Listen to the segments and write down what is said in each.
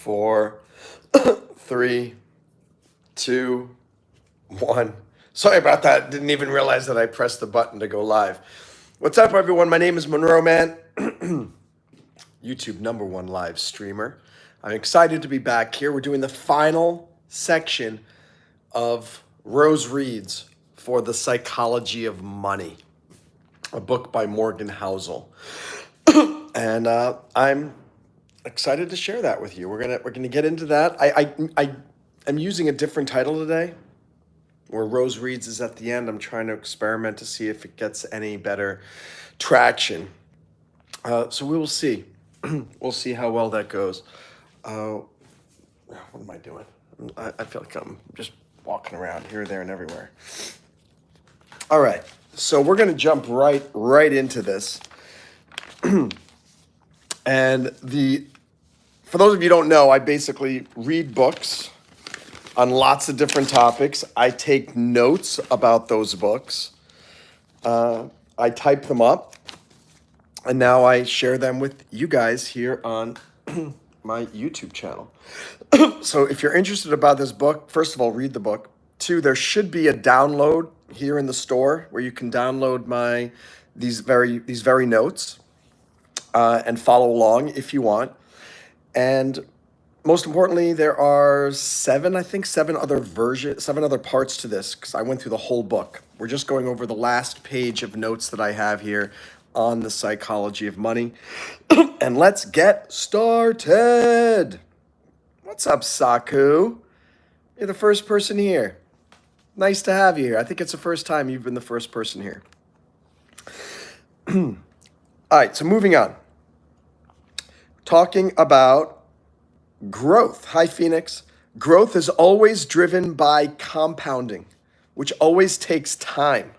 4, 3, 2, 1. Sorry about that. Didn't even realize that I pressed the button to go live. What's up, everyone? My name is Monroe Mann, YouTube #1 live streamer. I'm excited to be back here. We're doing the final section of Rose Reads for The Psychology of Money, a book by Morgan Housel. And I'm excited to share that with you. We're gonna get into that. I'm using a different title today, where Rose Reads is at the end. I'm trying to experiment to see if it gets any better traction. So we will see. We'll see how well that goes. What am I doing? I feel like I'm just walking around here, there, and everywhere. All right. So we're gonna jump right into this. And for those of you who don't know, I basically read books on lots of different topics. I take notes about those books. I type them up, and now I share them with you guys here on my YouTube channel. So if you're interested about this book, first of all, read the book. 2, there should be a download here in the store where you can download these very notes and follow along if you want. And most importantly, there are 7 other parts to this, because I went through the whole book. We're just going over the last page of notes that I have here on the psychology of money. And let's get started. What's up, Saku? You're the first person here. Nice to have you here. I think it's the first time you've been the first person here. All right, so moving on. Talking about growth. Hi, Phoenix. Growth is always driven by compounding, which always takes time.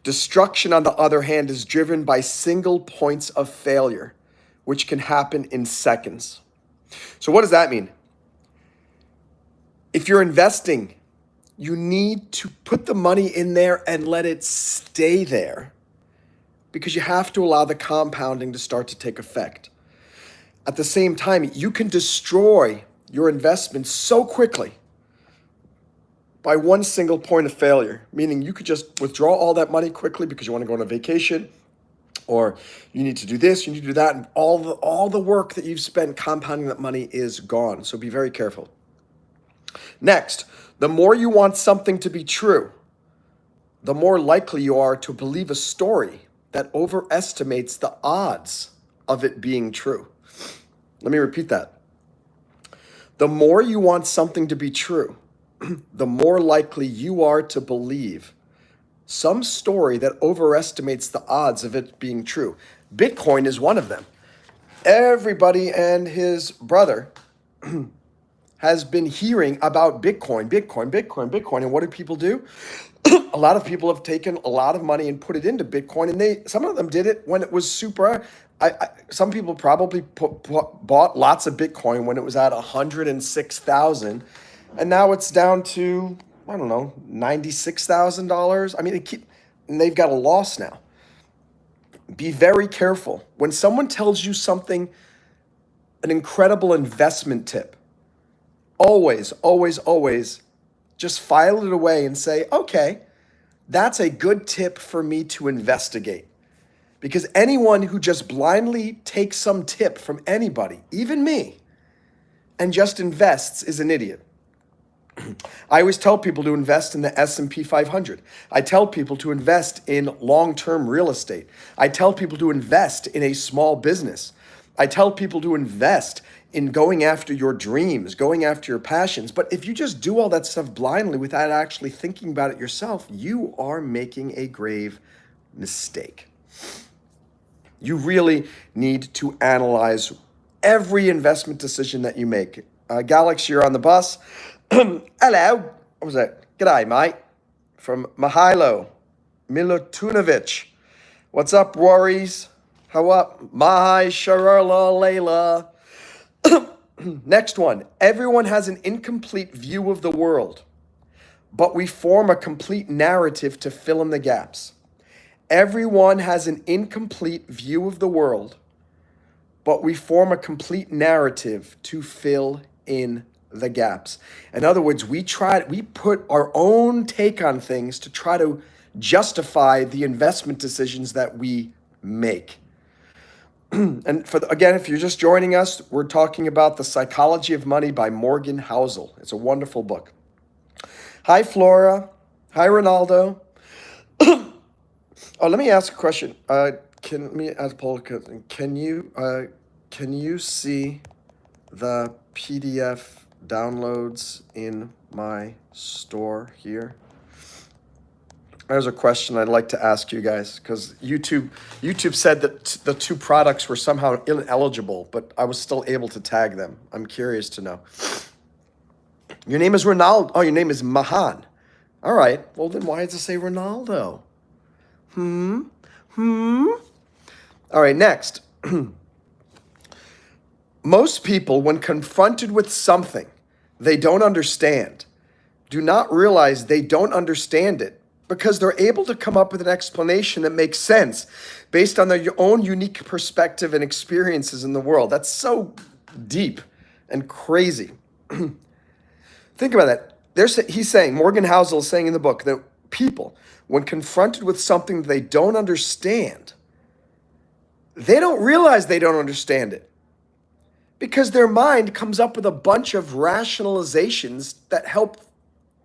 Destruction, on the other hand, is driven by single points of failure, which can happen in seconds. So what does that mean? If you're investing, you need to put the money in there and let it stay there, because you have to allow the compounding to start to take effect. At the same time, you can destroy your investment so quickly by one single point of failure, meaning you could just withdraw all that money quickly because you want to go on a vacation, or you need to do this, you need to do that, and all the work that you've spent compounding that money is gone. So be very careful. Next, the more you want something to be true, the more likely you are to believe a story that overestimates the odds of it being true. Let me repeat that. The more you want something to be true, the more likely you are to believe some story that overestimates the odds of it being true. Bitcoin is one of them. Everybody and his brother has been hearing about Bitcoin. And what do people do? A lot of people have taken a lot of money and put it into Bitcoin, and some of them did it when it was super. Some people probably bought lots of Bitcoin when it was at 106,000, and now it's down to, I don't know, $96,000. I mean, and they've got a loss now. Be very careful when someone tells you something, an incredible investment tip. Always just file it away and say, okay, that's a good tip for me to investigate. Because anyone who just blindly takes some tip from anybody, even me, and just invests is an idiot. I always tell people to invest in the S&P 500. I tell people to invest in long-term real estate. I tell people to invest in a small business. I tell people to invest in going after your dreams, going after your passions. But if you just do all that stuff blindly without actually thinking about it yourself, you are making a grave mistake. You really need to analyze every investment decision that you make. Galax, you're on the bus. Hello. What was that? G'day, mate. From Mihailo Milutunovic. What's up, Rories? How up? Mahai Sharala Layla. Next one. Everyone has an incomplete view of the world, but we form a complete narrative to fill in the gaps. Everyone has an incomplete view of the world, but we form a complete narrative to fill in the gaps. In other words, we put our own take on things to try to justify the investment decisions that we make. And again, if you're just joining us, we're talking about The Psychology of Money by Morgan Housel. It's a wonderful book. Hi, Flora. Hi, Ronaldo. Oh, let me ask a question. Let me ask Paul. Can you see the PDF downloads in my store here? There's a question I'd like to ask you guys, because YouTube said that the two products were somehow ineligible, but I was still able to tag them. I'm curious to know. Your name is Ronaldo. Oh, your name is Mahan. All right. Well, then why does it say Ronaldo? All right, next. Most people, when confronted with something they don't understand, do not realize they don't understand it because they're able to come up with an explanation that makes sense based on their own unique perspective and experiences in the world. That's so deep and crazy. Think about that. He's saying, Morgan Housel is saying in the book that people, when confronted with something they don't understand, they don't realize they don't understand it because their mind comes up with a bunch of rationalizations that help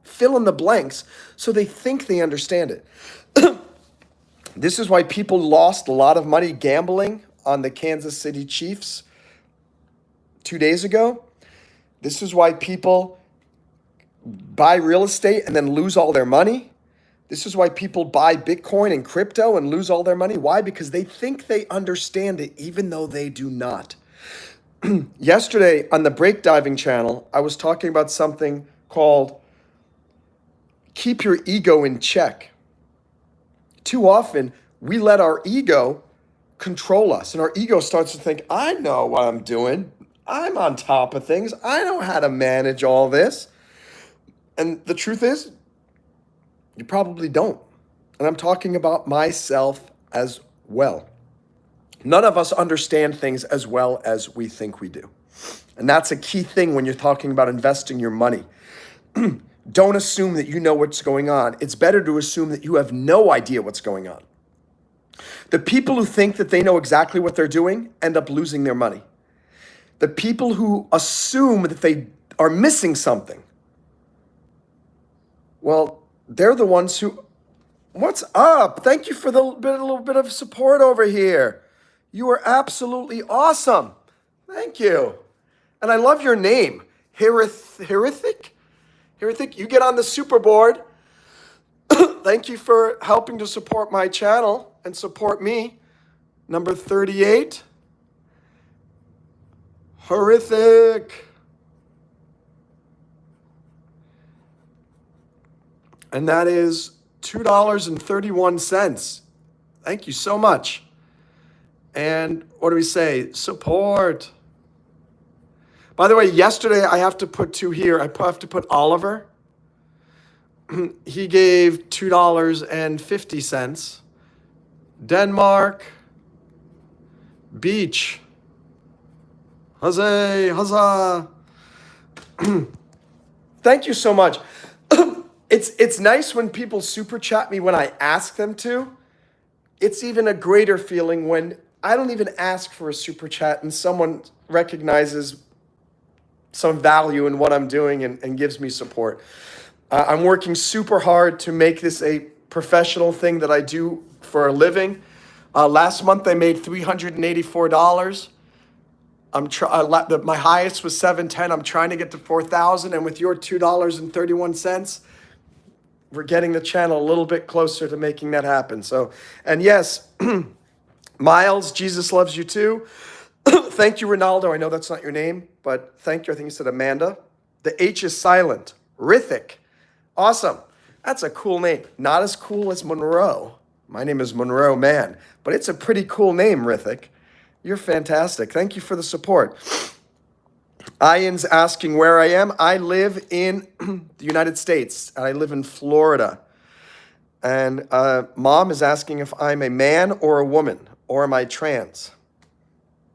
fill in the blanks so they think they understand it. This is why people lost a lot of money gambling on the Kansas City Chiefs 2 days ago. This is why people buy real estate and then lose all their money. This is why people buy Bitcoin and crypto and lose all their money. Why? Because they think they understand it, even though they do not. Yesterday on the Breakdiving channel, I was talking about something called keep your ego in check. Too often, we let our ego control us, and our ego starts to think, I know what I'm doing. I'm on top of things. I know how to manage all this. And the truth is, you probably don't. And I'm talking about myself as well. None of us understand things as well as we think we do. And that's a key thing when you're talking about investing your money. Don't assume that you know what's going on. It's better to assume that you have no idea what's going on. The people who think that they know exactly what they're doing end up losing their money. The people who assume that they are missing something, well, they're the ones who, what's up? Thank you for the little bit of support over here. You are absolutely awesome. Thank you. And I love your name, Herithic. You get on the super board. Thank you for helping to support my channel and support me. Number 38. Horrific. And that is $2.31. Thank you so much. And what do we say? Support. By the way, yesterday I have to put two here. I have to put Oliver. He gave $2.50. Denmark. Beach. Huzzah. Thank you so much. It's nice when people super chat me when I ask them to. It's even a greater feeling when I don't even ask for a super chat and someone recognizes some value in what I'm doing and gives me support. I'm working super hard to make this a professional thing that I do for a living. Last month I made $384. My highest was $710. I'm trying to get to $4,000, and with your $2.31, we're getting the channel a little bit closer to making that happen. So, and yes, Miles, Jesus loves you too. Thank you, Ronaldo. I know that's not your name, but thank you. I think you said Amanda. The H is silent. Rithic. Awesome. That's a cool name. Not as cool as Monroe. My name is Monroe Mann, but it's a pretty cool name, Rithic. You're fantastic. Thank you for the support. Ian's asking where I am. I live in the United States. I live in Florida. And Mom is asking if I'm a man or a woman, or am I trans?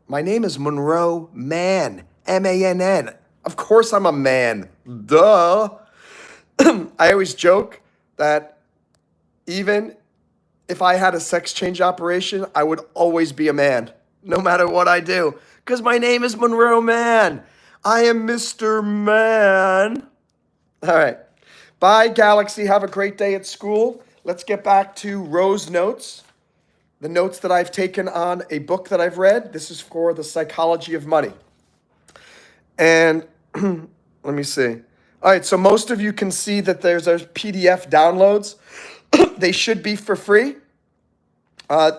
My name is Monroe Mann, M-A-N-N. Of course I'm a man. Duh. I always joke that even if I had a sex change operation, I would always be a man, no matter what I do, because my name is Monroe Mann. I am Mr. Man. All right. Bye, Galaxy. Have a great day at school. Let's get back to Rose notes, the notes that I've taken on a book that I've read. This is for The Psychology of Money. And let me see. All right, so most of you can see that there's PDF downloads. They should be for free.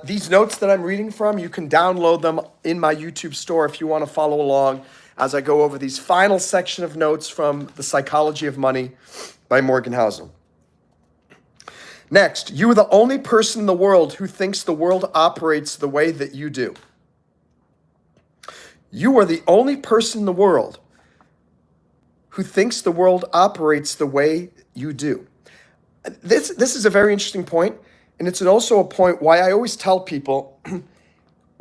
These notes that I'm reading from, you can download them in my YouTube store if you want to follow along as I go over these final section of notes from The Psychology of Money by Morgan Housel. Next, you are the only person in the world who thinks the world operates the way that you do. You are the only person in the world who thinks the world operates the way you do. This is a very interesting point, and it's also a point why I always tell people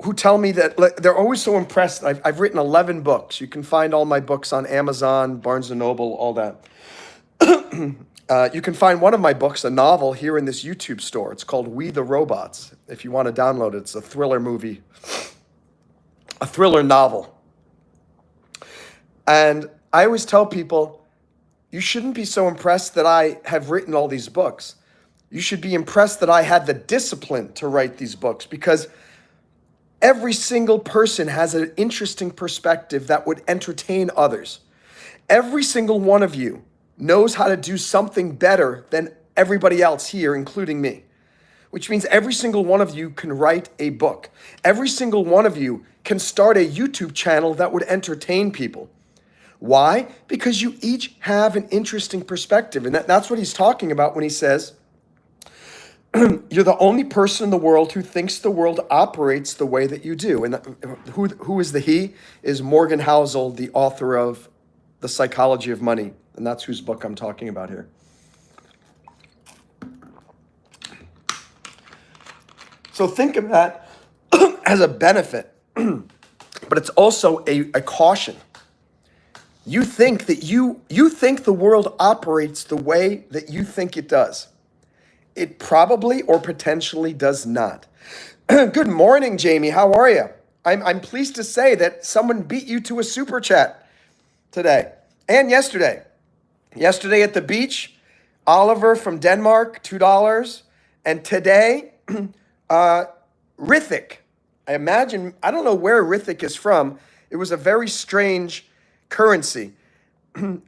who tell me that they're always so impressed. I've written 11 books. You can find all my books on Amazon, Barnes & Noble, all that. You can find one of my books, a novel, here in this YouTube store. It's called We the Robots. If you want to download it, it's a thriller movie, a thriller novel. And I always tell people, you shouldn't be so impressed that I have written all these books. You should be impressed that I had the discipline to write these books, because every single person has an interesting perspective that would entertain others. Every single one of you knows how to do something better than everybody else here, including me, which means every single one of you can write a book. Every single one of you can start a YouTube channel that would entertain people. Why? Because you each have an interesting perspective. And that's what he's talking about when he says, you're the only person in the world who thinks the world operates the way that you do. And who is the he? Is Morgan Housel, the author of The Psychology of Money. And that's whose book I'm talking about here. So think of that as a benefit, but it's also a caution. You think that you think the world operates the way that you think it does. It probably or potentially does not. Good morning, Jamie. How are you? I'm pleased to say that someone beat you to a super chat today and yesterday. Yesterday at the beach, Oliver from Denmark, $2. And today, Rithik. I don't know where Rithik is from. It was a very strange currency. It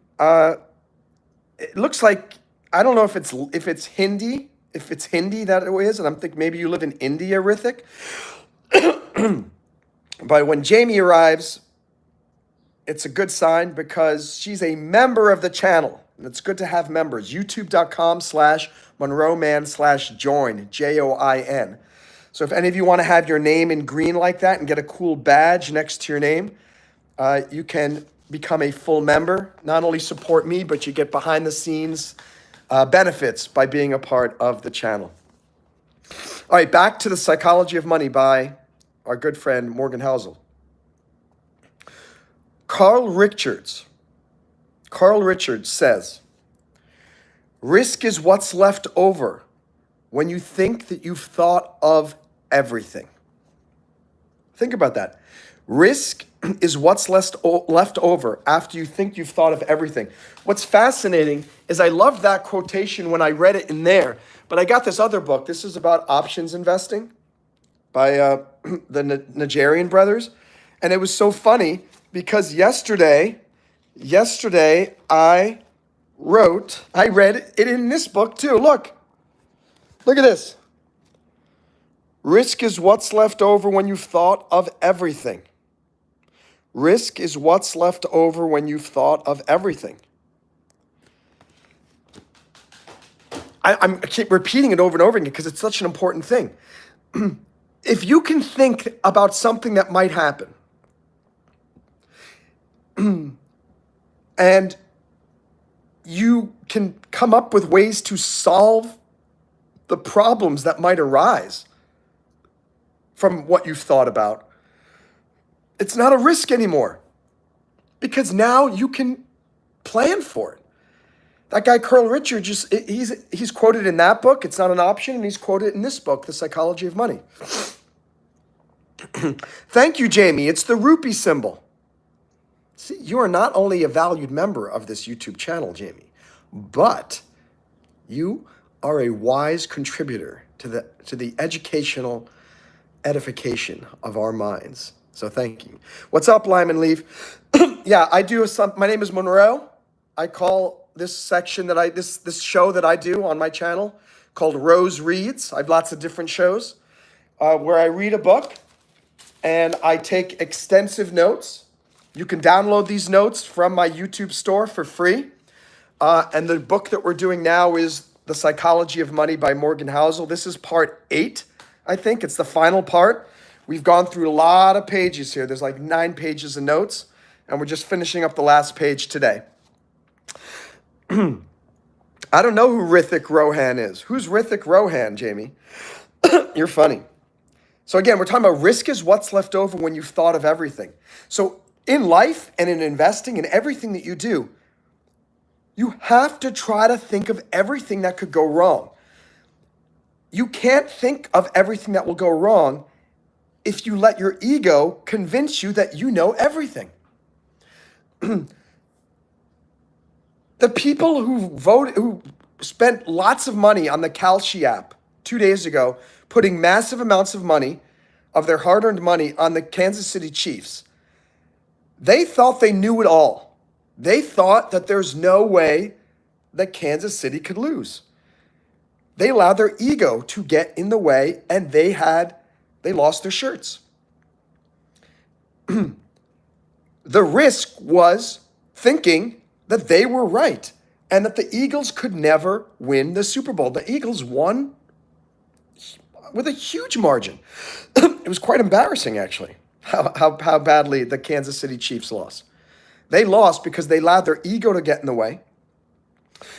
looks like, I don't know if it's Hindi, that it is, and I'm thinking maybe you live in India, Rithik. But when Jamie arrives, it's a good sign because she's a member of the channel. And it's good to have members. YouTube.com/MonroeMann/join, JOIN. So if any of you want to have your name in green like that and get a cool badge next to your name, you can become a full member. Not only support me, but you get behind the scenes benefits by being a part of the channel. All right, back to The Psychology of Money by our good friend Morgan Housel. Carl Richards says, risk is what's left over when you think that you've thought of everything. Think about that. Risk is what's left over after you think you've thought of everything. What's fascinating is I loved that quotation when I read it in there, but I got this other book. This is about options investing by the Nigerian brothers. And it was so funny because yesterday I read it in this book too. Look at this. Risk is what's left over when you've thought of everything. Risk is what's left over when you've thought of everything. I keep repeating it over and over again because it's such an important thing. If you can think about something that might happen, and you can come up with ways to solve the problems that might arise from what you've thought about, It's not a risk anymore because now you can plan for it. That guy, Carl Richard, he's quoted in that book, It's Not an Option, and he's quoted in this book, The Psychology of Money. Thank you, Jamie. It's the rupee symbol. See, you are not only a valued member of this YouTube channel, Jamie, but you are a wise contributor to the educational edification of our minds. So thank you. What's up, Lyman Leaf? Yeah, my name is Monroe. I call this section this show that I do on my channel called Rose Reads. I have lots of different shows where I read a book and I take extensive notes. You can download these notes from my YouTube store for free. And the book that we're doing now is The Psychology of Money by Morgan Housel. This is part 8, I think. It's the final part. We've gone through a lot of pages here. There's like 9 pages of notes, and we're just finishing up the last page today. I don't know who Hrithik Rohan is. Who's Hrithik Rohan, Jamie? You're funny. So again, we're talking about risk is what's left over when you've thought of everything. So in life and in investing and everything that you do, you have to try to think of everything that could go wrong. You can't think of everything that will go wrong if you let your ego convince you that you know everything. The people who spent lots of money on the Kalshi app 2 days ago, putting massive amounts of money, of their hard-earned money, on the Kansas City Chiefs, they thought they knew it all. They thought that there's no way that Kansas City could lose. They allowed their ego to get in the way, and they lost their shirts. The risk was thinking that they were right and that the Eagles could never win the Super Bowl. The Eagles won with a huge margin. It was quite embarrassing, actually, how badly the Kansas City Chiefs lost. They lost because they allowed their ego to get in the way.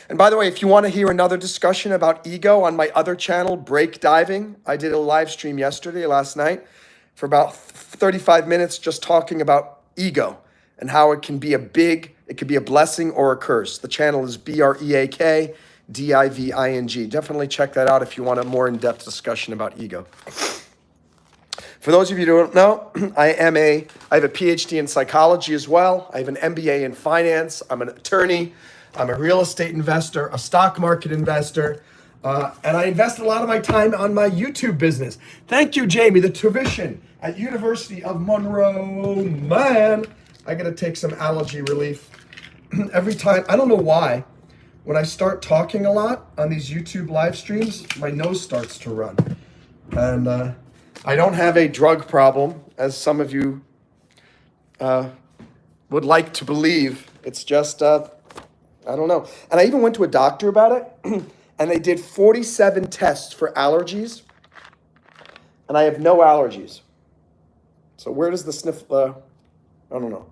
And by the way, if you want to hear another discussion about ego on my other channel, Break Diving, I did a live stream last night, for about 35 minutes just talking about ego and how it can be a blessing or a curse. The channel is BREAK DIVING. Definitely check that out if you want a more in-depth discussion about ego. For those of you who don't know, I have a PhD in psychology as well. I have an MBA in finance. I'm an attorney. I'm a real estate investor, a stock market investor, and I invest a lot of my time on my YouTube business. Thank you, Jamie. The tuition at University of Monroe Mann. I got to take some allergy relief every time. I don't know why. When I start talking a lot on these YouTube live streams, my nose starts to run. And I don't have a drug problem, as some of you would like to believe. It's just, I don't know. And I even went to a doctor about it, and they did 47 tests for allergies, and I have no allergies. So where does the sniff, I don't know.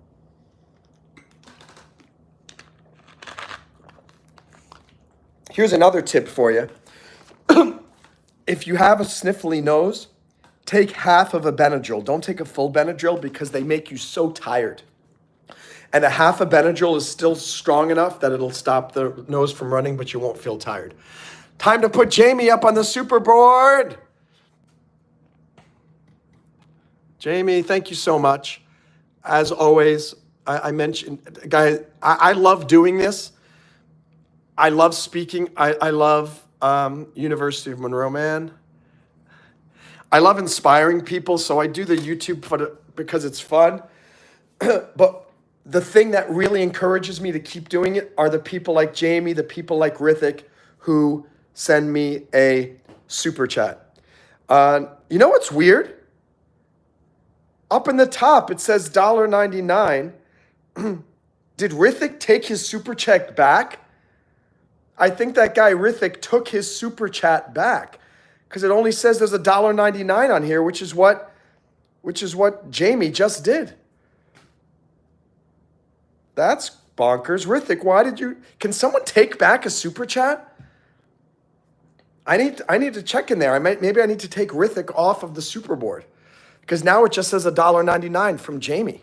Here's another tip for you. If you have a sniffly nose, take half of a Benadryl. Don't take a full Benadryl because they make you so tired. And a half a Benadryl is still strong enough that it'll stop the nose from running, but you won't feel tired. Time to put Jamie up on the super board. Jamie, thank you so much. As always, I mentioned, guys, I love doing this. I love speaking. I love University of Monroe Mann. I love inspiring people, so I do the YouTube because it's fun. But the thing that really encourages me to keep doing it are the people like Jamie, the people like Hrithik, who send me a super chat. You know what's weird? Up in the top, it says $1.99. Did Hrithik take his super chat back? I think that guy Hrithik took his super chat back because it only says there's $1.99 on here, which is what Jamie just did. That's bonkers. Hrithik, can someone take back a super chat? I need to check in there. Maybe I need to take Hrithik off of the super board because now it just says $1.99 from Jamie.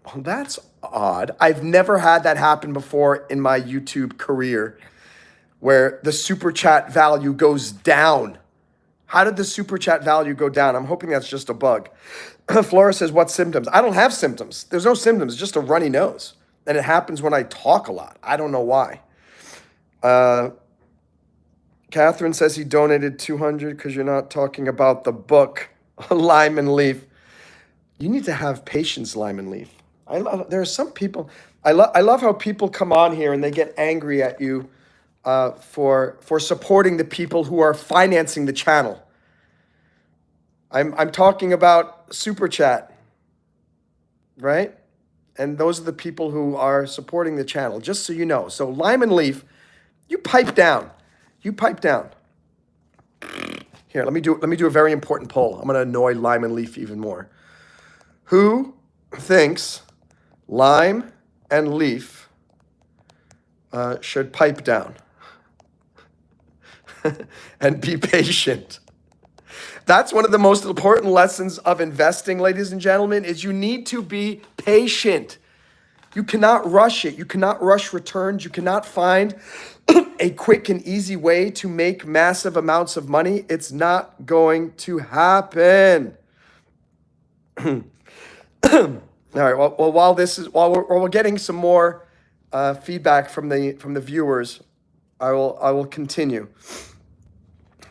Well, that's odd. I've never had that happen before in my YouTube career where the super chat value goes down. How did the super chat value go down? I'm hoping that's just a bug. Flora says, what symptoms? I don't have symptoms. There's no symptoms, just a runny nose. And it happens when I talk a lot. I don't know why. Catherine says he donated 200 because you're not talking about the book, Lyman Leaf. You need to have patience, Lyman Leaf. There are some people, I love how people come on here and they get angry at you for supporting the people who are financing the channel. I'm talking about Super Chat, right? And those are the people who are supporting the channel, just so you know. So Lyman Leaf, you pipe down. You pipe down. Here, let me do a very important poll. I'm going to annoy Lyman Leaf even more. Who thinks Lime and Leaf should pipe down and be patient? That's one of the most important lessons of investing, ladies and gentlemen, is you need to be patient. You cannot rush it. You cannot rush returns. You cannot find a quick and easy way to make massive amounts of money. It's not going to happen. All right. Well, while we're getting some more feedback from the viewers, I will continue.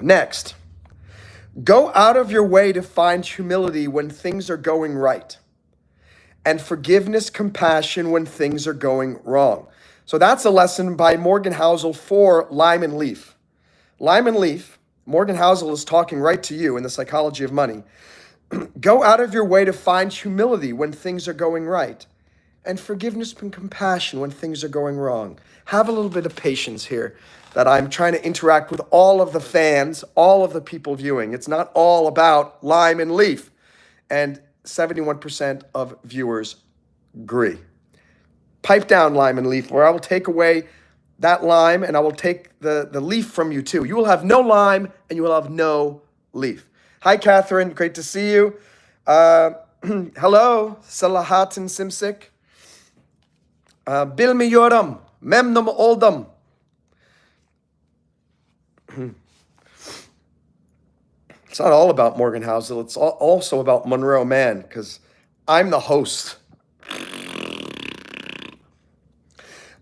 Next, go out of your way to find humility when things are going right, and forgiveness, compassion when things are going wrong. So that's a lesson by Morgan Housel for Lyman Leaf. Lyman Leaf, Morgan Housel is talking right to you in The Psychology of Money. Go out of your way to find humility when things are going right, and forgiveness and compassion when things are going wrong. Have a little bit of patience here, that I'm trying to interact with all of the fans, all of the people viewing. It's not all about Lyman Leaf. And 71% of viewers agree. Pipe down, Lyman Leaf, or I will take away that lime and I will take the leaf from you too. You will have no lime and you will have no leaf. Hi, Catherine. Great to see you. Hello, Salahatin Simsik. Bilmi Yoram, Memnum Oldam. It's not all about Morgan Housel. It's also about Monroe Mann, because I'm the host.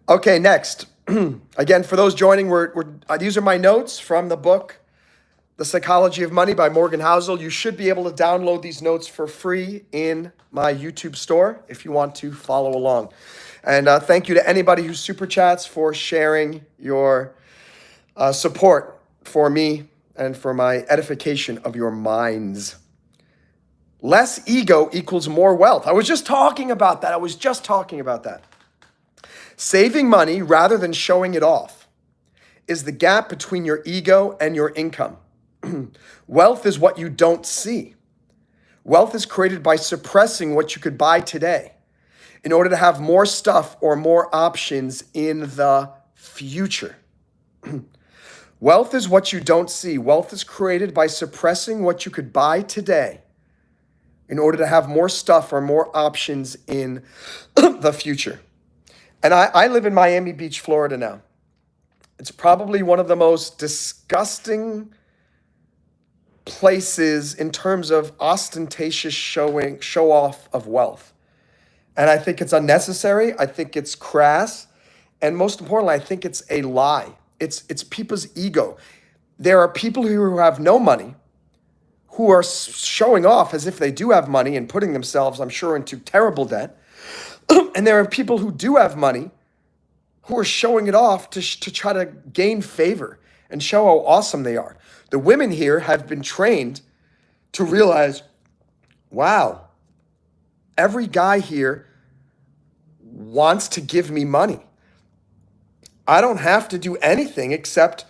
Okay, next. Again, for those joining, these are my notes from the book, The Psychology of Money by Morgan Housel. You should be able to download these notes for free in my YouTube store if you want to follow along. And thank you to anybody who super chats for sharing your support for me and for my edification of your minds. Less ego equals more wealth. I was just talking about that. Saving money rather than showing it off is the gap between your ego and your income. Wealth is what you don't see. Wealth is created by suppressing what you could buy today in order to have more stuff or more options in the future. Wealth is what you don't see. Wealth is created by suppressing what you could buy today in order to have more stuff or more options in the future. And I live in Miami Beach, Florida now. It's probably one of the most disgusting places in terms of ostentatious show off of wealth. And I think it's unnecessary. I think it's crass. And most importantly, I think it's a lie. It's people's ego. There are people who have no money who are showing off as if they do have money and putting themselves, I'm sure, into terrible debt. And there are people who do have money who are showing it off to try to gain favor and show how awesome they are. The women here have been trained to realize, wow, every guy here wants to give me money. I don't have to do anything except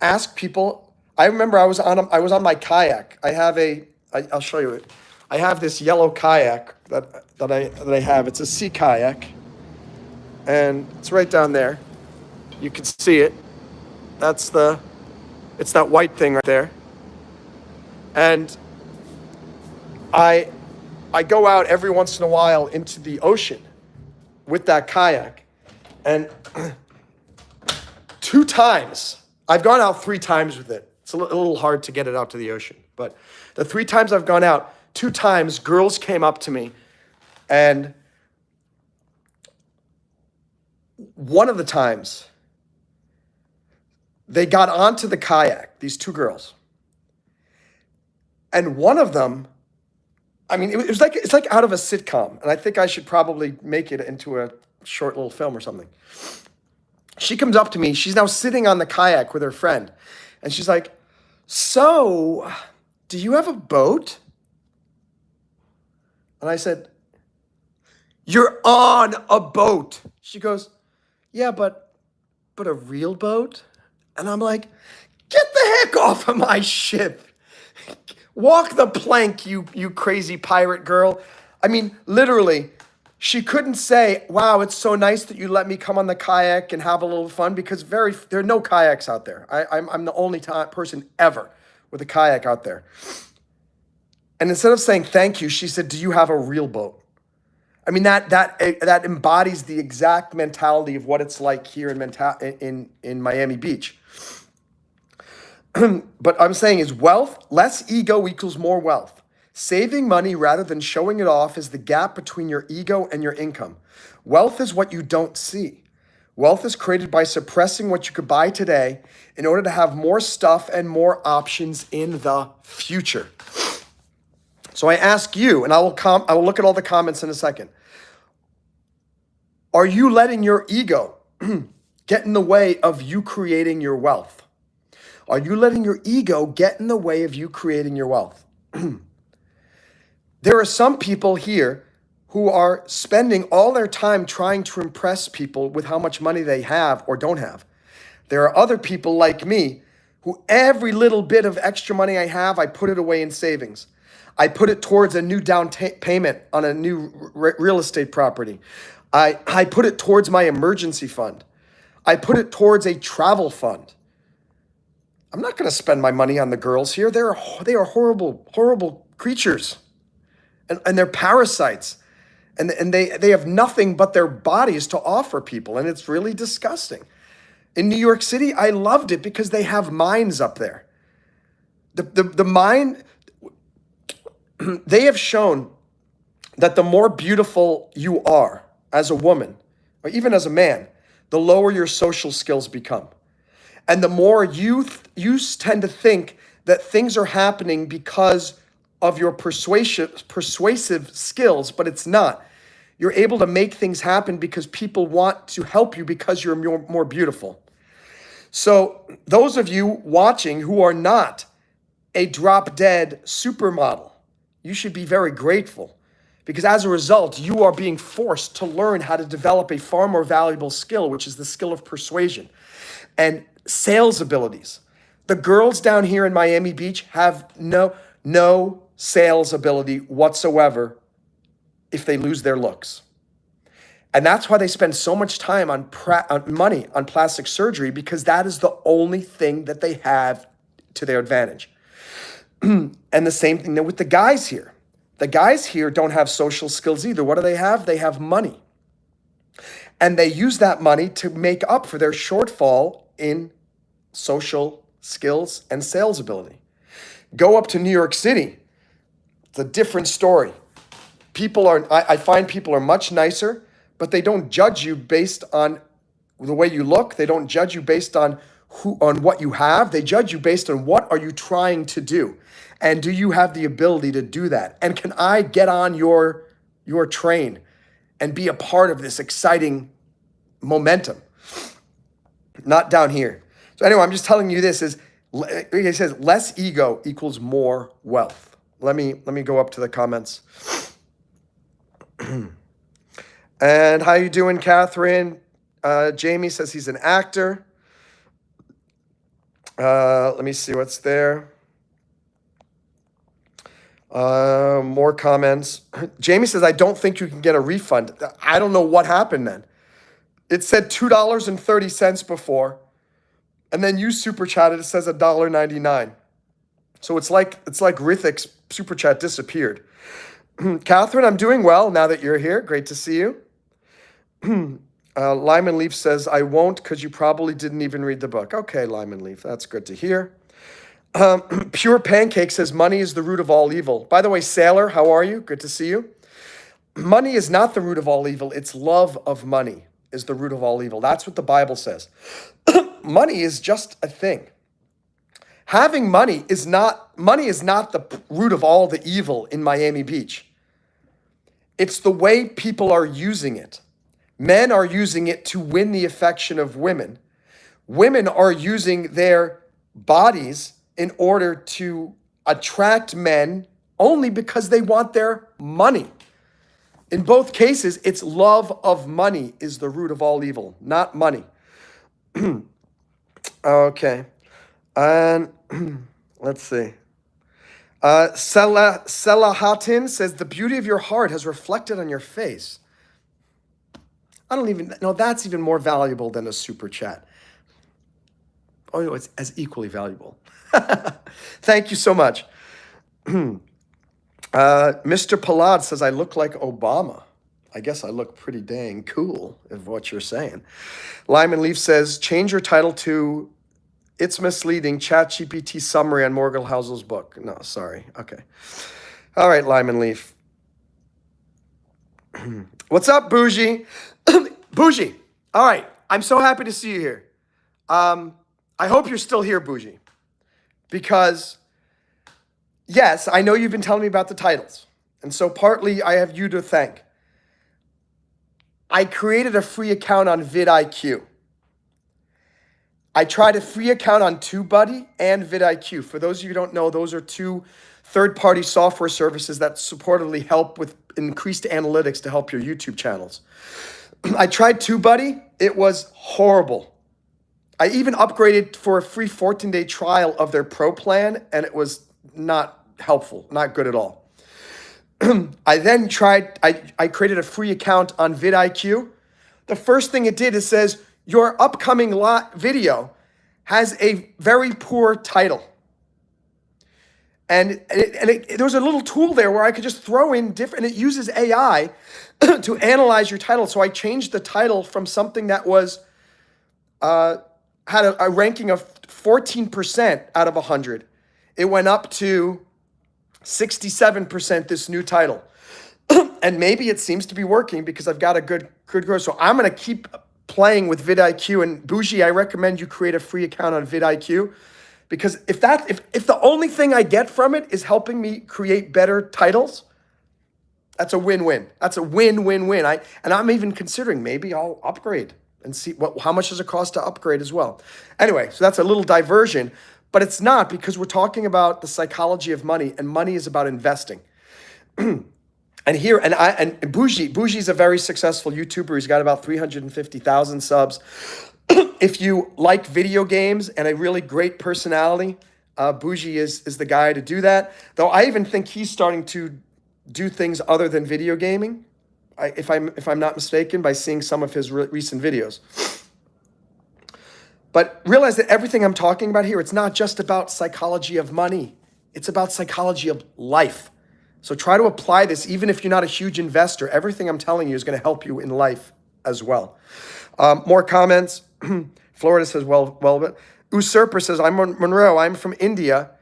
ask people. I remember I was on my kayak. I'll show you it. I have this yellow kayak that I have. It's a sea kayak, and it's right down there. You can see it. It's that white thing right there. And I go out every once in a while into the ocean with that kayak. And 2 times, I've gone out 3 times with it. It's a little hard to get it out to the ocean. But the 3 times I've gone out, 2 times girls came up to me, and one of the times they got onto the kayak, these 2 girls. And one of them, I mean, it's like out of a sitcom. And I think I should probably make it into a short little film or something. She comes up to me. She's now sitting on the kayak with her friend. And she's like, "So, do you have a boat?" And I said, "You're on a boat." She goes, "Yeah, but a real boat?" And I'm like, "Get the heck off of my ship. Walk the plank, you crazy pirate girl." I mean, literally, she couldn't say, "Wow, it's so nice that you let me come on the kayak and have a little fun," because there are no kayaks out there. I'm the only person ever with a kayak out there. And instead of saying thank you, she said, "Do you have a real boat?" I mean, that embodies the exact mentality of what it's like here in Miami Beach. But I'm saying is less ego equals more wealth. Saving money rather than showing it off is the gap between your ego and your income. Wealth is what you don't see. Wealth is created by suppressing what you could buy today in order to have more stuff and more options in the future. So I ask you, and I will look at all the comments in a second. Are you letting your ego get in the way of you creating your wealth? Are you letting your ego get in the way of you creating your wealth? There are some people here who are spending all their time trying to impress people with how much money they have or don't have. There are other people like me who every little bit of extra money I have, I put it away in savings. I put it towards a new down payment on a new real estate property. I put it towards my emergency fund. I put it towards a travel fund. I'm not going to spend my money on the girls here. They are horrible, horrible creatures. And they're parasites. And they have nothing but their bodies to offer people. And it's really disgusting. In New York City, I loved it because they have minds up there. The mind, they have shown that the more beautiful you are as a woman, or even as a man, the lower your social skills become. And the more you tend to think that things are happening because of your persuasive skills, but it's not. You're able to make things happen because people want to help you because you're more beautiful. So those of you watching who are not a drop-dead supermodel, you should be very grateful, because as a result, you are being forced to learn how to develop a far more valuable skill, which is the skill of persuasion and sales abilities. The girls down here in Miami Beach have no sales ability whatsoever if they lose their looks. And that's why they spend so much time on money on plastic surgery, because that is the only thing that they have to their advantage. And the same thing with the guys here. The guys here don't have social skills either. What do they have? They have money. And they use that money to make up for their shortfall in social skills and sales ability. Go up to New York City. It's a different story. I find people are much nicer, but they don't judge you based on the way you look. They don't judge you based on what you have. They judge you based on what are you trying to do. And do you have the ability to do that? And can I get on your train and be a part of this exciting momentum? Not down here. So anyway, I'm just telling you this is, it says less ego equals more wealth. Let me go up to the comments. And how you doing, Catherine? Jamie says he's an actor. Let me see what's there. More comments. Jamie says, I don't think you can get a refund. I don't know what happened then. It said $2.30 before, and then you super chatted, it says $1.99. So it's like Rithik's super chat disappeared. Catherine, I'm doing well now that you're here. Great to see you. Lyman Leaf says, I won't because you probably didn't even read the book. Okay, Lyman Leaf, that's good to hear. Pure Pancake says, money is the root of all evil. By the way, Sailor, how are you? Good to see you. Money is not the root of all evil. It's love of money is the root of all evil. That's what the Bible says. Money is just a thing. Having money is not the root of all the evil in Miami Beach. It's the way people are using it. Men are using it to win the affection of women. Women are using their bodies in order to attract men only because they want their money. In both cases, it's love of money is the root of all evil, not money. Okay. And let's see. Selahatin says, the beauty of your heart has reflected on your face. I don't even know. That's even more valuable than a super chat. Oh, no, it's as equally valuable. Thank you so much. Mr. Palad says, I look like Obama. I guess I look pretty dang cool, is what you're saying. Lyman Leaf says, change your title to It's Misleading, ChatGPT Summary on Morgan Housel's book. No, sorry. Okay. All right, Lyman Leaf. What's up, Bougie? Bougie. All right. I'm so happy to see you here. I hope you're still here, Bougie. Because, yes, I know you've been telling me about the titles. And so partly I have you to thank. I created a free account on vidIQ. I tried a free account on TubeBuddy and vidIQ. For those of you who don't know, those are two third-party software services that supposedly help with increased analytics to help your YouTube channels. I tried TubeBuddy. It was horrible. I even upgraded for a free 14-day trial of their pro plan, and it was not helpful, not good at all. I then I created a free account on vidIQ. The first thing it did is says, your upcoming video has a very poor title. And there was a little tool there where I could just throw in different, and it uses AI to analyze your title. So I changed the title from something that was, had a ranking of 14% out of 100. It went up to 67%, this new title. And maybe it seems to be working because I've got a good growth. So I'm going to keep playing with vidIQ. And Bougie, I recommend you create a free account on vidIQ, because if the only thing I get from it is helping me create better titles, that's a win-win. That's a win-win-win. And I'm even considering maybe I'll upgrade and see how much does it cost to upgrade as well. Anyway, so that's a little diversion, but it's not, because we're talking about the psychology of money, and money is about investing. And Bougie's a very successful YouTuber. He's got about 350,000 subs. If you like video games and a really great personality, Bougie is the guy to do that. Though I even think he's starting to do things other than video gaming, if I'm not mistaken, by seeing some of his recent videos. But realize that everything I'm talking about here, it's not just about psychology of money. It's about psychology of life. So try to apply this, even if you're not a huge investor. Everything I'm telling you is going to help you in life as well. More comments. Florida says, but Usurper says, I'm Monroe. I'm from India,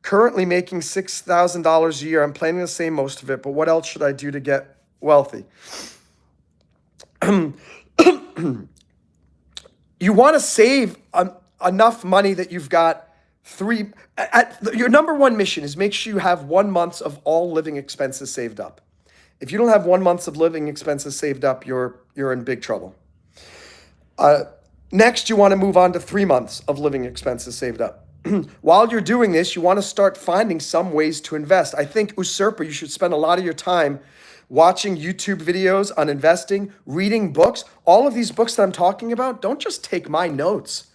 currently making $6,000 a year. I'm planning to save most of it, but what else should I do to get wealthy? You want to save enough money that you've got your number one mission is make sure you have 1 month of all living expenses saved up. If you don't have 1 month of living expenses saved up, you're in big trouble. Next, you want to move on to 3 months of living expenses saved up. While you're doing this, you want to start finding some ways to invest. I think, Usurper, you should spend a lot of your time watching YouTube videos on investing, reading books. All of these books that I'm talking about, don't just take my notes.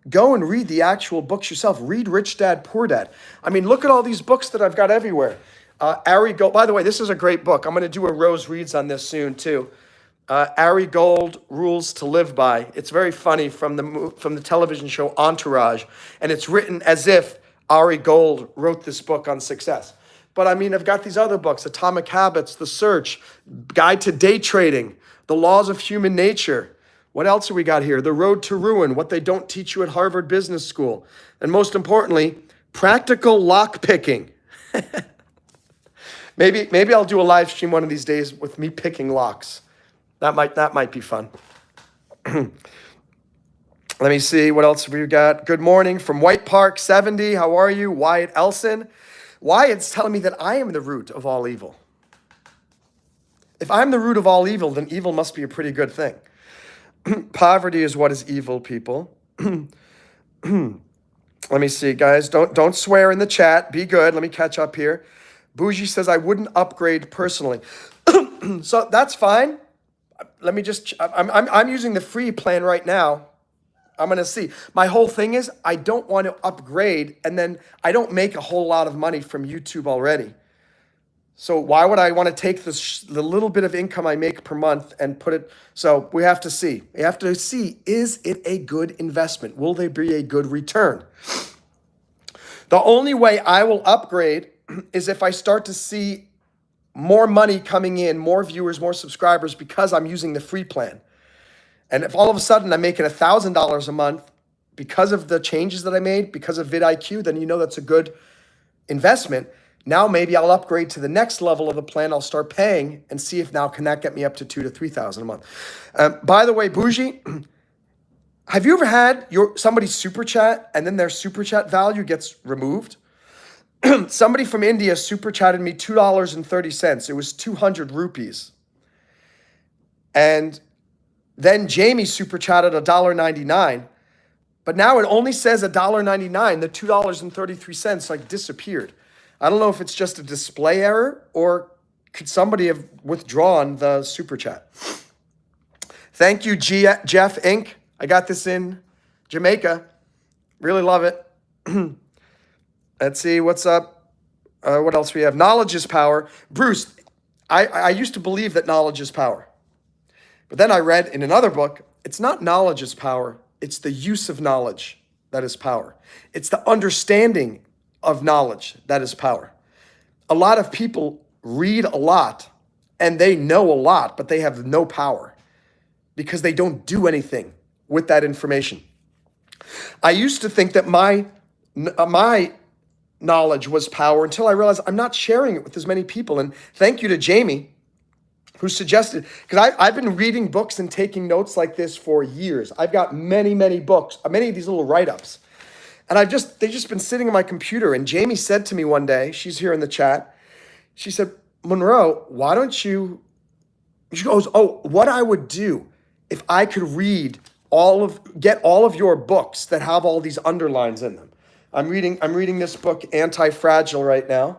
Go and read the actual books yourself. Read Rich Dad, Poor Dad. I mean, look at all these books that I've got everywhere. Ari Gold, by the way, this is a great book. I'm going to do a Rose Reads on this soon too. Ari Gold, Rules to Live By. It's very funny, from the television show Entourage, and it's written as if Ari Gold wrote this book on success. But I mean, I've got these other books, Atomic Habits, The Search, Guide to Day Trading, The Laws of Human Nature. What else have we got here? The Road to Ruin, What They Don't Teach You at Harvard Business School. And most importantly, Practical Lock Picking. Maybe I'll do a live stream one of these days with me picking locks. That might be fun. Let me see what else we've got. Good morning from White Park 70. How are you? Wyatt Elson. Wyatt's telling me that I am the root of all evil. If I'm the root of all evil, then evil must be a pretty good thing. Poverty is what is evil, people. Let me see, guys. Don't swear in the chat. Be good. Let me catch up here. Bougie says, I wouldn't upgrade personally. So that's fine. Let me just, I'm using the free plan right now. I'm going to see. My whole thing is I don't want to upgrade, and then I don't make a whole lot of money from YouTube already. So why would I want to take the little bit of income I make per month and put it? So we have to see. We have to see, is it a good investment? Will there be a good return? The only way I will upgrade is if I start to see more money coming in, more viewers, more subscribers, because I'm using the free plan. And if all of a sudden I'm making $1,000 a month because of the changes that I made, because of vidIQ, then you know that's a good investment. Now maybe I'll upgrade to the next level of the plan. I'll start paying and see if now can that get me up to $2,000 to $3,000 a month. By the way, Bougie, have you ever had somebody's super chat and then their super chat value gets removed? Somebody from India super chatted me $2.30. It was 200 rupees. And then Jamie super chatted $1.99, but now it only says $1.99. The $2.33 like disappeared. I don't know if it's just a display error or could somebody have withdrawn the super chat. Thank you, Jeff Inc. I got this in Jamaica. Really love it. Let's see what's up. What else we have? Knowledge is power. Bruce, I used to believe that knowledge is power. But then I read in another book, it's not knowledge is power, it's the use of knowledge that is power. It's the understanding of knowledge that is power. A lot of people read a lot and they know a lot, but they have no power because they don't do anything with that information. I used to think that my knowledge was power until I realized I'm not sharing it with as many people. And thank you to Jamie, who suggested, because I've been reading books and taking notes like this for years. I've got many, many books, many of these little write-ups. And they've just been sitting on my computer. And Jamie said to me one day, she's here in the chat, she said, Monroe, why don't you, she goes, oh, what I would do if I could get all of your books that have all these underlines in them. I'm reading this book, Anti-Fragile, right now.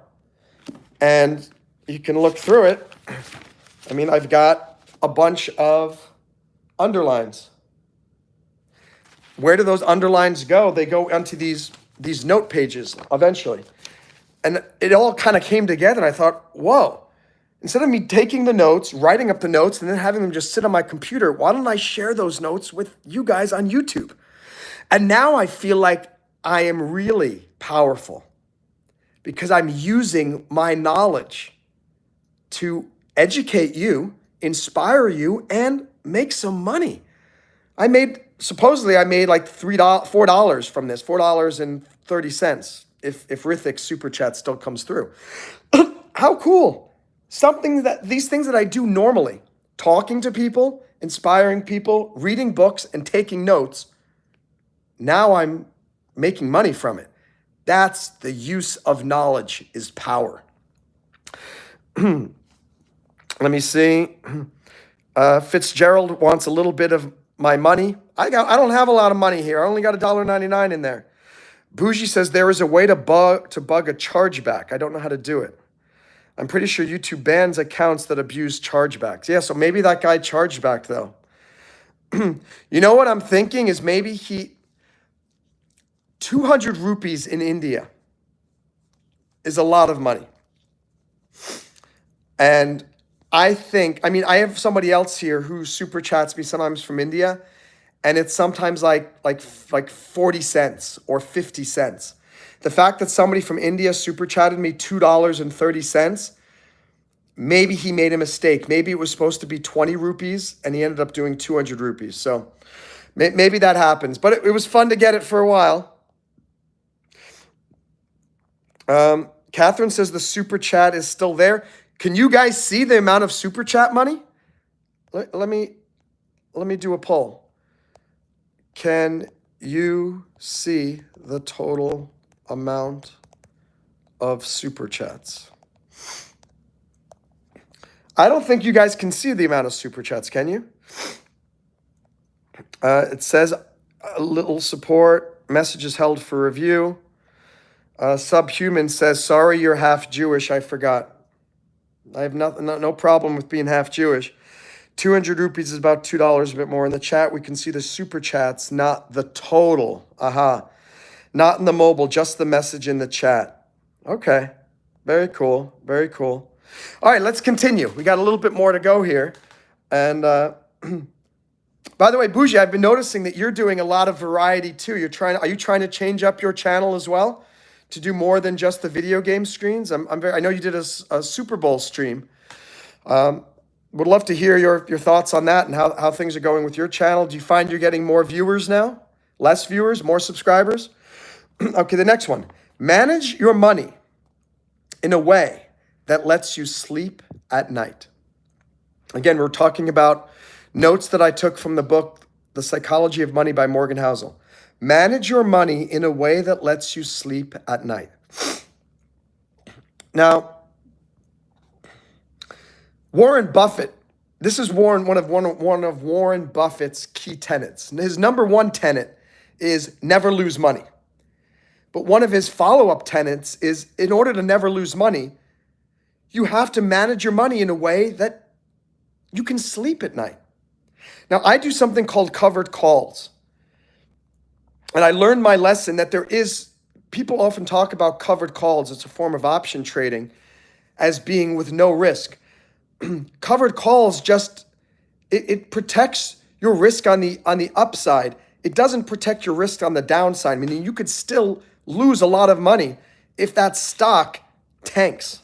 And you can look through it. I mean, I've got a bunch of underlines. Where do those underlines go? They go onto these note pages eventually. And it all kind of came together. And I thought, whoa, instead of me taking the notes, writing up the notes, and then having them just sit on my computer, why don't I share those notes with you guys on YouTube? And now I feel like I am really powerful because I'm using my knowledge to educate you, inspire you, and make some money. Supposedly I made like $4 from this, $4.30 if Rithik's super chat still comes through. How cool. These things that I do normally, talking to people, inspiring people, reading books, and taking notes, now I'm making money from it. That's the use of knowledge is power. Let me see. Fitzgerald wants a little bit of my money. I don't have a lot of money here. I only got $1.99 in there. Bougie says there is a way to bug a chargeback. I don't know how to do it. I'm pretty sure YouTube bans accounts that abuse chargebacks. Yeah, so maybe that guy charged back though. You know what I'm thinking is maybe 200 rupees in India is a lot of money. And I have somebody else here who super chats me sometimes from India, and it's sometimes like 40 cents or 50 cents. The fact that somebody from India super chatted me $2.30, maybe he made a mistake. Maybe it was supposed to be 20 rupees and he ended up doing 200 rupees. So maybe that happens, but it was fun to get it for a while. Catherine says the super chat is still there. Can you guys see the amount of super chat money? Let me do a poll. Can you see the total amount of super chats? I don't think you guys can see the amount of super chats, can you? It says a little support, messages held for review. Subhuman says, sorry, you're half Jewish, I forgot. I have no problem with being half Jewish. 200 rupees is about $2 a bit more. In the chat, we can see the super chats, not the total. Not in the mobile, just the message in the chat. Okay, very cool, very cool. All right, let's continue. We got a little bit more to go here. And by the way, Bougie, I've been noticing that you're doing a lot of variety too. Are you trying to change up your channel as well to do more than just the video game screens? I know you did a Super Bowl stream. Would love to hear your thoughts on that and how things are going with your channel. Do you find you're getting more viewers now? Less viewers, more subscribers? Okay, the next one. Manage your money in a way that lets you sleep at night. Again, we're talking about notes that I took from the book, The Psychology of Money by Morgan Housel. Manage your money in a way that lets you sleep at night. Now, Warren Buffett, this is one of Warren Buffett's key tenets. His number one tenet is never lose money. But one of his follow-up tenets is, in order to never lose money, you have to manage your money in a way that you can sleep at night. Now, I do something called covered calls. And I learned my lesson that people often talk about covered calls. It's a form of option trading as being with no risk. Covered calls it protects your risk on the upside. It doesn't protect your risk on the downside, meaning you could still lose a lot of money if that stock tanks.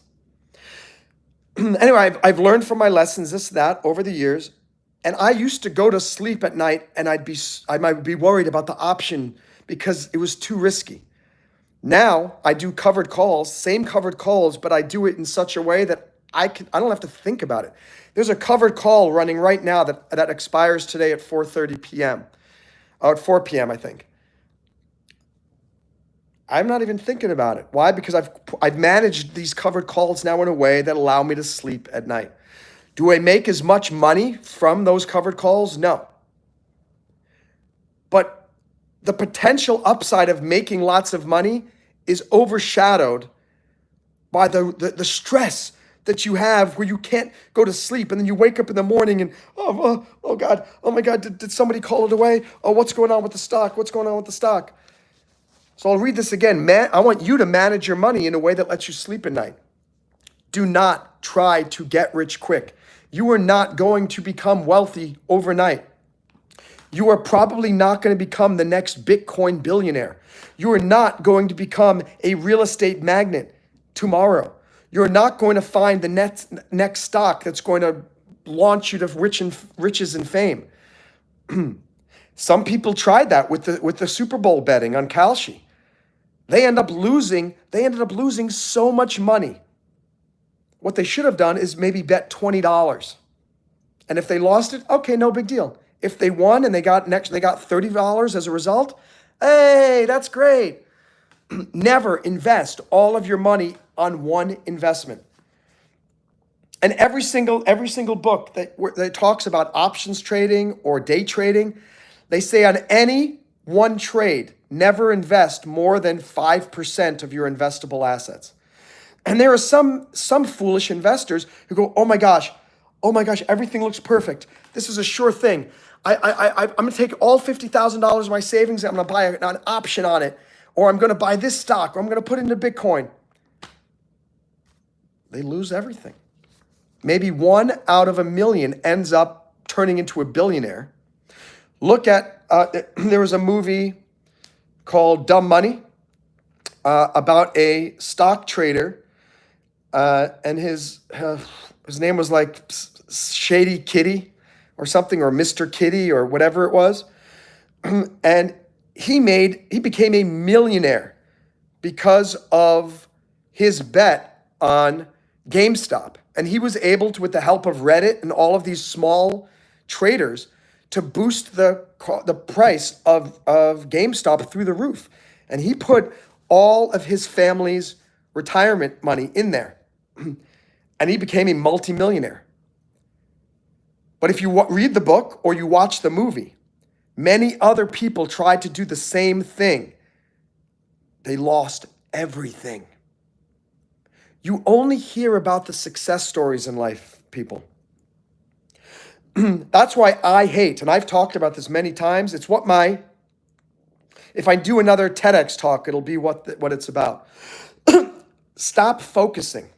Anyway, I've learned from my lessons that over the years, and I used to go to sleep at night and I might be worried about the option because it was too risky. Now I do covered calls, same covered calls, but I do it in such a way that I don't have to think about it. There's a covered call running right now that expires today at 4:30 p.m. Or at 4 p.m. I think. I'm not even thinking about it. Why? Because I've managed these covered calls now in a way that allow me to sleep at night. Do I make as much money from those covered calls? No. But the potential upside of making lots of money is overshadowed by the stress that you have where you can't go to sleep and then you wake up in the morning and, oh God, oh my God, did somebody call it away? Oh, what's going on with the stock? What's going on with the stock? So I'll read this again. I want you to manage your money in a way that lets you sleep at night. Do not try to get rich quick. You are not going to become wealthy overnight. You are probably not going to become the next Bitcoin billionaire. You are not going to become a real estate magnate tomorrow. You're not going to find the next stock that's going to launch you to riches and fame. Some people tried that with the Super Bowl betting on Kalshi. They ended up losing so much money. What they should have done is maybe bet $20. And if they lost it, okay, no big deal. If they won and they got $30 as a result, hey, that's great. Never invest all of your money on one investment. And every single book that talks about options trading or day trading, they say on any one trade, never invest more than 5% of your investable assets. And there are some foolish investors who go, oh my gosh, everything looks perfect. This is a sure thing. I'm going to take all $50,000 of my savings and I'm going to buy an option on it, or I'm going to buy this stock, or I'm going to put it into Bitcoin. They lose everything. Maybe 1 out of 1,000,000 ends up turning into a billionaire. Look at, there was a movie called Dumb Money. about a stock trader, and his name was like Shady Kitty or something, or Mr. Kitty or whatever it was. And he became a millionaire because of his bet on GameStop. And he was able to, with the help of Reddit and all of these small traders, to boost the price of GameStop through the roof. And he put all of his family's retirement money in there. And he became a multimillionaire. But if you read the book or you watch the movie, many other people tried to do the same thing. They lost everything. You only hear about the success stories in life, people. That's why I hate, and I've talked about this many times, it's what if I do another TEDx talk, it'll be what it's about. Stop focusing.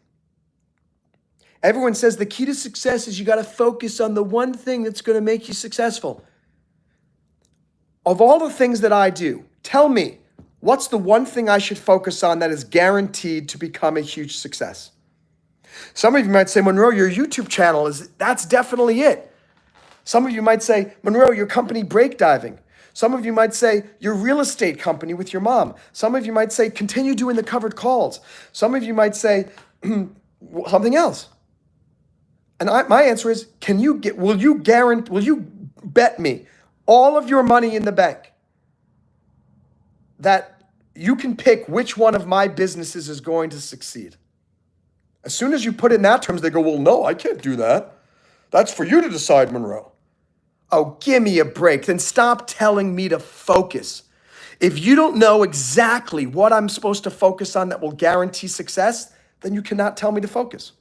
Everyone says the key to success is you got to focus on the one thing that's going to make you successful. Of all the things that I do, tell me, what's the one thing I should focus on that is guaranteed to become a huge success? Some of you might say, Monroe, your YouTube channel, that's definitely it. Some of you might say, Monroe, your company breakdiving. Some of you might say, your real estate company with your mom. Some of you might say, continue doing the covered calls. Some of you might say, something else. And my answer is, will you bet me all of your money in the bank that you can pick which one of my businesses is going to succeed? As soon as you put it in that terms, they go, well, no, I can't do that. That's for you to decide, Monroe. Oh, give me a break. Then stop telling me to focus. If you don't know exactly what I'm supposed to focus on that will guarantee success, then you cannot tell me to focus.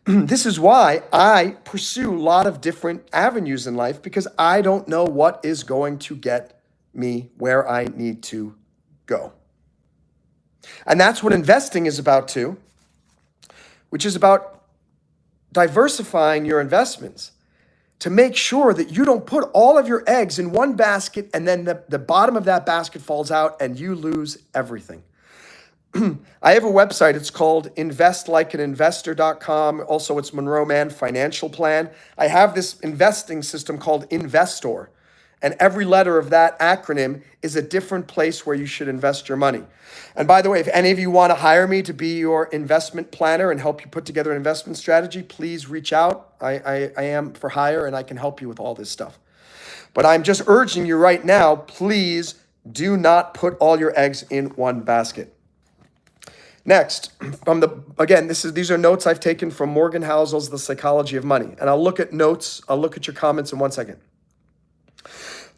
This is why I pursue a lot of different avenues in life, because I don't know what is going to get me where I need to go. And that's what investing is about too, which is about diversifying your investments to make sure that you don't put all of your eggs in one basket and then the bottom of that basket falls out and you lose everything. I have a website. It's called investlikeaninvestor.com. Also, it's Monroe Mann Financial Plan. I have this investing system called Investor. And every letter of that acronym is a different place where you should invest your money. And by the way, if any of you want to hire me to be your investment planner and help you put together an investment strategy, please reach out. I am for hire and I can help you with all this stuff. But I'm just urging you right now, please do not put all your eggs in one basket. Next, these are notes I've taken from Morgan Housel's The Psychology of Money. And I'll look at your comments in 1 second.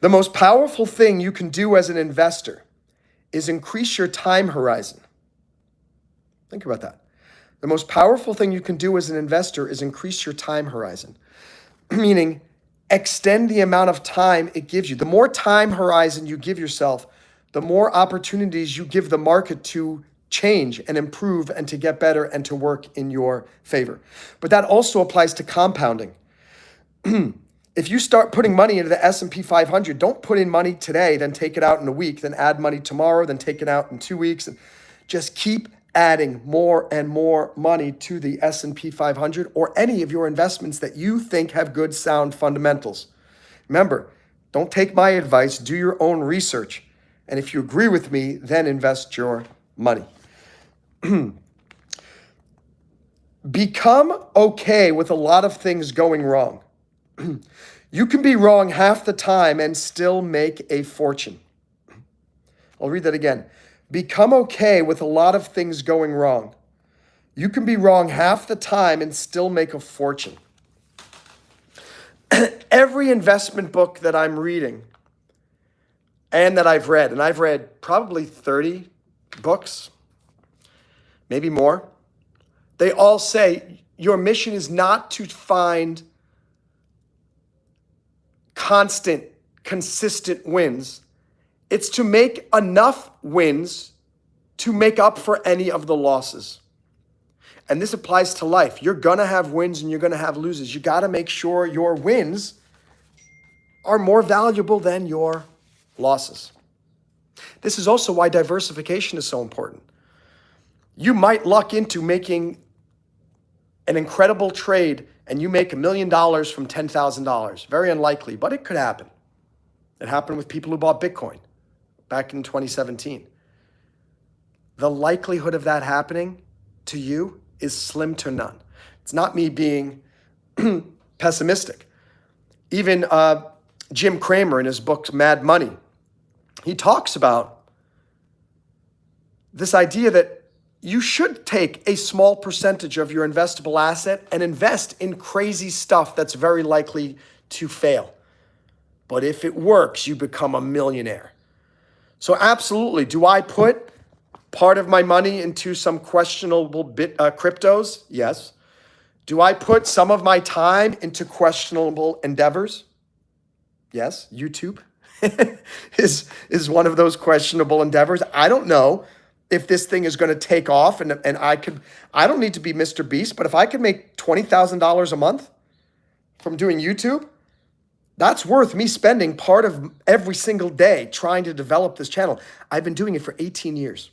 The most powerful thing you can do as an investor is increase your time horizon. Think about that. The most powerful thing you can do as an investor is increase your time horizon, meaning extend the amount of time it gives you. The more time horizon you give yourself, the more opportunities you give the market to change and improve and to get better and to work in your favor. But that also applies to compounding. If you start putting money into the S&P 500, don't put in money today, then take it out in a week, then add money tomorrow, then take it out in 2 weeks. And just keep adding more and more money to the S&P 500 or any of your investments that you think have good, sound fundamentals. Remember, don't take my advice, do your own research. And if you agree with me, then invest your money. Become okay with a lot of things going wrong. You can be wrong half the time and still make a fortune. I'll read that again. Become okay with a lot of things going wrong. You can be wrong half the time and still make a fortune. Every investment book that I'm reading and that I've read, and I've read probably 30 books, maybe more, they all say your mission is not to find constant, consistent wins. It's to make enough wins to make up for any of the losses. And this applies to life. You're going to have wins and you're going to have losses. You got to make sure your wins are more valuable than your losses. This is also why diversification is so important. You might luck into making an incredible trade and you make $1 million from $10,000. Very unlikely, but it could happen. It happened with people who bought Bitcoin back in 2017. The likelihood of that happening to you is slim to none. It's not me being pessimistic. Even Jim Cramer in his book, Mad Money, he talks about this idea that you should take a small percentage of your investable asset and invest in crazy stuff that's very likely to fail. But if it works, you become a millionaire. So absolutely, do I put part of my money into some questionable cryptos? Yes. Do I put some of my time into questionable endeavors? Yes. YouTube is one of those questionable endeavors. I don't know if this thing is going to take off, and I don't need to be Mr. Beast, but if I could make $20,000 a month from doing YouTube, that's worth me spending part of every single day trying to develop this channel. I've been doing it for 18 years.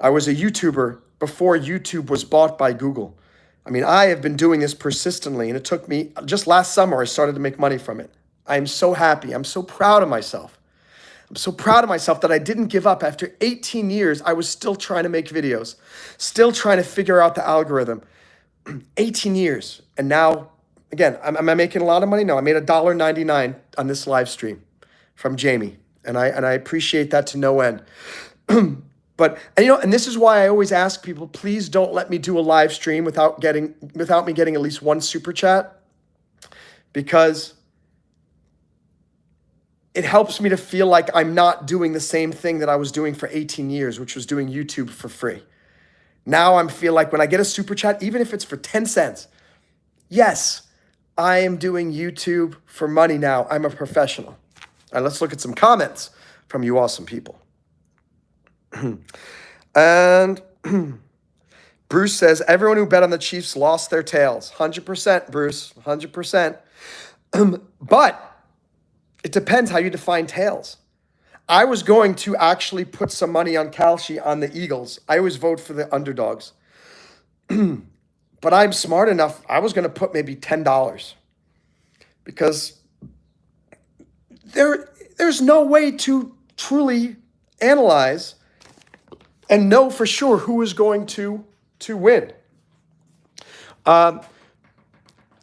I was a YouTuber before YouTube was bought by Google. I mean, I have been doing this persistently, and it took me, just last summer, I started to make money from it. I'm so happy. I'm so proud of myself. I'm so proud of myself that I didn't give up. After 18 years, I was still trying to make videos, still trying to figure out the algorithm. 18 years. And now, again, am I making a lot of money? No, I made $1.99 on this live stream from Jamie. And I appreciate that to no end. But, and this is why I always ask people, please don't let me do a live stream without me getting at least one super chat, because it helps me to feel like I'm not doing the same thing that I was doing for 18 years, which was doing YouTube for free. Now I feel like when I get a super chat, even if it's for 10 cents, yes, I am doing YouTube for money now. I'm a professional. All right, let's look at some comments from you awesome people. And Bruce says, everyone who bet on the Chiefs lost their tails. 100%, Bruce, 100%. But it depends how you define tails. I was going to actually put some money on Kalshi on the Eagles. I always vote for the underdogs. But I'm smart enough, I was going to put maybe $10 because there's no way to truly analyze and know for sure who is going to win.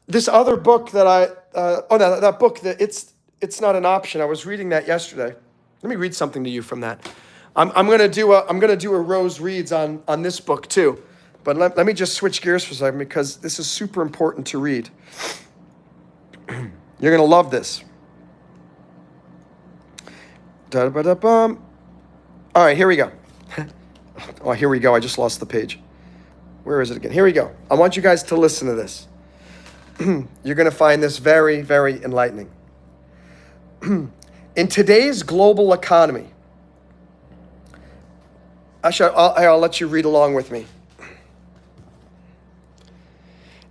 This other book that that book, that it's not an option. I was reading that yesterday. Let me read something to you from that. I'm gonna do a Rose Reads on this book too, but let me just switch gears for a second because this is super important to read. You're gonna love this. All right, here we go. Oh, here we go. I just lost the page. Where is it again? Here we go. I want you guys to listen to this. You're going to find this very, very enlightening. In today's global economy, I'll let you read along with me.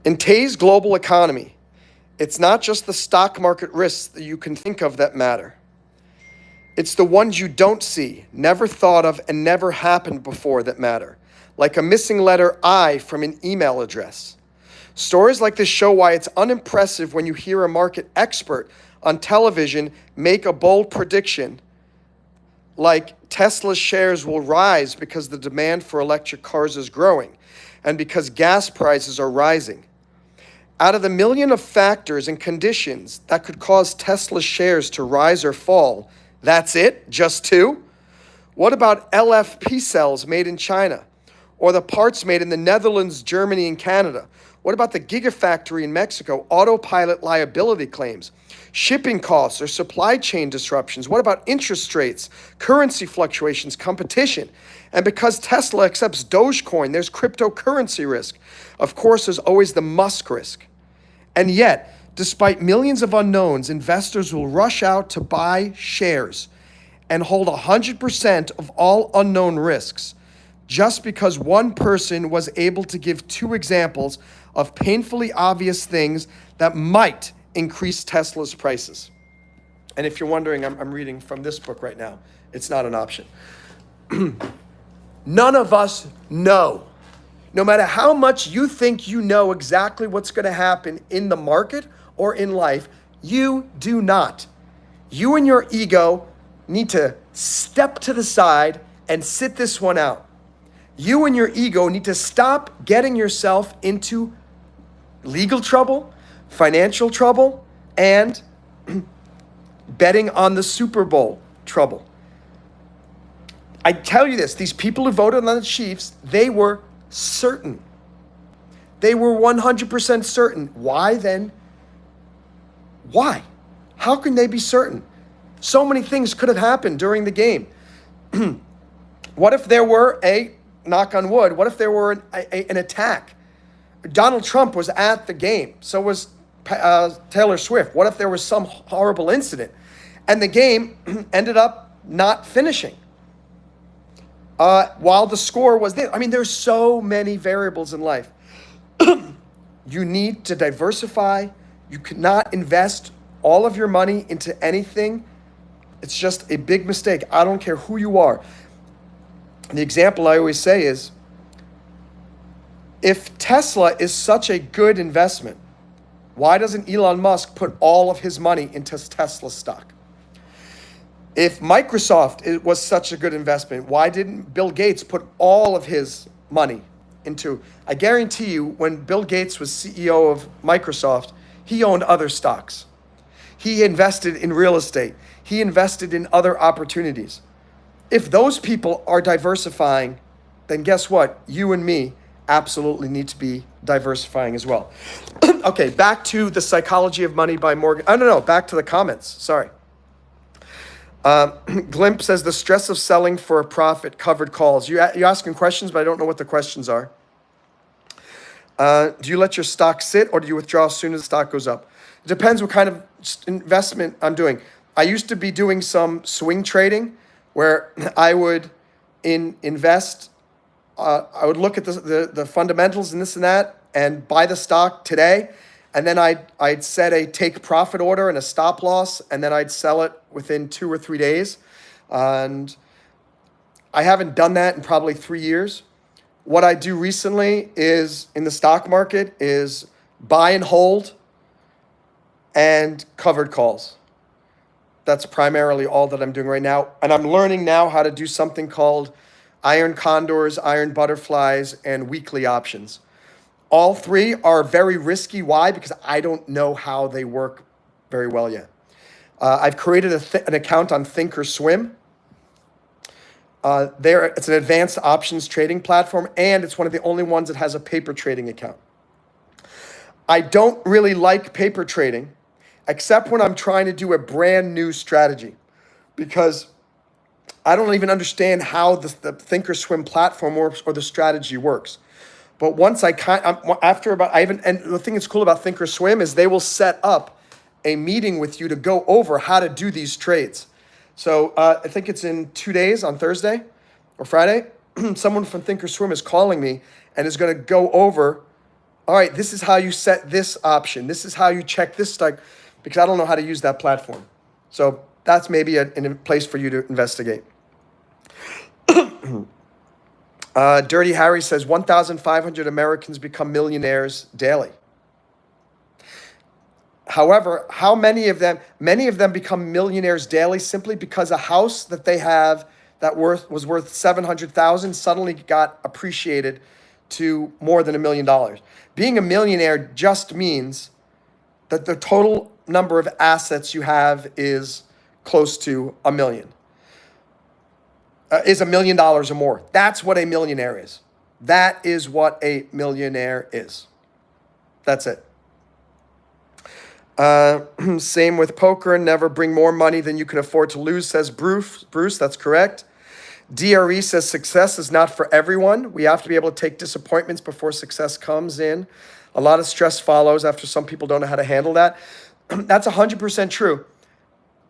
In today's global economy, it's not just the stock market risks that you can think of that matter. It's the ones you don't see, never thought of, and never happened before that matter, like a missing letter I from an email address. Stories like this show why it's unimpressive when you hear a market expert on television make a bold prediction like Tesla's shares will rise because the demand for electric cars is growing and because gas prices are rising. Out of the million of factors and conditions that could cause Tesla's shares to rise or fall, that's it? Just two? What about LFP cells made in China? Or the parts made in the Netherlands, Germany, and Canada? What about the Gigafactory in Mexico, autopilot liability claims, shipping costs or supply chain disruptions? What about interest rates, currency fluctuations, competition? And because Tesla accepts Dogecoin, there's cryptocurrency risk. Of course, there's always the Musk risk. And yet, despite millions of unknowns, investors will rush out to buy shares and hold 100% of all unknown risks just because one person was able to give two examples of painfully obvious things that might increase Tesla's prices. And if you're wondering, I'm reading from this book right now. It's not an option. None of us know. No matter how much you think you know exactly what's going to happen in the market or in life, you do not. You and your ego need to step to the side and sit this one out. You and your ego need to stop getting yourself into legal trouble, financial trouble, and betting on the Super Bowl trouble. I tell you this, these people who voted on the Chiefs, they were certain. They were 100% certain. Why then? Why? How can they be certain? So many things could have happened during the game. What if there were knock on wood, what if there were an attack? Donald Trump was at the game. So was Taylor Swift. What if there was some horrible incident and the game ended up not finishing while the score was there? I mean, there's so many variables in life. You need to diversify. You cannot invest all of your money into anything. It's just a big mistake. I don't care who you are. The example I always say is, if Tesla is such a good investment, why doesn't Elon Musk put all of his money into Tesla stock? If Microsoft was such a good investment, why didn't Bill Gates put all of his money into? I guarantee you, when Bill Gates was CEO of Microsoft, he owned other stocks. He invested in real estate. He invested in other opportunities. If those people are diversifying, then guess what? You and me absolutely need to be diversifying as well. Okay, back to The Psychology of Money by Morgan. Oh, no, back to the comments. Sorry. Glimp says, the stress of selling for a profit, covered calls. You're asking questions, but I don't know what the questions are. Do you let your stock sit, or do you withdraw as soon as the stock goes up? It depends what kind of investment I'm doing. I used to be doing some swing trading where I would invest. I would look at the fundamentals and this and that and buy the stock today. And then I'd set a take profit order and a stop loss, and then I'd sell it within 2 or 3 days. And I haven't done that in probably 3 years. What I do recently is, in the stock market, is buy and hold and covered calls. That's primarily all that I'm doing right now. And I'm learning now how to do something called iron condors, iron butterflies, and weekly options. All three are very risky. Why? Because I don't know how they work very well yet. I've created an account on Thinkorswim. It's an advanced options trading platform, and it's one of the only ones that has a paper trading account. I don't really like paper trading, except when I'm trying to do a brand new strategy, because I don't even understand how the Thinkorswim platform works or the strategy works. But once and the thing that's cool about Thinkorswim is they will set up a meeting with you to go over how to do these trades. So I think it's in 2 days, on Thursday or Friday. Someone from Thinkorswim is calling me and is going to go over, all right, this is how you set this option. This is how you check this stock, because I don't know how to use that platform. So that's maybe a place for you to investigate. Dirty Harry says 1,500 Americans become millionaires daily. However, how many of them become millionaires daily simply because a house that they have that was worth $700,000 suddenly got appreciated to more than $1 million. Being a millionaire just means that the total number of assets you have is close to $1 million. Is $1 million or more. That's what a millionaire is. That is what a millionaire is. That's it. Same with poker. Never bring more money than you can afford to lose, says Bruce. Bruce, that's correct. DRE says success is not for everyone. We have to be able to take disappointments before success comes in. A lot of stress follows after some people don't know how to handle that. That's 100% true.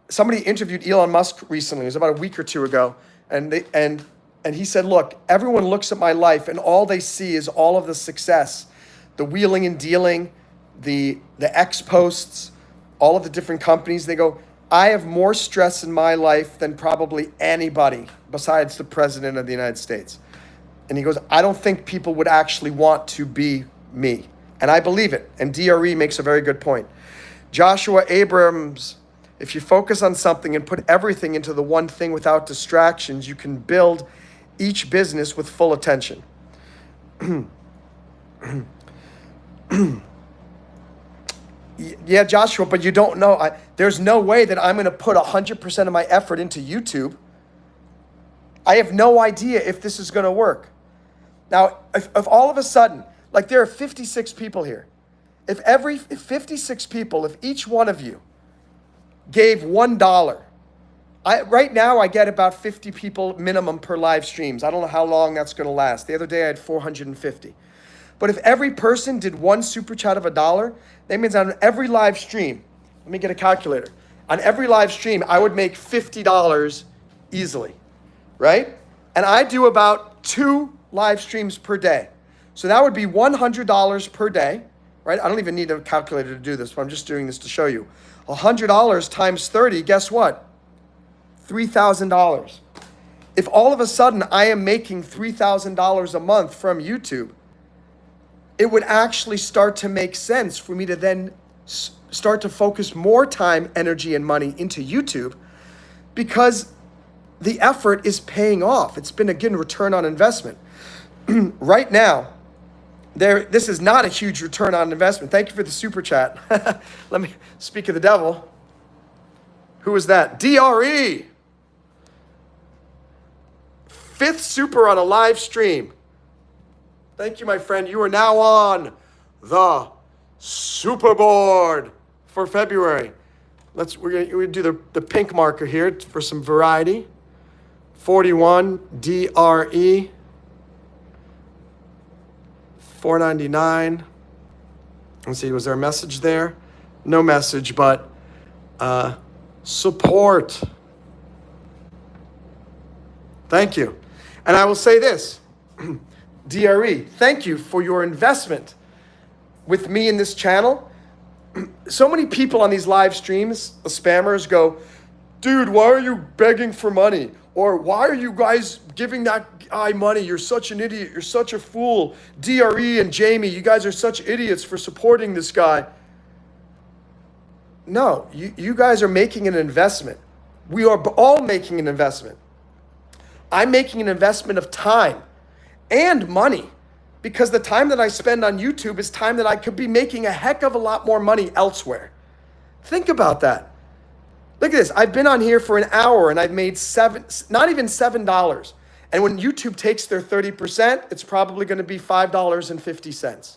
Somebody interviewed Elon Musk recently. It was about a week or two ago. And he said, look, everyone looks at my life and all they see is all of the success, the wheeling and dealing, the X posts, all of the different companies. They go, I have more stress in my life than probably anybody besides the president of the United States. And he goes, I don't think people would actually want to be me. And I believe it. And DRE makes a very good point. Joshua Abrams, if you focus on something and put everything into the one thing without distractions, you can build each business with full attention. Yeah, Joshua, but you don't know. There's no way that I'm going to put 100% of my effort into YouTube. I have no idea if this is going to work. Now, if all of a sudden, like there are 56 people here. If 56 people, if each one of you gave $1, right now I get about 50 people minimum per live streams. I don't know how long that's going to last. The other day I had 450. But if every person did one super chat of $1, that means on every live stream, let me get a calculator. On every live stream, I would make $50 easily, right? And I do about 2 live streams per day. So that would be $100 per day, right? I don't even need a calculator to do this, but I'm just doing this to show you. $100 times 30, guess what? $3,000. If all of a sudden I am making $3,000 a month from YouTube, it would actually start to make sense for me to then start to focus more time, energy, and money into YouTube because the effort is paying off. It's been a good return on investment. Right now, this is not a huge return on investment. Thank you for the super chat. Let me speak of the devil. Who is that? DRE. 5th super on a live stream. Thank you, my friend. You are now on the super board for February. We're gonna do the pink marker here for some variety. 41 DRE. 499. Let's see, was there a message there? No message, but support. Thank you. And I will say this, DRE, thank you for your investment with me in this channel. So many people on these live streams, the spammers go, dude, why are you begging for money? Or why are you guys giving that guy money? You're such an idiot. You're such a fool. DRE and Jamie, you guys are such idiots for supporting this guy. No, you guys are making an investment. We are all making an investment. I'm making an investment of time and money because the time that I spend on YouTube is time that I could be making a heck of a lot more money elsewhere. Think about that. Look at this. I've been on here for an hour and I've made not even $7. And when YouTube takes their 30%, it's probably going to be $5.50.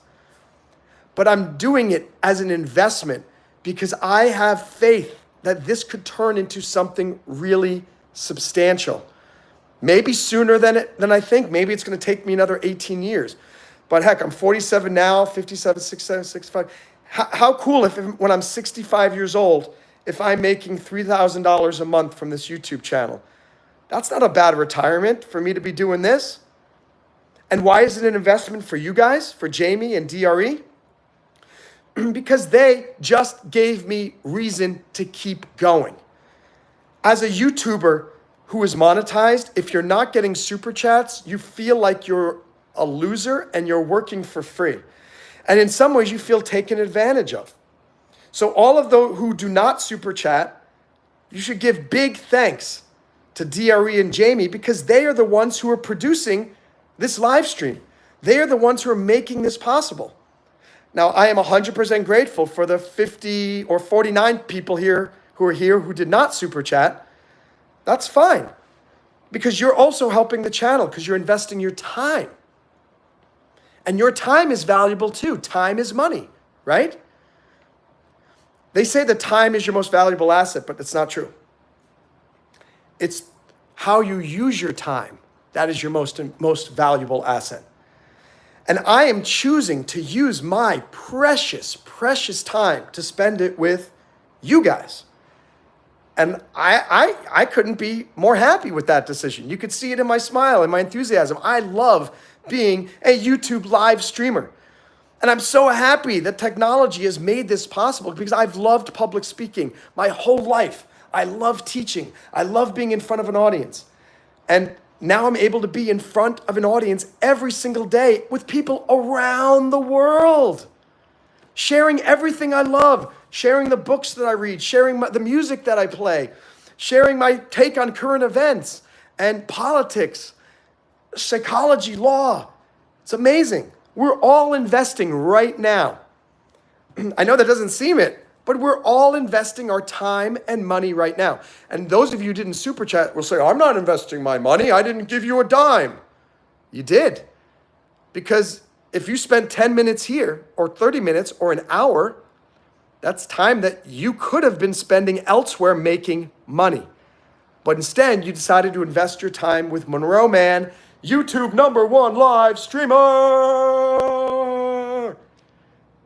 But I'm doing it as an investment because I have faith that this could turn into something really substantial. Maybe sooner than I think. Maybe it's going to take me another 18 years. But heck, I'm 47 now, 57, 67, 65. How cool if when I'm 65 years old, if I'm making $3,000 a month from this YouTube channel. That's not a bad retirement for me to be doing this. And why is it an investment for you guys, for Jamie and DRE? Because they just gave me reason to keep going. As a YouTuber who is monetized, if you're not getting super chats, you feel like you're a loser and you're working for free. And in some ways you feel taken advantage of. So all of those who do not super chat, you should give big thanks to DRE and Jamie because they are the ones who are producing this live stream. They are the ones who are making this possible. Now, I am 100% grateful for the 50 or 49 people here who did not super chat. That's fine because you're also helping the channel because you're investing your time. And your time is valuable too. Time is money, right? They say that time is your most valuable asset, but it's not true. It's how you use your time. That is your most valuable asset. And I am choosing to use my precious, precious time to spend it with you guys. And I couldn't be more happy with that decision. You could see it in my smile and my enthusiasm. I love being a YouTube live streamer. And I'm so happy that technology has made this possible because I've loved public speaking my whole life. I love teaching. I love being in front of an audience. And now I'm able to be in front of an audience every single day with people around the world, sharing everything I love, sharing the books that I read, sharing the music that I play, sharing my take on current events and politics, psychology, law. It's amazing. We're all investing right now. I know that doesn't seem it, but we're all investing our time and money right now. And those of you who didn't super chat will say, I'm not investing my money. I didn't give you a dime. You did. Because if you spent 10 minutes here or 30 minutes or an hour, that's time that you could have been spending elsewhere making money. But instead, you decided to invest your time with Monroe Mann, YouTube #1 live streamer.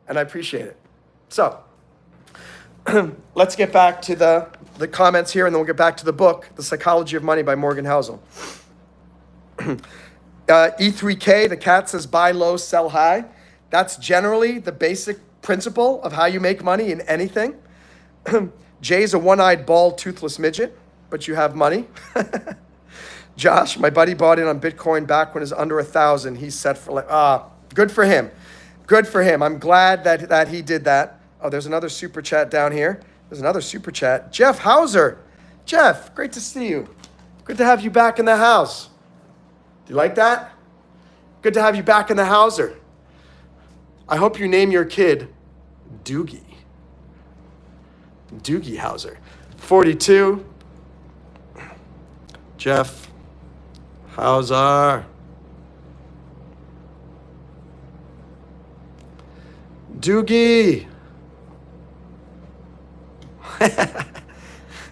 And I appreciate it. So, let's get back to the comments here, and then we'll get back to the book, The Psychology of Money by Morgan Housel. E3K, the cat says, buy low, sell high. That's generally the basic principle of how you make money in anything. Jay's a one-eyed, bald, toothless midget, but you have money. Josh, my buddy bought in on Bitcoin back when it was under 1,000. He's set for good for him. Good for him. I'm glad that he did that. Oh, there's another super chat down here. There's another super chat. Jeff Hauser. Jeff, great to see you. Good to have you back in the house. Do you like that? Good to have you back in the Hauser. I hope you name your kid Doogie. Doogie Hauser. 42. Jeff Hauser. Doogie.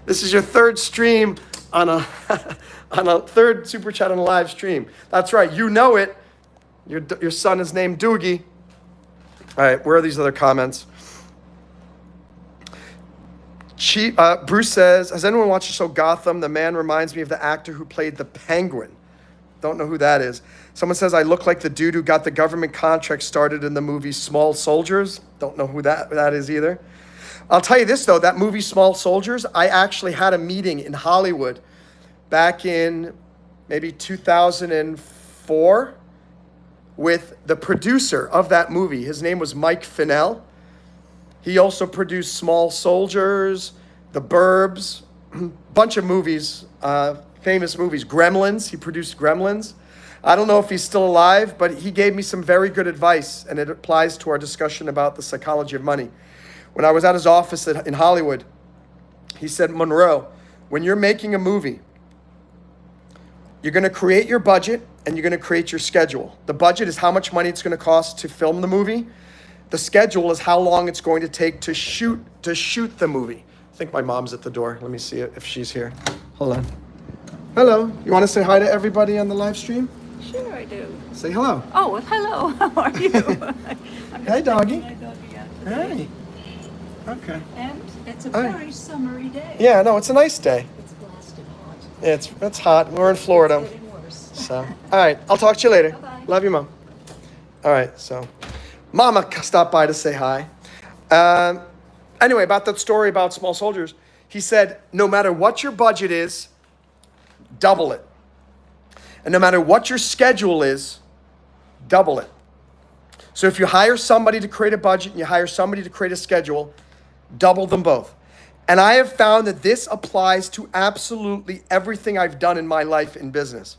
This is your third stream on a on a third super chat on a live stream. That's right, you know it. Your son is named Doogie. All right, where are these other comments? Bruce says, has anyone watched the show Gotham? The man reminds me of the actor who played the Penguin. Don't know who that is. Someone says, I look like the dude who got the government contract started in the movie Small Soldiers. Don't know who that is either. I'll tell you this, though, that movie Small Soldiers, I actually had a meeting in Hollywood back in maybe 2004 with the producer of that movie. His name was Mike Finnell. He also produced Small Soldiers, The Burbs, bunch of movies, famous movies. Gremlins, he produced Gremlins. I don't know if he's still alive, but he gave me some very good advice, and it applies to our discussion about the psychology of money. When I was at his office in Hollywood, he said, Monroe, when you're making a movie, you're going to create your budget and you're going to create your schedule. The budget is how much money it's going to cost to film the movie. The schedule is how long it's going to take to shoot the movie. I think my mom's at the door. Let me see if she's here. Hold on. Hello. You want to say hi to everybody on the live stream? Sure I do. Say hello. Oh, well, hello. How are you? Hey, doggy. My doggy out Hey. today. Okay. And it's a Hi. very summery day. Yeah, no, it's a nice day. It's blasted hot. It's hot. We're in Florida. It's getting worse. So, all right. I'll talk to you later. Bye-bye. Love you, Mom. All right. So, Mama stopped by to say hi. Anyway, about that story about Small Soldiers, he said, no matter what your budget is, double it. And no matter what your schedule is, double it. So if you hire somebody to create a budget and you hire somebody to create a schedule, double them both. And I have found that this applies to absolutely everything I've done in my life in business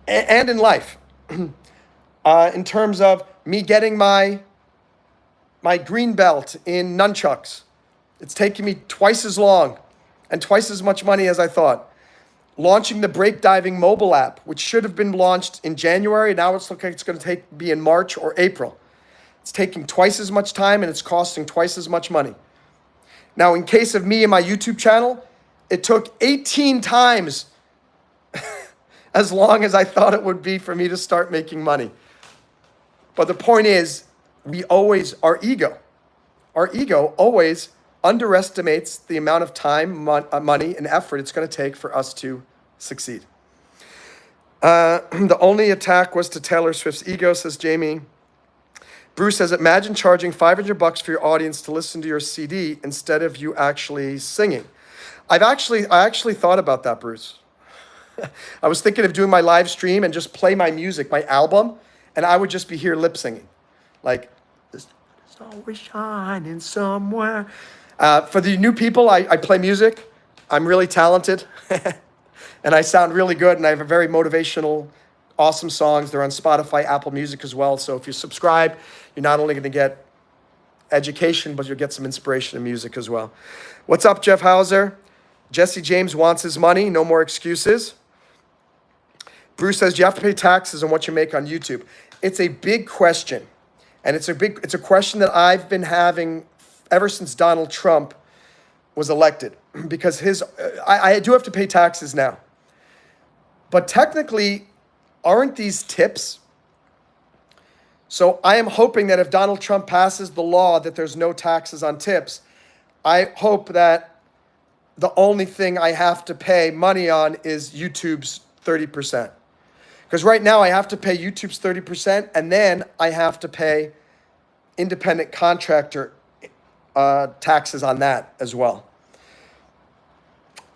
and in life. In terms of me getting my green belt in nunchucks, it's taken me twice as long and twice as much money as I thought. Launching the brake diving mobile app, which should have been launched in January. Now it's looking like it's going to be in March or April. It's taking twice as much time and it's costing twice as much money. Now, in case of me and my YouTube channel, it took 18 times as long as I thought it would be for me to start making money. But the point is, our ego always underestimates the amount of time, money, and effort it's going to take for us to succeed. The only attack was to Taylor Swift's ego, says Jamie. Bruce says, imagine charging $500 for your audience to listen to your CD instead of you actually singing. I actually thought about that, Bruce. I was thinking of doing my live stream and just play my music, my album, and I would just be here lip singing. Like, the sun is always shining somewhere. For the new people, I play music. I'm really talented. And I sound really good, and I have a very motivational, awesome songs. They're on Spotify, Apple Music as well. So if you subscribe, you're not only going to get education, but you'll get some inspiration in music as well. What's up, Jeff Hauser? Jesse James wants his money. No more excuses. Bruce says you have to pay taxes on what you make on YouTube. It's a big question, and it's a question that I've been having ever since Donald Trump was elected, because I do have to pay taxes now. But technically, aren't these tips? So I am hoping that if Donald Trump passes the law that there's no taxes on tips, I hope that the only thing I have to pay money on is YouTube's 30%. Because right now I have to pay YouTube's 30%, and then I have to pay independent contractor taxes on that as well.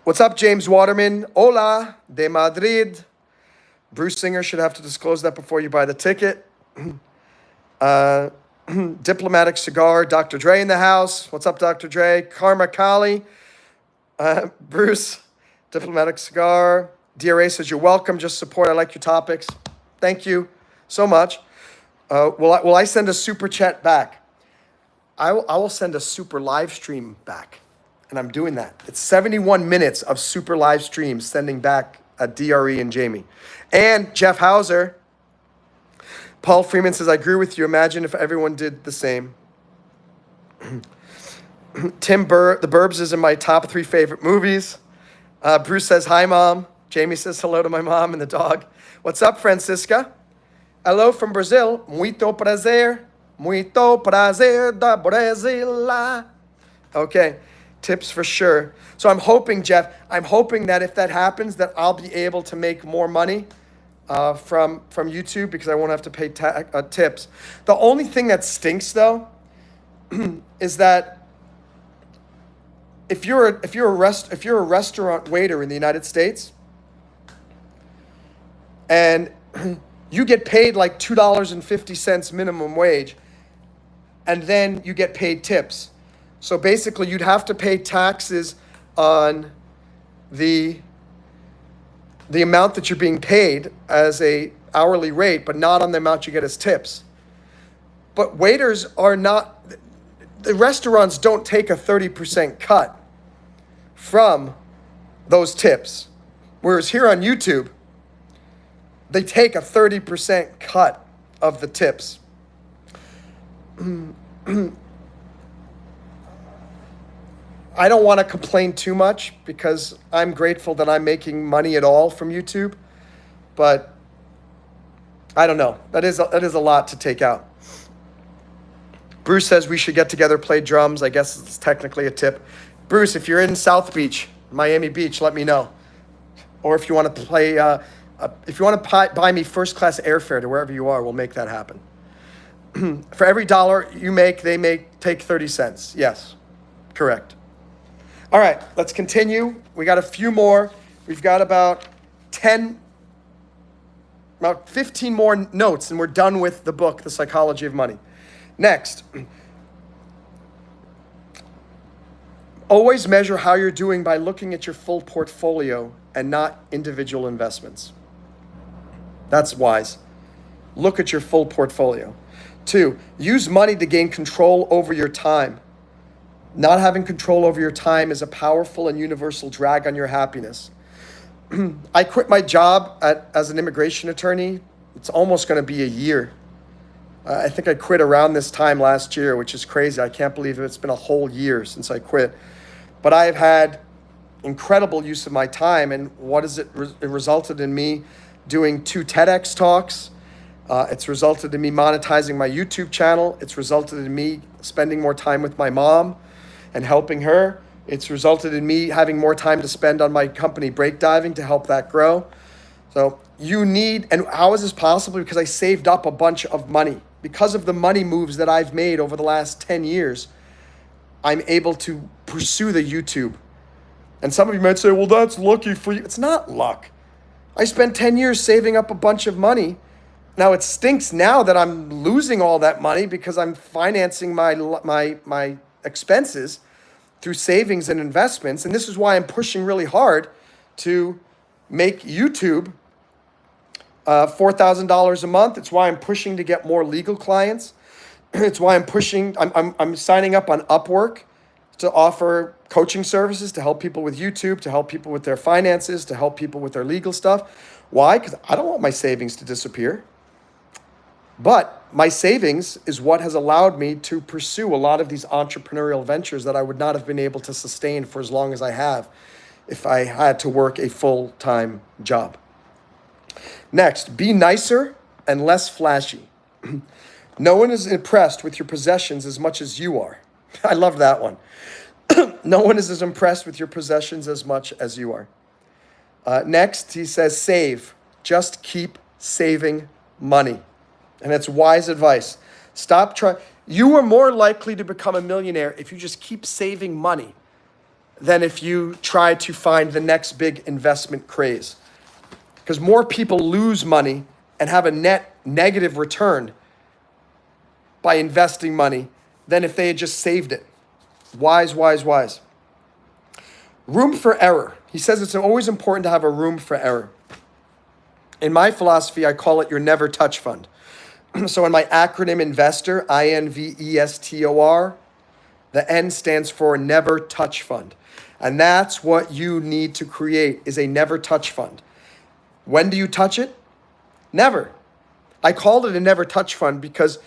What's up, James Waterman? Hola, de Madrid. Bruce Singer should have to disclose that before you buy the ticket. Diplomatic Cigar, Dr. Dre in the house. What's up, Dr. Dre? Karma Kali. Bruce, Diplomatic Cigar. DRA says, you're welcome, just support. I like your topics. Thank you so much. Will I send a super chat back? I will send a super live stream back. And I'm doing that. It's 71 minutes of super live streams sending back DRE and Jamie. And Jeff Hauser. Paul Freeman says, I agree with you. Imagine if everyone did the same. The Burbs is in my top 3 favorite movies. Bruce says, hi, Mom. Jamie says hello to my mom and the dog. What's up, Francisca? Hello from Brazil. Muito prazer. Muito prazer da Brasília. Okay, tips for sure. So I'm hoping, Jeff, that if that happens, that I'll be able to make more money from YouTube, because I won't have to pay tips. The only thing that stinks, though, is that if you're a restaurant waiter in the United States, and you get paid like $2.50 minimum wage, and then you get paid tips. So basically, you'd have to pay taxes on the amount that you're being paid as a hourly rate, but not on the amount you get as tips. But waiters are not, the restaurants don't take a 30% cut from those tips. Whereas here on YouTube, they take a 30% cut of the tips. I don't want to complain too much, because I'm grateful that I'm making money at all from YouTube, but I don't know. That is a lot to take out. Bruce says we should get together, play drums. I guess it's technically a tip. Bruce, if you're in South Beach, Miami Beach, let me know. Or if you want to play, if you want to buy me first class airfare to wherever you are, we'll make that happen. For every dollar you make, they take 30 cents. Yes, correct. All right, let's continue. We got a few more. We've got about 15 more notes, and we're done with the book, The Psychology of Money. Next, always measure how you're doing by looking at your full portfolio and not individual investments. That's wise. Look at your full portfolio. 2, use money to gain control over your time. Not having control over your time is a powerful and universal drag on your happiness. I quit my job as an immigration attorney. It's almost going to be a year. I think I quit around this time last year, which is crazy. I can't believe it's been a whole year since I quit. But I've had incredible use of my time, and what is it? It resulted in me doing 2 TEDx talks. It's resulted in me monetizing my YouTube channel. It's resulted in me spending more time with my mom and helping her. It's resulted in me having more time to spend on my company Breakdiving to help that grow. So and how is this possible? Because I saved up a bunch of money. Because of the money moves that I've made over the last 10 years, I'm able to pursue the YouTube. And some of you might say, well, that's lucky for you. It's not luck. I spent 10 years saving up a bunch of money. Now it stinks now that I'm losing all that money because I'm financing my expenses through savings and investments. And this is why I'm pushing really hard to make YouTube $4,000 a month. It's why I'm pushing to get more legal clients. It's why I'm signing up on Upwork to offer coaching services to help people with YouTube, to help people with their finances, to help people with their legal stuff. Why? Because I don't want my savings to disappear. But my savings is what has allowed me to pursue a lot of these entrepreneurial ventures that I would not have been able to sustain for as long as I have if I had to work a full-time job. Next, be nicer and less flashy. No one is impressed with your possessions as much as you are. I love that one. No one is as impressed with your possessions as much as you are. Next, he says, save. Just keep saving money. And that's wise advice. Stop trying. You are more likely to become a millionaire if you just keep saving money than if you try to find the next big investment craze. Because more people lose money and have a net negative return by investing money than if they had just saved it. Wise, wise, wise. Room for error. He says it's always important to have a room for error. In my philosophy, I call it your never touch fund. So in my acronym INVESTOR, INVESTOR, the N stands for never touch fund. And that's what you need to create is a never touch fund. When do you touch it? Never. I called it a never touch fund because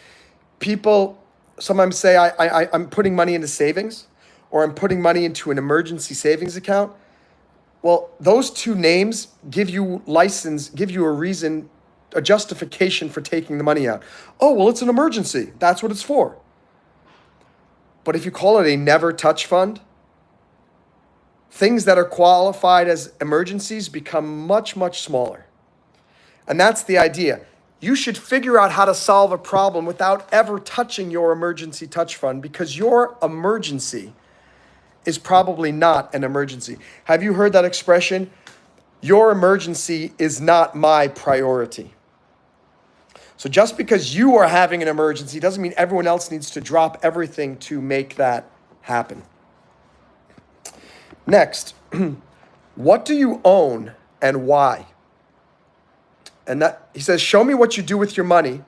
people sometimes say I'm putting money into savings or I'm putting money into an emergency savings account. Well, those two names give you a reason, a justification for taking the money out. Oh, well, it's an emergency. That's what it's for. But if you call it a never touch fund, things that are qualified as emergencies become much, much smaller. And that's the idea. You should figure out how to solve a problem without ever touching your emergency touch fund because your emergency is probably not an emergency. Have you heard that expression? Your emergency is not my priority. So just because you are having an emergency doesn't mean everyone else needs to drop everything to make that happen. Next, what do you own and why? And that he says, show me what you do with your money,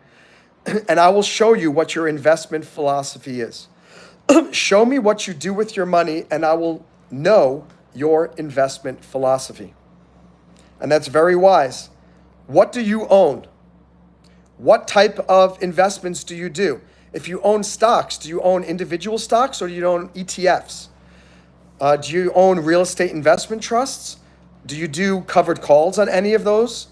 and I will show you what your investment philosophy is. Show me what you do with your money, and I will know your investment philosophy. And that's very wise. What do you own? What type of investments do you do? If you own stocks, do you own individual stocks or do you own ETFs? Do you own real estate investment trusts? Do you do covered calls on any of those?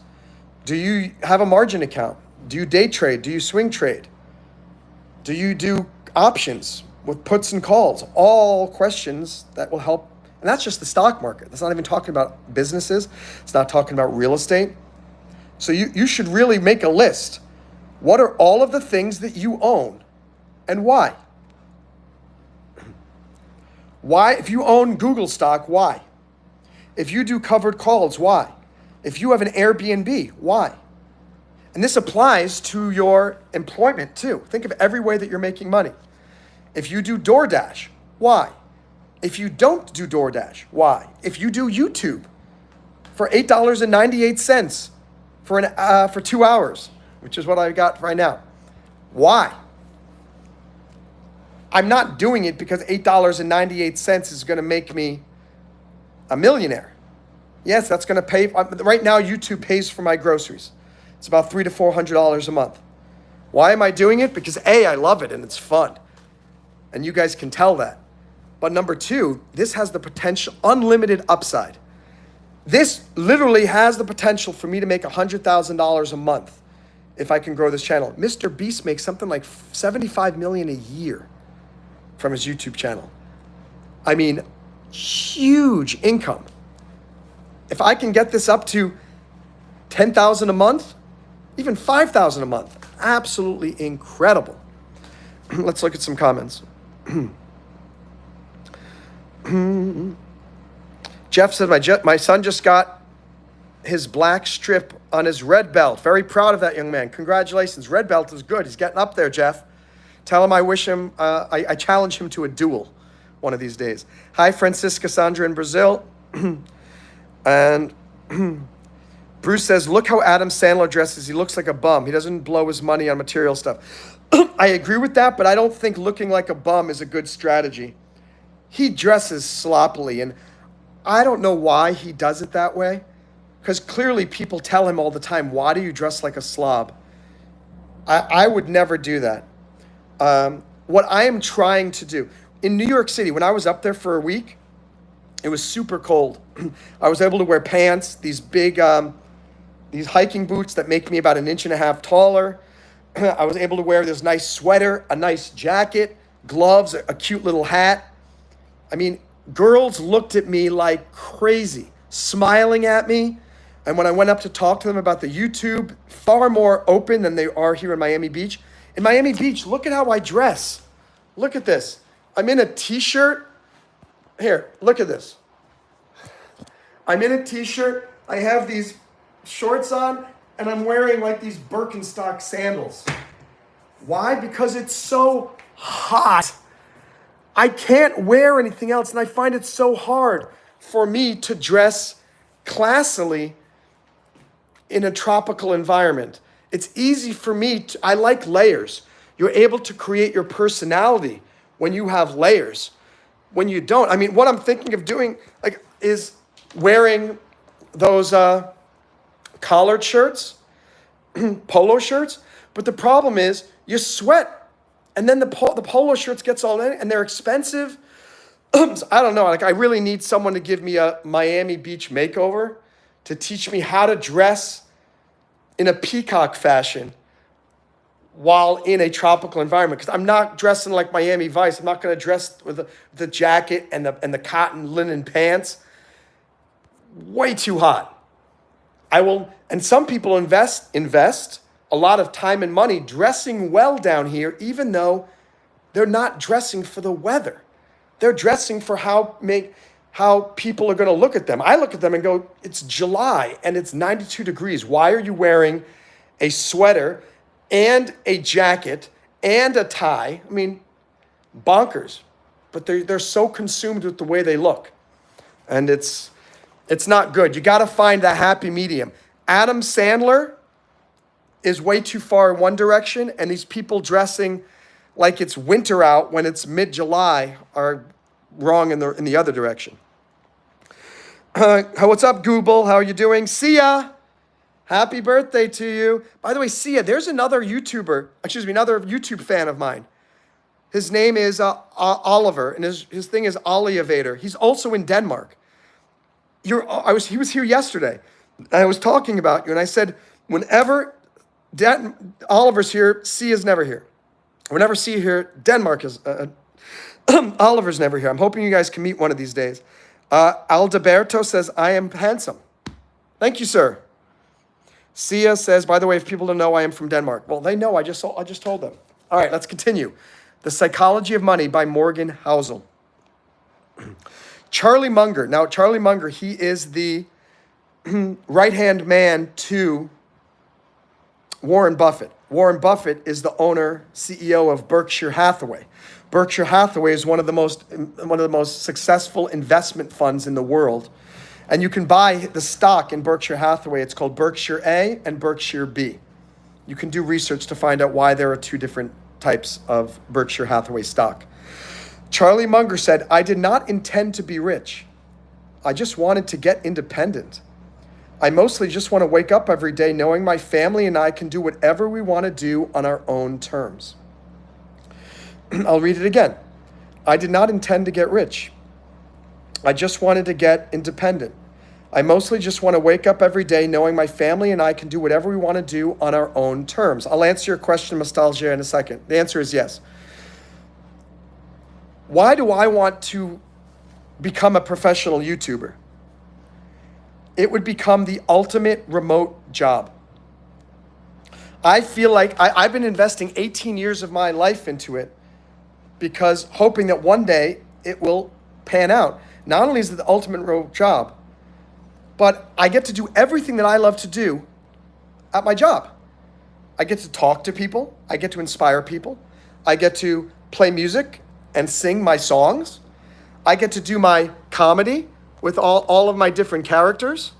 Do you have a margin account? Do you day trade? Do you swing trade? Do you do options with puts and calls? All questions that will help. And that's just the stock market. That's not even talking about businesses. It's not talking about real estate. So you should really make a list. What are all of the things that you own and why? Why? If you own Google stock, why? If you do covered calls, why? If you have an Airbnb, why? And this applies to your employment too. Think of every way that you're making money. If you do DoorDash, why? If you don't do DoorDash, why? If you do YouTube for $8.98 for 2 hours, which is what I got right now, why? I'm not doing it because $8.98 is going to make me a millionaire. Yes, that's going to pay. Right now, YouTube pays for my groceries. It's about $300 to $400 a month. Why am I doing it? Because A, I love it and it's fun. And you guys can tell that. But number two, this has the potential, unlimited upside. This literally has the potential for me to make $100,000 a month if I can grow this channel. Mr. Beast makes something like $75 million a year from his YouTube channel. I mean, huge income. If I can get this up to $10,000 a month, even $5,000 a month, absolutely incredible. Let's look at some comments. Jeff said, my son just got his black strip on his red belt. Very proud of that young man. Congratulations. Red belt is good. He's getting up there, Jeff. Tell him I wish him, I challenge him to a duel one of these days. Hi, Francisca Sandra in Brazil. And Bruce says, look how Adam Sandler dresses. He looks like a bum. He doesn't blow his money on material stuff. I agree with that, but I don't think looking like a bum is a good strategy. He dresses sloppily, and I don't know why he does it that way, because clearly people tell him all the time, why do you dress like a slob? I would never do that. What I am trying to do, in New York City, when I was up there for a week, it was super cold. I was able to wear pants, these big, these hiking boots that make me about 1.5 inches taller. I was able to wear this nice sweater, a nice jacket, gloves, a cute little hat. I mean, girls looked at me like crazy, smiling at me. And when I went up to talk to them about the YouTube, far more open than they are here in Miami Beach. In Miami Beach, look at how I dress. Look at this. I'm in a t-shirt. Here, look at this. I'm in a t-shirt. I have these shorts on, and I'm wearing like these Birkenstock sandals. Why? Because it's so hot. I can't wear anything else, and I find it so hard for me to dress classily in a tropical environment. It's easy for me to, I like layers. You're able to create your personality when you have layers. When you don't, I mean, what I'm thinking of doing is wearing those collared shirts, polo shirts. But the problem is you sweat, and then the polo shirts gets all in, and they're expensive. So I don't know. I really need someone to give me a Miami Beach makeover to teach me how to dress in a peacock fashion while in a tropical environment. Because I'm not dressing like Miami Vice. I'm not going to dress with the jacket and the cotton linen pants. Way too hot. I will, and some people invest a lot of time and money dressing well down here, even though they're not dressing for the weather. They're dressing for how people are going to look at them. I look at them and go, it's July and it's 92 degrees. Why are you wearing a sweater and a jacket and a tie? I mean, bonkers. But they're so consumed with the way they look. And it's not good. You got to find that happy medium. Adam Sandler is way too far in one direction, and these people dressing like it's winter out when it's mid-July are wrong in the other direction. What's up, Google? How are you doing? Sia, happy birthday to you. By the way, Sia, there's another YouTube fan of mine. His name is Oliver, and his thing is Ollivator. He's also in Denmark. He was here yesterday. I was talking about you, and I said, whenever Oliver's here, Sia's never here. Whenever Sia here, Denmark is, Oliver's never here. I'm hoping you guys can meet one of these days. Aldeberto says, I am handsome. Thank you, sir. Sia says, by the way, if people don't know, I am from Denmark. Well, they know. I just told them. All right, let's continue. The Psychology of Money by Morgan Housel. Charlie Munger. Now, Charlie Munger, he is the right-hand man to Warren Buffett. Warren Buffett is the owner, CEO of Berkshire Hathaway. Berkshire Hathaway is one of the most successful investment funds in the world. And you can buy the stock in Berkshire Hathaway. It's called Berkshire A and Berkshire B. You can do research to find out why there are two different types of Berkshire Hathaway stock. Charlie Munger said, I did not intend to be rich. I just wanted to get independent. I mostly just want to wake up every day knowing my family and I can do whatever we want to do on our own terms. I'll read it again. I did not intend to get rich. I just wanted to get independent. I mostly just want to wake up every day knowing my family and I can do whatever we want to do on our own terms. I'll answer your question, Nostalgia, in a second. The answer is yes. Why do I want to become a professional YouTuber? It would become the ultimate remote job. I feel like I've been investing 18 years of my life into it because hoping that one day it will pan out. Not only is it the ultimate real job, but I get to do everything that I love to do at my job. I get to talk to people. I get to inspire people. I get to play music and sing my songs. I get to do my comedy with all of my different characters.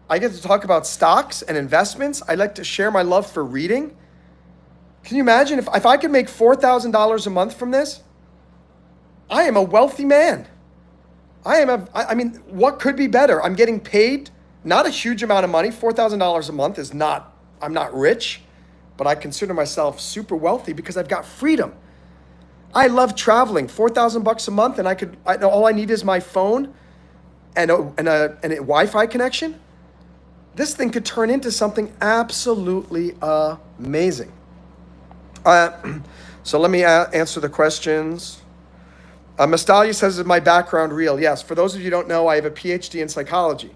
I get to talk about stocks and investments. I like to share my love for reading. Can you imagine if I could make $4,000 a month from this? I am a wealthy man. I mean, what could be better? I'm getting paid not a huge amount of money. $4,000 a month is not, I'm not rich, but I consider myself super wealthy because I've got freedom. I love traveling. $4,000 a month, and all I need is my phone and a Wi-Fi connection. This thing could turn into something absolutely amazing. So let me answer the questions. Mastalia says, is my background real? Yes. For those of you who don't know, I have a PhD in psychology.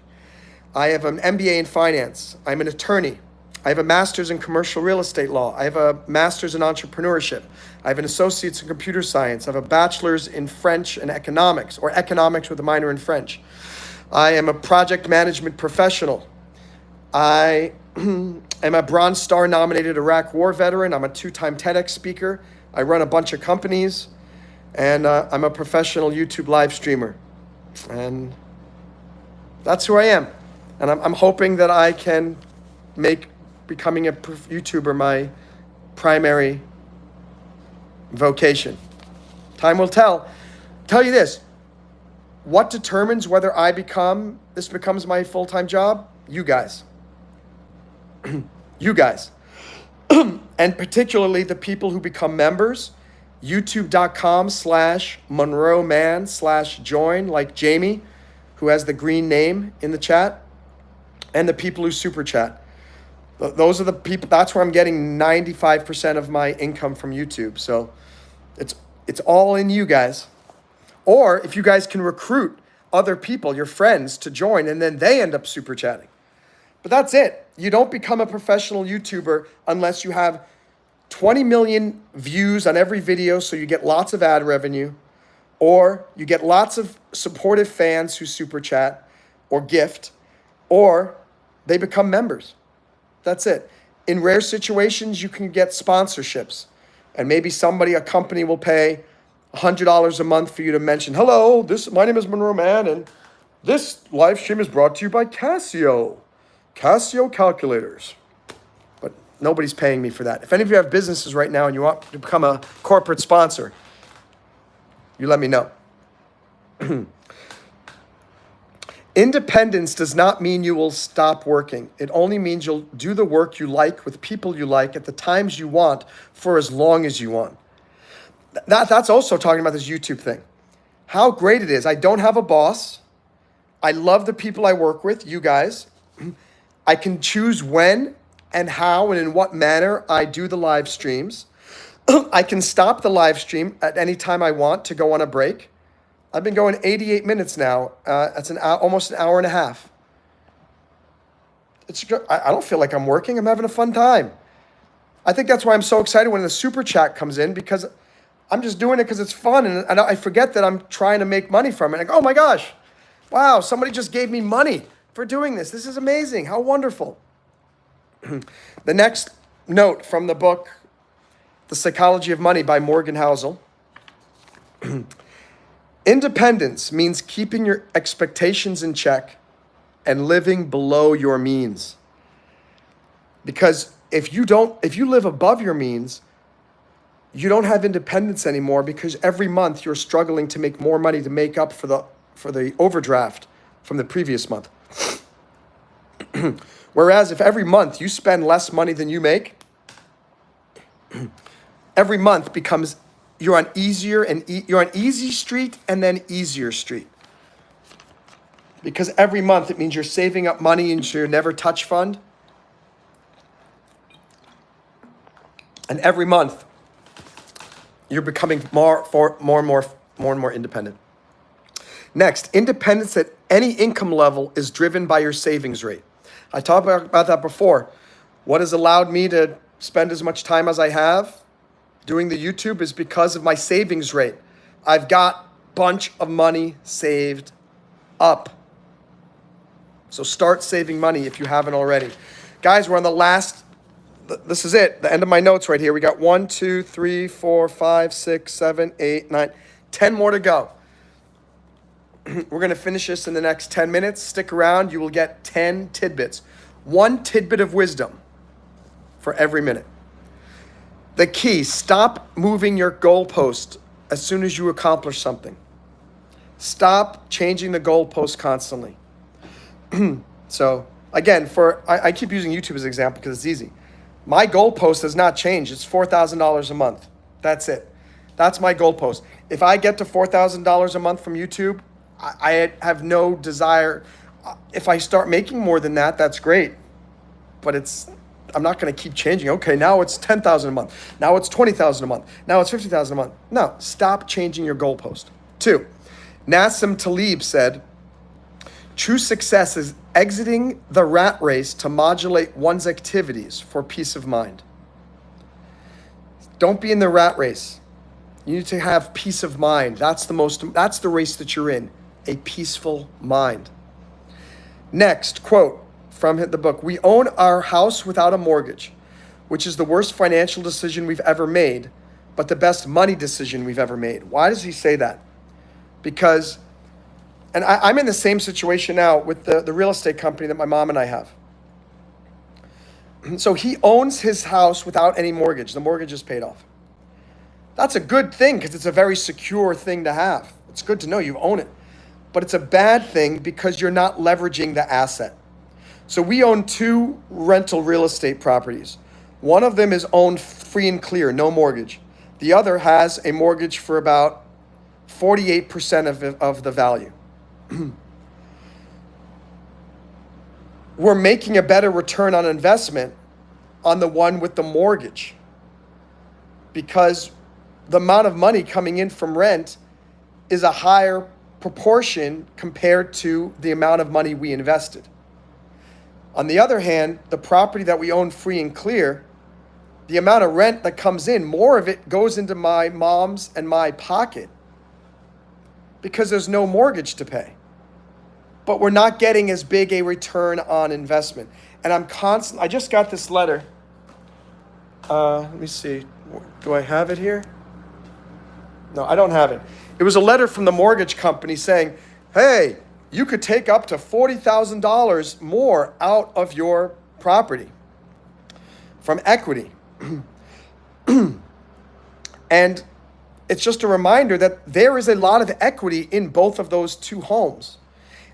I have an MBA in finance. I'm an attorney. I have a master's in commercial real estate law. I have a master's in entrepreneurship. I have an associate's in computer science. I have a bachelor's in French and economics, or economics with a minor in French. I am a project management professional. I am a Bronze Star nominated Iraq War veteran. I'm a 2-time TEDx speaker. I run a bunch of companies, and I'm a professional YouTube live streamer. And that's who I am. And I'm hoping that I can make becoming a YouTuber my primary vocation. Time will tell. Tell you this, what determines whether this becomes my full-time job? You guys. You guys. And particularly the people who become members, youtube.com/Monroe Mann/join, like Jamie, who has the green name in the chat, and the people who super chat. Those are the people, that's where I'm getting 95% of my income from YouTube. So it's all in you guys. Or if you guys can recruit other people, your friends, to join, and then they end up super chatting. But that's it. You don't become a professional YouTuber unless you have 20 million views on every video, so you get lots of ad revenue, or you get lots of supportive fans who super chat or gift, or they become members. That's it. In rare situations, you can get sponsorships, and maybe a company will pay $100 a month for you to mention, hello, my name is Monroe Mann, and this live stream is brought to you by Casio calculators. But nobody's paying me for that. If any of you have businesses right now and you want to become a corporate sponsor, you let me know. Independence does not mean you will stop working. It only means you'll do the work you like with people you like at the times you want for as long as you want. That's also talking about this YouTube thing. How great it is. I don't have a boss. I love the people I work with, you guys. I can choose when and how and in what manner I do the live streams. I can stop the live stream at any time I want to go on a break. I've been going 88 minutes now. That's almost an hour and a half. I don't feel like I'm working. I'm having a fun time. I think that's why I'm so excited when the super chat comes in, because I'm just doing it because it's fun, and I forget that I'm trying to make money from it. I go, oh my gosh, wow, somebody just gave me money for doing this. This is amazing. How wonderful. The next note from the book, The Psychology of Money by Morgan Housel. Independence means keeping your expectations in check and living below your means. Because if you live above your means, you don't have independence anymore, because every month you're struggling to make more money to make up for the overdraft from the previous month. Whereas if every month you spend less money than you make, every month becomes you're on easy street and then easier street. Because every month it means you're saving up money into your never touch fund. And every month you're becoming more and more independent. Next, independence at any income level is driven by your savings rate. I talked about that before. What has allowed me to spend as much time as I have doing the YouTube is because of my savings rate. I've got bunch of money saved up. So start saving money if you haven't already. Guys, we're on the last, this is it, the end of my notes right here. We got 1, 2, 3, 4, 5, 6, 7, 8, 9, 10 more to go. We're going to finish this in the next 10 minutes. Stick around. You will get 10 tidbits. One tidbit of wisdom for every minute. The key, stop moving your goalpost as soon as you accomplish something. Stop changing the goalpost constantly. So again, I keep using YouTube as an example because it's easy. My goalpost has not changed. It's $4,000 a month. That's it. That's my goalpost. If I get to $4,000 a month from YouTube, I have no desire. If I start making more than that, that's great. But I'm not going to keep changing. Okay, now it's $10,000 a month. Now it's $20,000 a month. Now it's $50,000 a month. No, stop changing your goalpost. 2, Nassim Taleb said, true success is exiting the rat race to modulate one's activities for peace of mind. Don't be in the rat race. You need to have peace of mind. That's the race that you're in, a peaceful mind. Next, quote from the book, we own our house without a mortgage, which is the worst financial decision we've ever made, but the best money decision we've ever made. Why does he say that? Because, and I'm in the same situation now with the real estate company that my mom and I have. So he owns his house without any mortgage. The mortgage is paid off. That's a good thing because it's a very secure thing to have. It's good to know you own it. But it's a bad thing because you're not leveraging the asset. So we own 2 rental real estate properties. One of them is owned free and clear, no mortgage. The other has a mortgage for about 48% of the value. We're making a better return on investment on the one with the mortgage because the amount of money coming in from rent is a higher proportion compared to the amount of money we invested. On the other hand, the property that we own free and clear, the amount of rent that comes in, more of it goes into my mom's and my pocket because there's no mortgage to pay. But we're not getting as big a return on investment. And I just got this letter. Let me see. Do I have it here? No, I don't have it. It was a letter from the mortgage company saying, hey, you could take up to $40,000 more out of your property from equity. And it's just a reminder that there is a lot of equity in both of those 2 homes.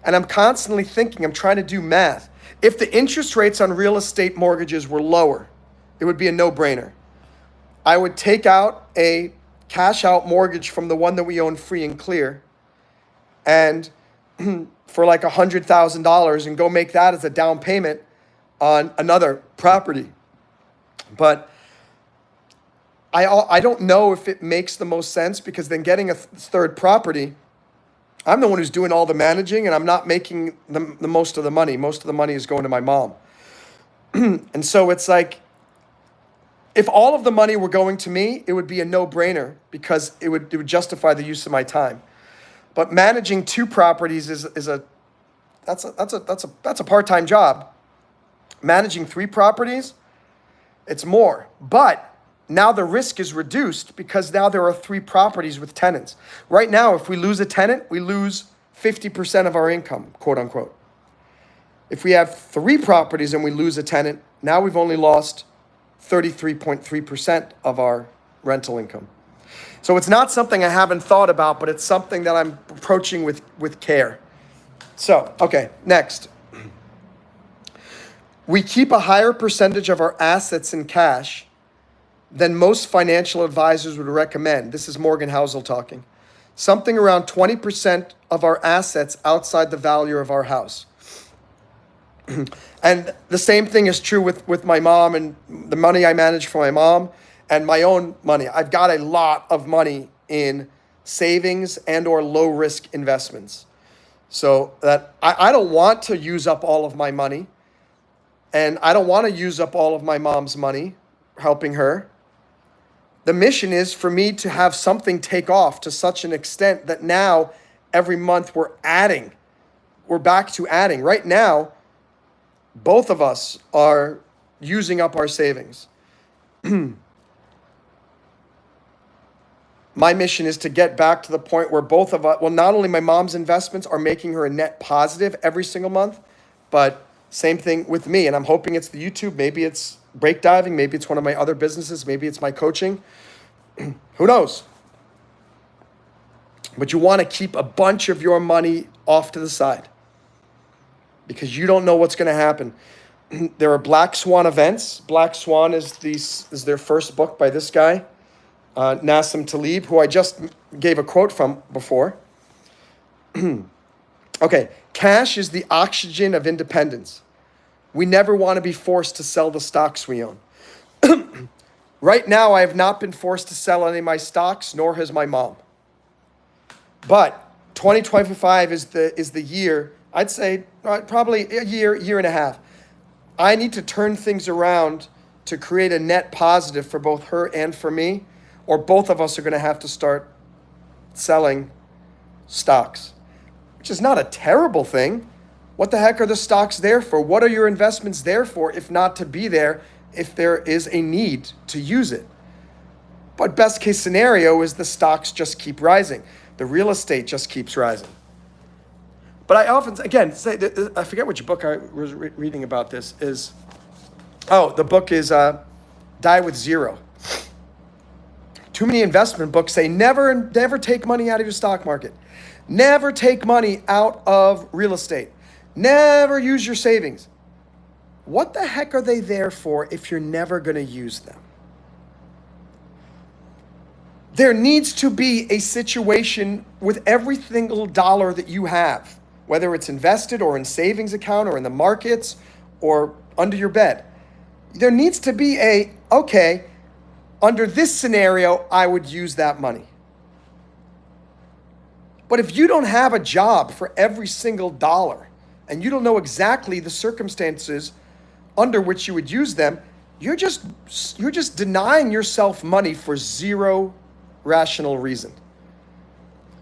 And I'm constantly thinking, I'm trying to do math. If the interest rates on real estate mortgages were lower, it would be a no-brainer. I would take out a cash out mortgage from the one that we own free and clear and for like $100,000 and go make that as a down payment on another property. But I don't know if it makes the most sense because then getting a third property, I'm the one who's doing all the managing and I'm not making the most of the money. Most of the money is going to my mom. And so it's like, if all of the money were going to me, it would be a no-brainer because it would justify the use of my time. But managing 2 properties that's a part-time job. Managing 3 properties, it's more. But now the risk is reduced because now there are 3 properties with tenants. Right now, if we lose a tenant, we lose 50% of our income, quote unquote. If we have 3 properties and we lose a tenant, now we've only lost 33.3% of our rental income. So it's not something I haven't thought about, but it's something that I'm approaching with care. So, okay, next. We keep a higher percentage of our assets in cash than most financial advisors would recommend. This is Morgan Housel talking. Something around 20% of our assets outside the value of our house. And the same thing is true with my mom and the money I manage for my mom and my own money. I've got a lot of money in savings and or low risk investments. So that I don't want to use up all of my money and I don't want to use up all of my mom's money helping her. The mission is for me to have something take off to such an extent that now every month we're back to adding. Right now, both of us are using up our savings. My mission is to get back to the point where both of us, well, not only my mom's investments are making her a net positive every single month, but same thing with me. And I'm hoping it's the YouTube. Maybe it's break diving. Maybe it's one of my other businesses. Maybe it's my coaching. Who knows? But you want to keep a bunch of your money off to the side because you don't know what's going to happen. There are Black Swan events. Black Swan is their first book by this guy, Nassim Taleb, who I just gave a quote from before. Okay, cash is the oxygen of independence. We never want to be forced to sell the stocks we own. Right now, I have not been forced to sell any of my stocks, nor has my mom. But 2025 is the year, I'd say probably a year and a half. I need to turn things around to create a net positive for both her and for me, or both of us are going to have to start selling stocks, which is not a terrible thing. What the heck are the stocks there for? What are your investments there for if not to be there if there is a need to use it? But best case scenario is the stocks just keep rising. The real estate just keeps rising. But I often, again, say, I forget which book I was reading about this is, the book is Die with Zero. Too many investment books say never take money out of your stock market. Never take money out of real estate. Never use your savings. What the heck are they there for if you're never going to use them? There needs to be a situation with every single dollar that you have, whether it's invested or in savings account or in the markets or under your bed. There needs to be okay, under this scenario, I would use that money. But if you don't have a job for every single dollar and you don't know exactly the circumstances under which you would use them, you're just denying yourself money for zero rational reason.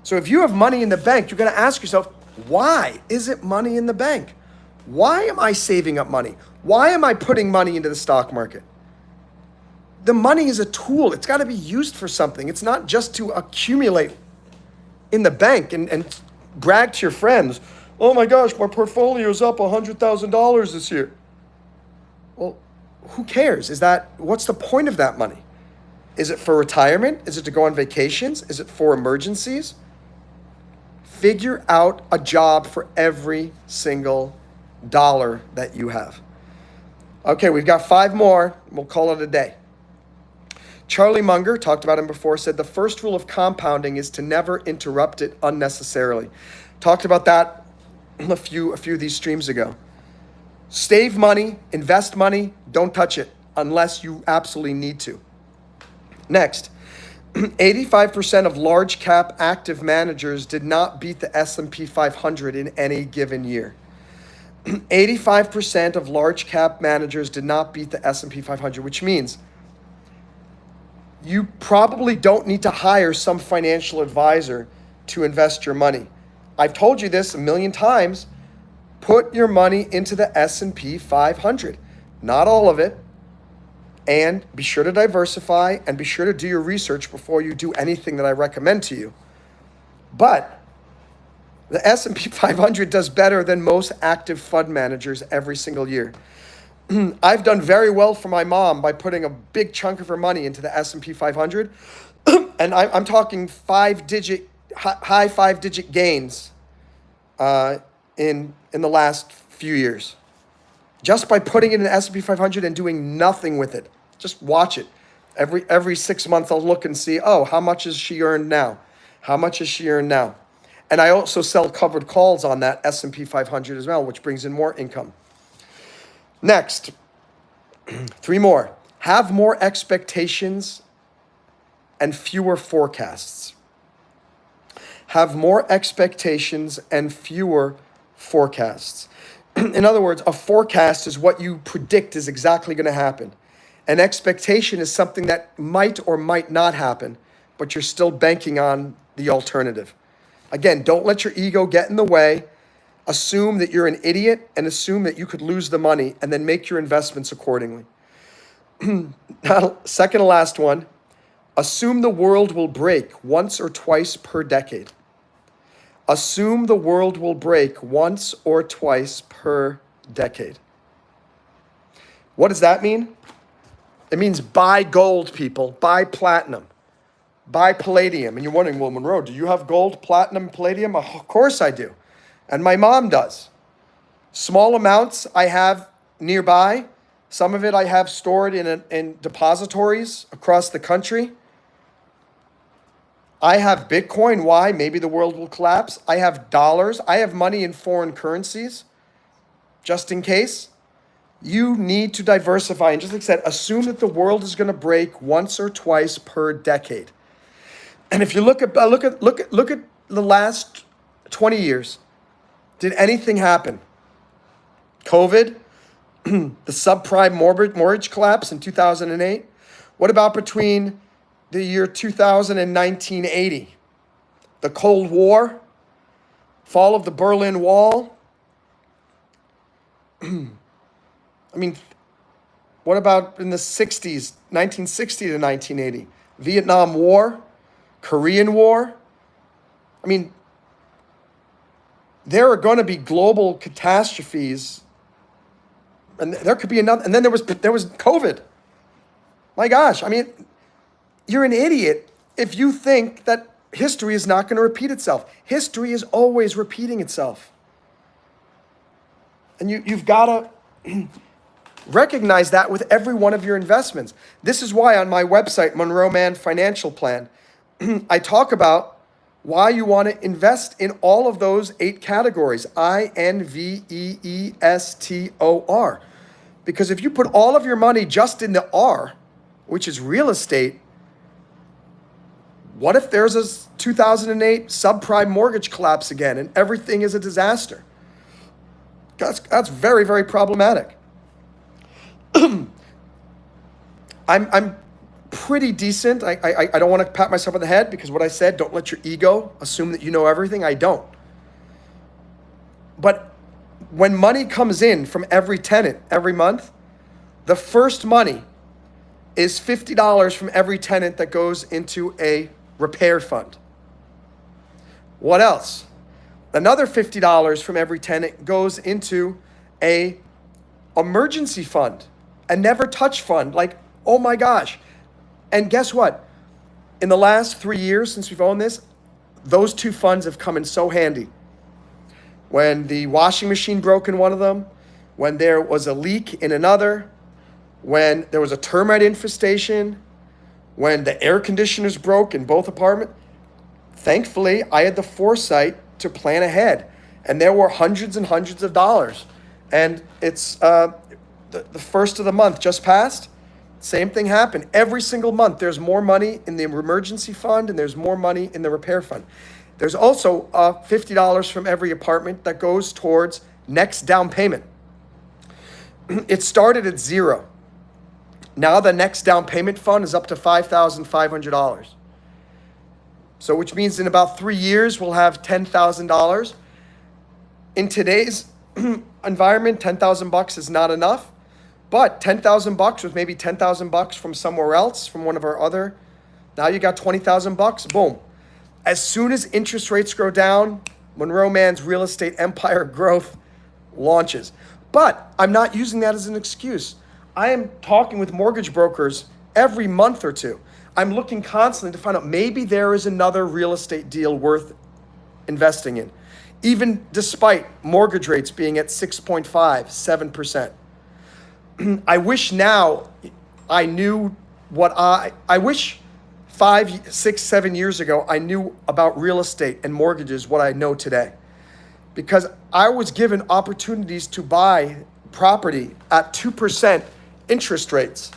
So if you have money in the bank, you're going to ask yourself, why is it money in the bank? Why am I saving up money? Why am I putting money into the stock market? The money is a tool. It's got to be used for something. It's not just to accumulate in the bank and brag to your friends. Oh my gosh, my portfolio is up $100,000 this year. Well, who cares? What's the point of that money? Is it for retirement? Is it to go on vacations? Is it for emergencies? Figure out a job for every single dollar that you have. Okay, we've got 5 more. We'll call it a day. Charlie Munger, talked about him before, said the first rule of compounding is to never interrupt it unnecessarily. Talked about that a few of these streams ago. Save money, invest money, don't touch it unless you absolutely need to. Next, 85% of large cap active managers did not beat the S&P 500 in any given year. 85% of large cap managers did not beat the S&P 500, which means you probably don't need to hire some financial advisor to invest your money. I've told you this a million times. Put your money into the S&P 500, not all of it, and be sure to diversify and be sure to do your research before you do anything that I recommend to you. But the S&P 500 does better than most active fund managers every single year. I've done very well for my mom by putting a big chunk of her money into the S&P 500. And I'm talking high 5-digit gains in the last few years. Just by putting it in the S&P 500 and doing nothing with it. Just watch it. Every 6 months I'll look and see, how much has she earned now? How much has she earned now? And I also sell covered calls on that S&P 500 as well, which brings in more income. Next, 3 more. Have more expectations and fewer forecasts. Have more expectations and fewer forecasts. In other words, a forecast is what you predict is exactly going to happen. An expectation is something that might or might not happen, but you're still banking on the alternative. Again, don't let your ego get in the way. Assume that you're an idiot and assume that you could lose the money and then make your investments accordingly. Now, second to last one, assume the world will break once or twice per decade. Assume the world will break once or twice per decade. What does that mean? It means buy gold, people. Buy platinum. Buy palladium. And you're wondering, well, Monroe, do you have gold, platinum, palladium? Of course I do. And my mom does. Small amounts I have nearby. Some of it I have stored in depositories across the country. I have Bitcoin. Why? Maybe the world will collapse. I have dollars. I have money in foreign currencies, just in case. You need to diversify. And just like I said, assume that the world is going to break once or twice per decade. And if you look at the last 20 years, did anything happen? COVID, the subprime mortgage collapse in 2008. What about between the year 2000 and 1980? The Cold War, fall of the Berlin Wall. I mean, what about in the 60s, 1960 to 1980? Vietnam War, Korean War. I mean, there are going to be global catastrophes, and there could be another. And then there was COVID. My gosh, I mean, you're an idiot if you think that history is not going to repeat itself. History is always repeating itself, and you've got to recognize that with every one of your investments. This is why on my website, Monroe Mann Financial Plan, I talk about why you want to invest in all of those 8 categories, INVEESTOR. Because if you put all of your money just in the R, which is real estate, what if there's a 2008 subprime mortgage collapse again and everything is a disaster? That's very, very problematic. I'm pretty decent. I don't want to pat myself on the head because what I said, don't let your ego assume that you know everything. I don't. But when money comes in from every tenant every month, the first money is $50 from every tenant that goes into a repair fund. What else? Another $50 from every tenant goes into a emergency fund, a never touch fund. Like, oh my gosh. And guess what? In the last 3 years since we've owned this, those 2 funds have come in so handy. When the washing machine broke in one of them, when there was a leak in another, when there was a termite infestation, when the air conditioners broke in both apartments, thankfully I had the foresight to plan ahead. And there were hundreds and hundreds of dollars. And it's the first of the month just passed. Same thing happened. Every single month, there's more money in the emergency fund and there's more money in the repair fund. There's also $50 from every apartment that goes towards next down payment. It started at 0. Now the next down payment fund is up to $5,500. So which means in about 3 years, we'll have $10,000. In today's environment, $10,000 is not enough. But $10,000 with maybe $10,000 from somewhere else, from one of our other, now you got $20,000, boom. As soon as interest rates go down, Monroe Mann's real estate empire growth launches. But I'm not using that as an excuse. I am talking with mortgage brokers every month or two. I'm looking constantly to find out maybe there is another real estate deal worth investing in, even despite mortgage rates being at 6.5, 7%. I wish now I knew I wish 5, 6, 7 years ago, I knew about real estate and mortgages what I know today. Because I was given opportunities to buy property at 2% interest rates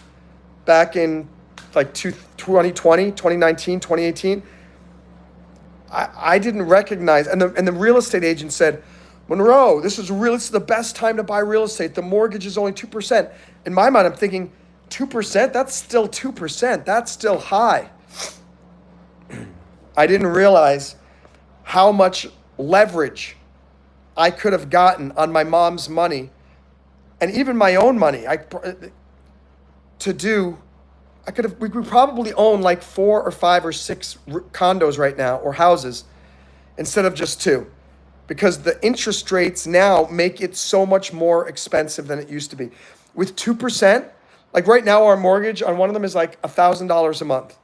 back in like 2020, 2019, 2018. I didn't recognize, and the real estate agent said, Monroe, this is the best time to buy real estate. The mortgage is only 2%. In my mind, I'm thinking, 2%, that's still 2%. That's still high. I didn't realize how much leverage I could have gotten on my mom's money and even my own money. We could probably own like 4 or 5 or 6 condos right now, or houses, instead of just 2, because the interest rates now make it so much more expensive than it used to be. With 2%, like right now, our mortgage on one of them is like $1,000 a month.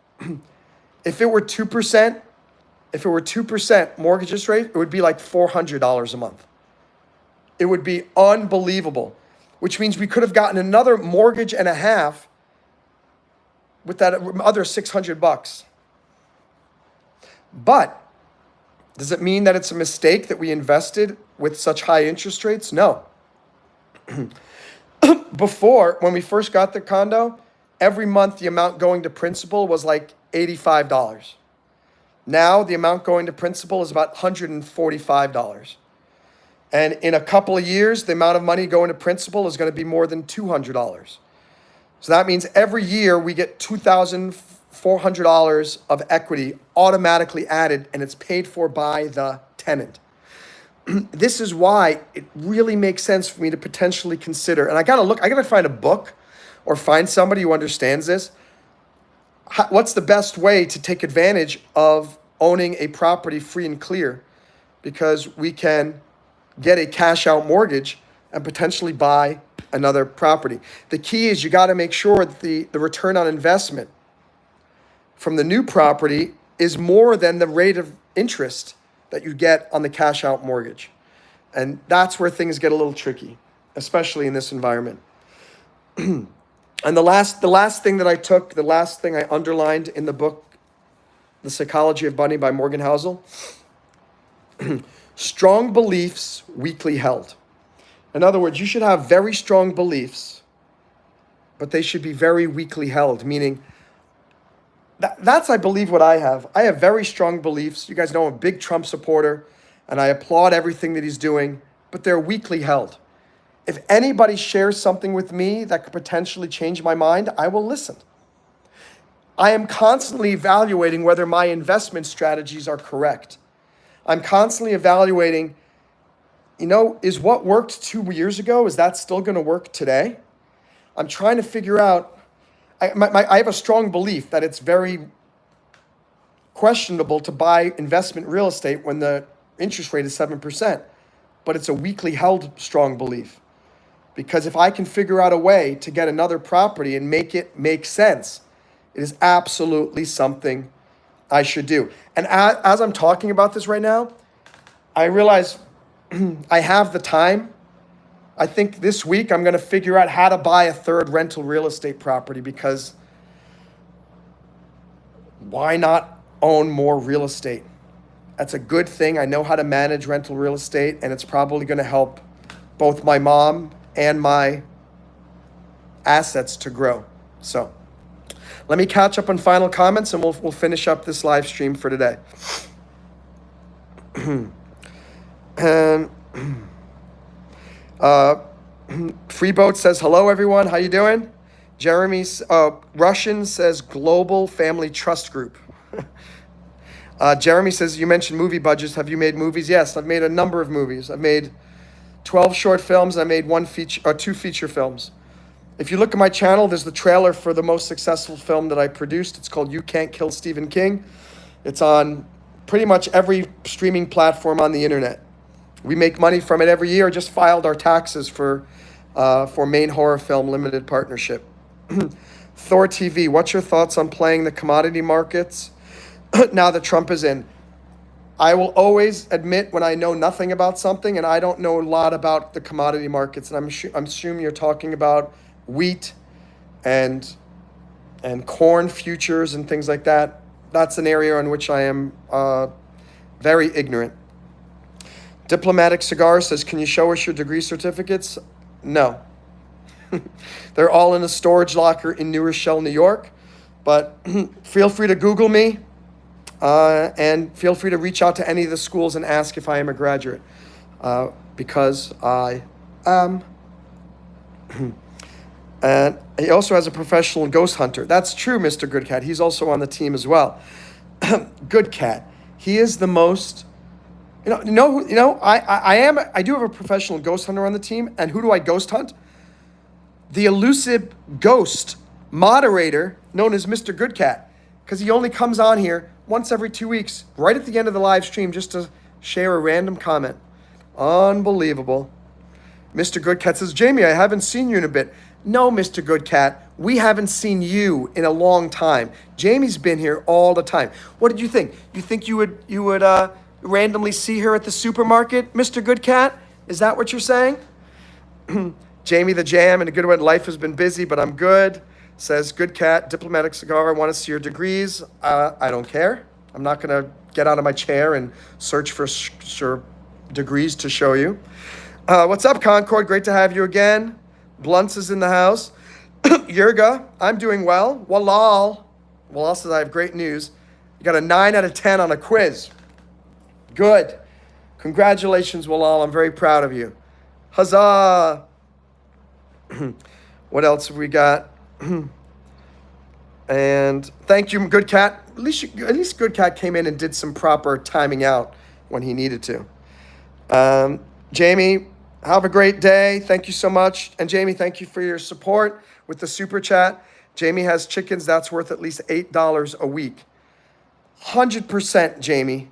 If it were 2%, mortgage rate, it would be like $400 a month. It would be unbelievable, which means we could have gotten another mortgage and a half with that other $600. But does it mean that it's a mistake that we invested with such high interest rates? No. Before, when we first got the condo, every month the amount going to principal was like $85. Now the amount going to principal is about $145. And in a couple of years, the amount of money going to principal is going to be more than $200. So that means every year we get $2,400 of equity automatically added, and it's paid for by the tenant. This is why it really makes sense for me to potentially consider, and I gotta find a book or find somebody who understands this. What's the best way to take advantage of owning a property free and clear? Because we can get a cash out mortgage and potentially buy another property. The key is you got to make sure that the return on investment from the new property is more than the rate of interest that you get on the cash out mortgage. And that's where things get a little tricky, especially in this environment. And the last thing I underlined in the book, The Psychology of Money by Morgan Housel, strong beliefs weakly held. In other words, you should have very strong beliefs, but they should be very weakly held, meaning that's, I believe, what I have. I have very strong beliefs. You guys know I'm a big Trump supporter, and I applaud everything that he's doing, but they're weakly held. If anybody shares something with me that could potentially change my mind, I will listen. I am constantly evaluating whether my investment strategies are correct. I'm constantly evaluating, is what worked 2 years ago, is that still going to work today? I'm trying to figure out, I have a strong belief that it's very questionable to buy investment real estate when the interest rate is 7%, but it's a weakly held strong belief. Because if I can figure out a way to get another property and make it make sense, it is absolutely something I should do. And as I'm talking about this right now, I realize I have the time. I think this week I'm going to figure out how to buy a third rental real estate property, because why not own more real estate? That's a good thing. I know how to manage rental real estate, and it's probably going to help both my mom and my assets to grow. So let me catch up on final comments, and we'll finish up this live stream for today. And Freeboat says, hello, everyone. How you doing? Jeremy's Russian says, Global Family Trust Group. Jeremy says, you mentioned movie budgets. Have you made movies? Yes, I've made a number of movies. I've made 12 short films. I made 2 feature films. If you look at my channel, there's the trailer for the most successful film that I produced. It's called You Can't Kill Stephen King. It's on pretty much every streaming platform on the internet. We make money from it every year. Just filed our taxes for Maine Horror Film Limited Partnership. Thor TV, what's your thoughts on playing the commodity markets now that Trump is in? I will always admit when I know nothing about something, and I don't know a lot about the commodity markets. And I'm assuming you're talking about wheat and corn futures and things like that. That's an area in which I am very ignorant. Diplomatic Cigar says, can you show us your degree certificates? No. They're all in a storage locker in New Rochelle, New York. But feel free to Google me, and feel free to reach out to any of the schools and ask if I am a graduate, because I am. And he also has a professional ghost hunter. That's true, Mr. Good Cat. He's also on the team as well. Good Cat. He is the most, I do have a professional ghost hunter on the team. And who do I ghost hunt? The elusive ghost moderator known as Mr. Good Cat. Because he only comes on here once every 2 weeks, right at the end of the live stream, just to share a random comment. Unbelievable. Mr. Good Cat says, Jamie, I haven't seen you in a bit. No, Mr. Good Cat, we haven't seen you in a long time. Jamie's been here all the time. What did you think? You think you would randomly see her at the supermarket, Mr. Good Cat? Is that what you're saying? Jamie the Jam, in a good way, life has been busy, but I'm good. Says, Good Cat, diplomatic cigar, I want to see your degrees. I don't care. I'm not going to get out of my chair and search for degrees to show you. What's up, Concord? Great to have you again. Blunts is in the house. Yurga, I'm doing well. Walal. Walal says, I have great news. You got a 9 out of 10 on a quiz. Good. Congratulations, Walal. I'm very proud of you. Huzzah. What else have we got? And thank you, Good Cat. At least Good Cat came in and did some proper timing out when he needed to. Jamie, have a great day. Thank you so much. And Jamie, thank you for your support with the super chat. Jamie has chickens that's worth at least $8 a week. 100%, Jamie.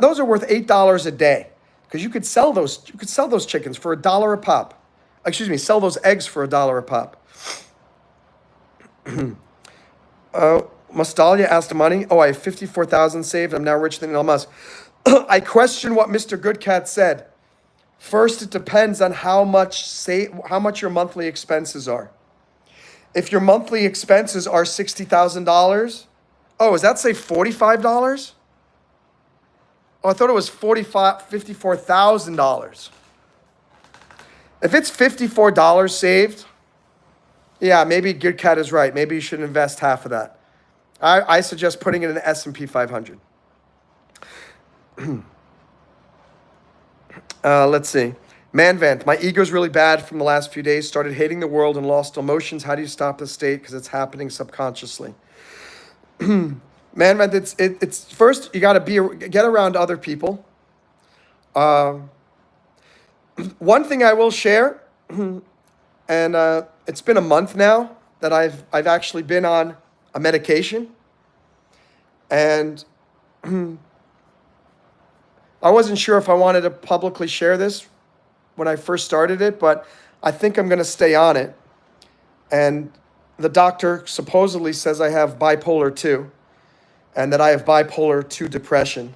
Those are worth $8 a day because you could sell those. You could sell those chickens for $1 a pop. Excuse me, sell those eggs for $1 a pop. Mustalia asked money. Oh, I have 54,000 saved. I'm now richer than Elon Musk. I question what Mr. Good Cat said. First, it depends on how much your monthly expenses are. If your monthly expenses are $60,000, does that say $45? Oh, I thought it was $54,000. If it's $54 saved, yeah, maybe Good Cat is right. Maybe you should invest half of that. I suggest putting it in the S&P 500. Let's see. Manvant, my ego's really bad from the last few days. Started hating the world and lost emotions. How do you stop the state? Because it's happening subconsciously. Manvant, it's first you got to get around other people. One thing I will share, and it's been a month now that I've actually been on a medication, and I wasn't sure if I wanted to publicly share this when I first started it, but I think I'm going to stay on it. And the doctor supposedly says I have bipolar 2 and that I have bipolar 2 depression.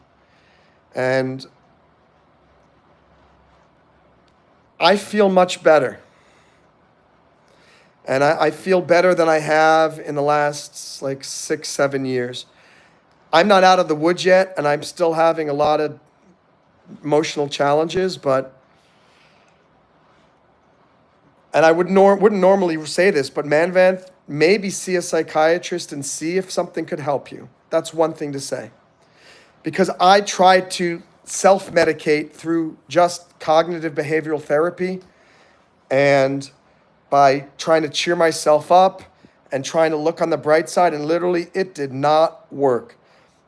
And I feel much better. And I feel better than I have in the last 6-7 years. I'm not out of the woods yet, and I'm still having a lot of emotional challenges, and I wouldn't normally say this, but Manvan, maybe see a psychiatrist and see if something could help you. That's one thing to say. Because I tried to self-medicate through just cognitive behavioral therapy and by trying to cheer myself up and trying to look on the bright side, and literally it did not work.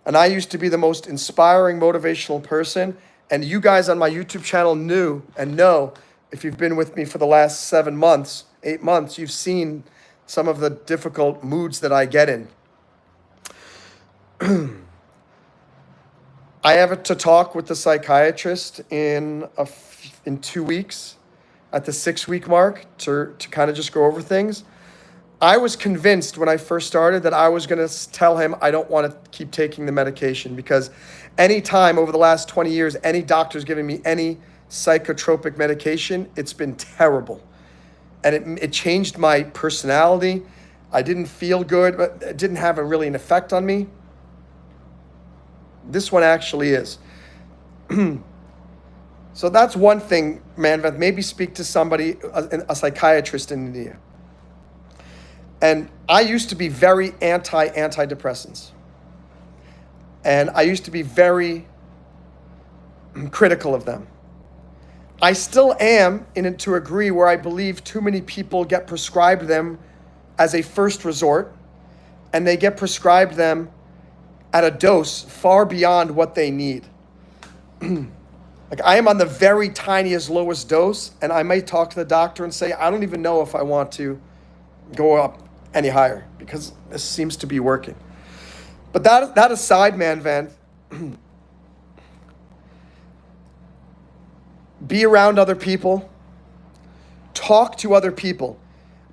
And I used to be the most inspiring, motivational person, and you guys on my YouTube channel know, if you've been with me for the last 7 months, 8 months, you've seen some of the difficult moods that I get in. I have to talk with the psychiatrist in 2 weeks at the 6-week mark to kind of just go over things. I was convinced when I first started that I was going to tell him I don't want to keep taking the medication, because any time over the last 20 years, any doctor's giving me any psychotropic medication, it's been terrible. And it changed my personality. I didn't feel good, but it didn't have really an effect on me. This one actually is. So that's one thing, Manvath. Maybe speak to somebody, a psychiatrist in India. And I used to be very antidepressants. And I used to be very critical of them. I still am in it to agree where I believe too many people get prescribed them as a first resort, and they get prescribed them at a dose far beyond what they need. Like I am on the very tiniest, lowest dose, and I may talk to the doctor and say, I don't even know if I want to go up any higher because this seems to be working. But that aside, man, Van, be around other people, talk to other people.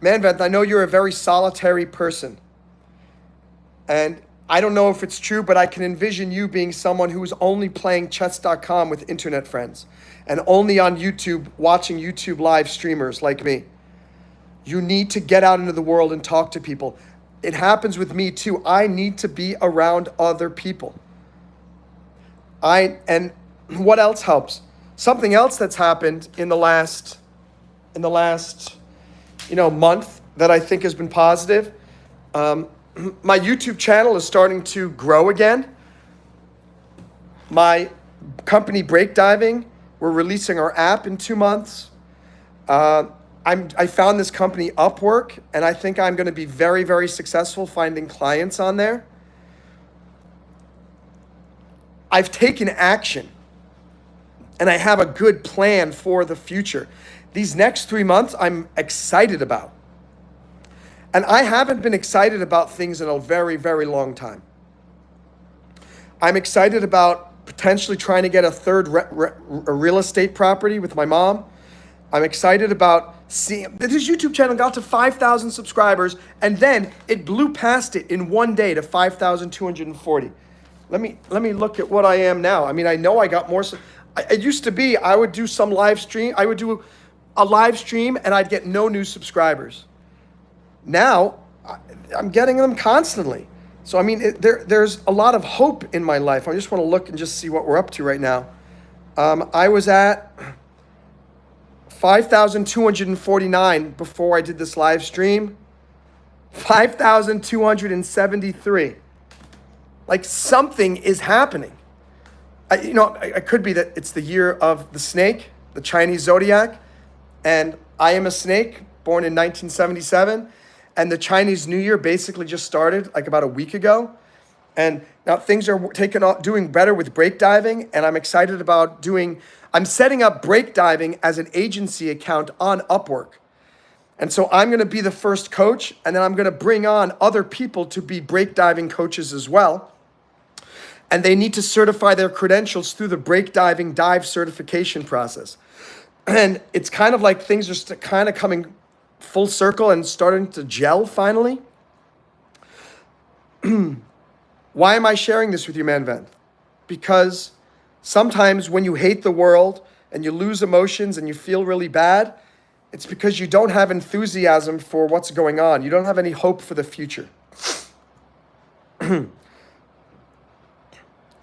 Man, Van, I know you're a very solitary person. And I don't know if it's true, but I can envision you being someone who's only playing chess.com with internet friends and only on YouTube watching YouTube live streamers like me. You need to get out into the world and talk to people. It happens with me too. I need to be around other people. And what else helps? Something else that's happened in the last month that I think has been positive. My YouTube channel is starting to grow again. My company Breakdiving, we're releasing our app in 2 months. I found this company Upwork, and I think I'm going to be very, very successful finding clients on there. I've taken action, and I have a good plan for the future. These next 3 months, I'm excited about. And I haven't been excited about things in a very, very long time. I'm excited about potentially trying to get a third a real estate property with my mom. I'm excited about seeing this YouTube channel got to 5,000 subscribers, and then it blew past it in one day to 5,240. Let me look at what I am now. I mean, I know I got more. It used to be I would do some live stream. I would do a live stream and I'd get no new subscribers. Now, I'm getting them constantly. So, I mean, there's a lot of hope in my life. I just want to look and just see what we're up to right now. I was at 5,249 before I did this live stream. 5,273. Like something is happening. It could be that it's the year of the snake, the Chinese zodiac, and I am a snake, born in 1977. And the Chinese New Year basically just started like about a week ago. And now things are doing better with breakdiving. And I'm excited about I'm setting up breakdiving as an agency account on Upwork. And so I'm going to be the first coach. And then I'm going to bring on other people to be breakdiving coaches as well. And they need to certify their credentials through the breakdiving dive certification process. And it's kind of like things are kind of coming full circle and starting to gel finally. Why am I sharing this with you, Manvan? Because sometimes when you hate the world and you lose emotions and you feel really bad, it's because you don't have enthusiasm for what's going on. You don't have any hope for the future.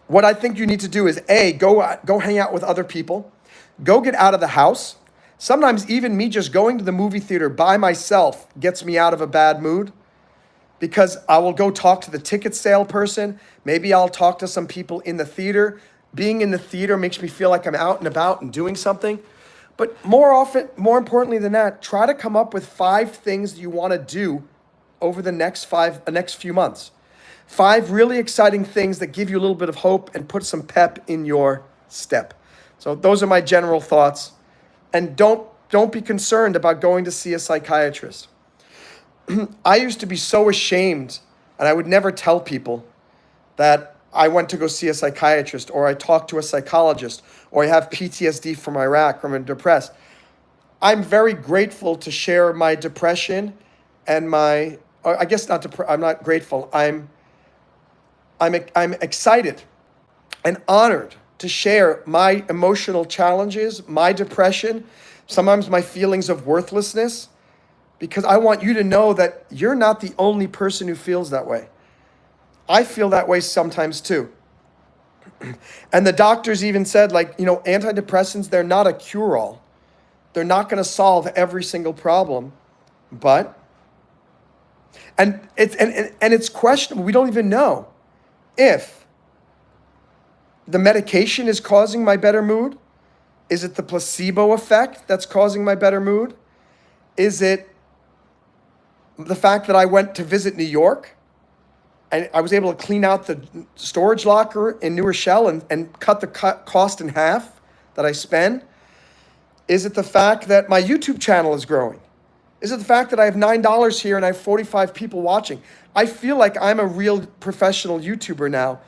What I think you need to do is go hang out with other people, go get out of the house. Sometimes even me just going to the movie theater by myself gets me out of a bad mood because I will go talk to the ticket sale person. Maybe I'll talk to some people in the theater. Being in the theater makes me feel like I'm out and about and doing something. But more importantly than that, try to come up with 5 things that you want to do over the next few months. 5 really exciting things that give you a little bit of hope and put some pep in your step. So those are my general thoughts. And don't be concerned about going to see a psychiatrist. I used to be so ashamed, and I would never tell people that I went to go see a psychiatrist, or I talked to a psychologist, or I have PTSD from Iraq, or I'm depressed. I'm very grateful to share my depression and I'm not grateful. I'm excited and honored to share my emotional challenges, my depression, sometimes my feelings of worthlessness, because I want you to know that you're not the only person who feels that way. I feel that way sometimes too. And the doctors even said, antidepressants, they're not a cure-all. They're not going to solve every single problem, and it's questionable. We don't even know if the medication is causing my better mood, Is it the placebo effect that's causing my better mood? Is it the fact that I went to visit New York and I was able to clean out the storage locker in New Rochelle and cut the cost in half that I spend? Is it the fact that my YouTube channel is growing? Is it the fact that I have $9 here and I have 45 people watching? I feel like I'm a real professional YouTuber now.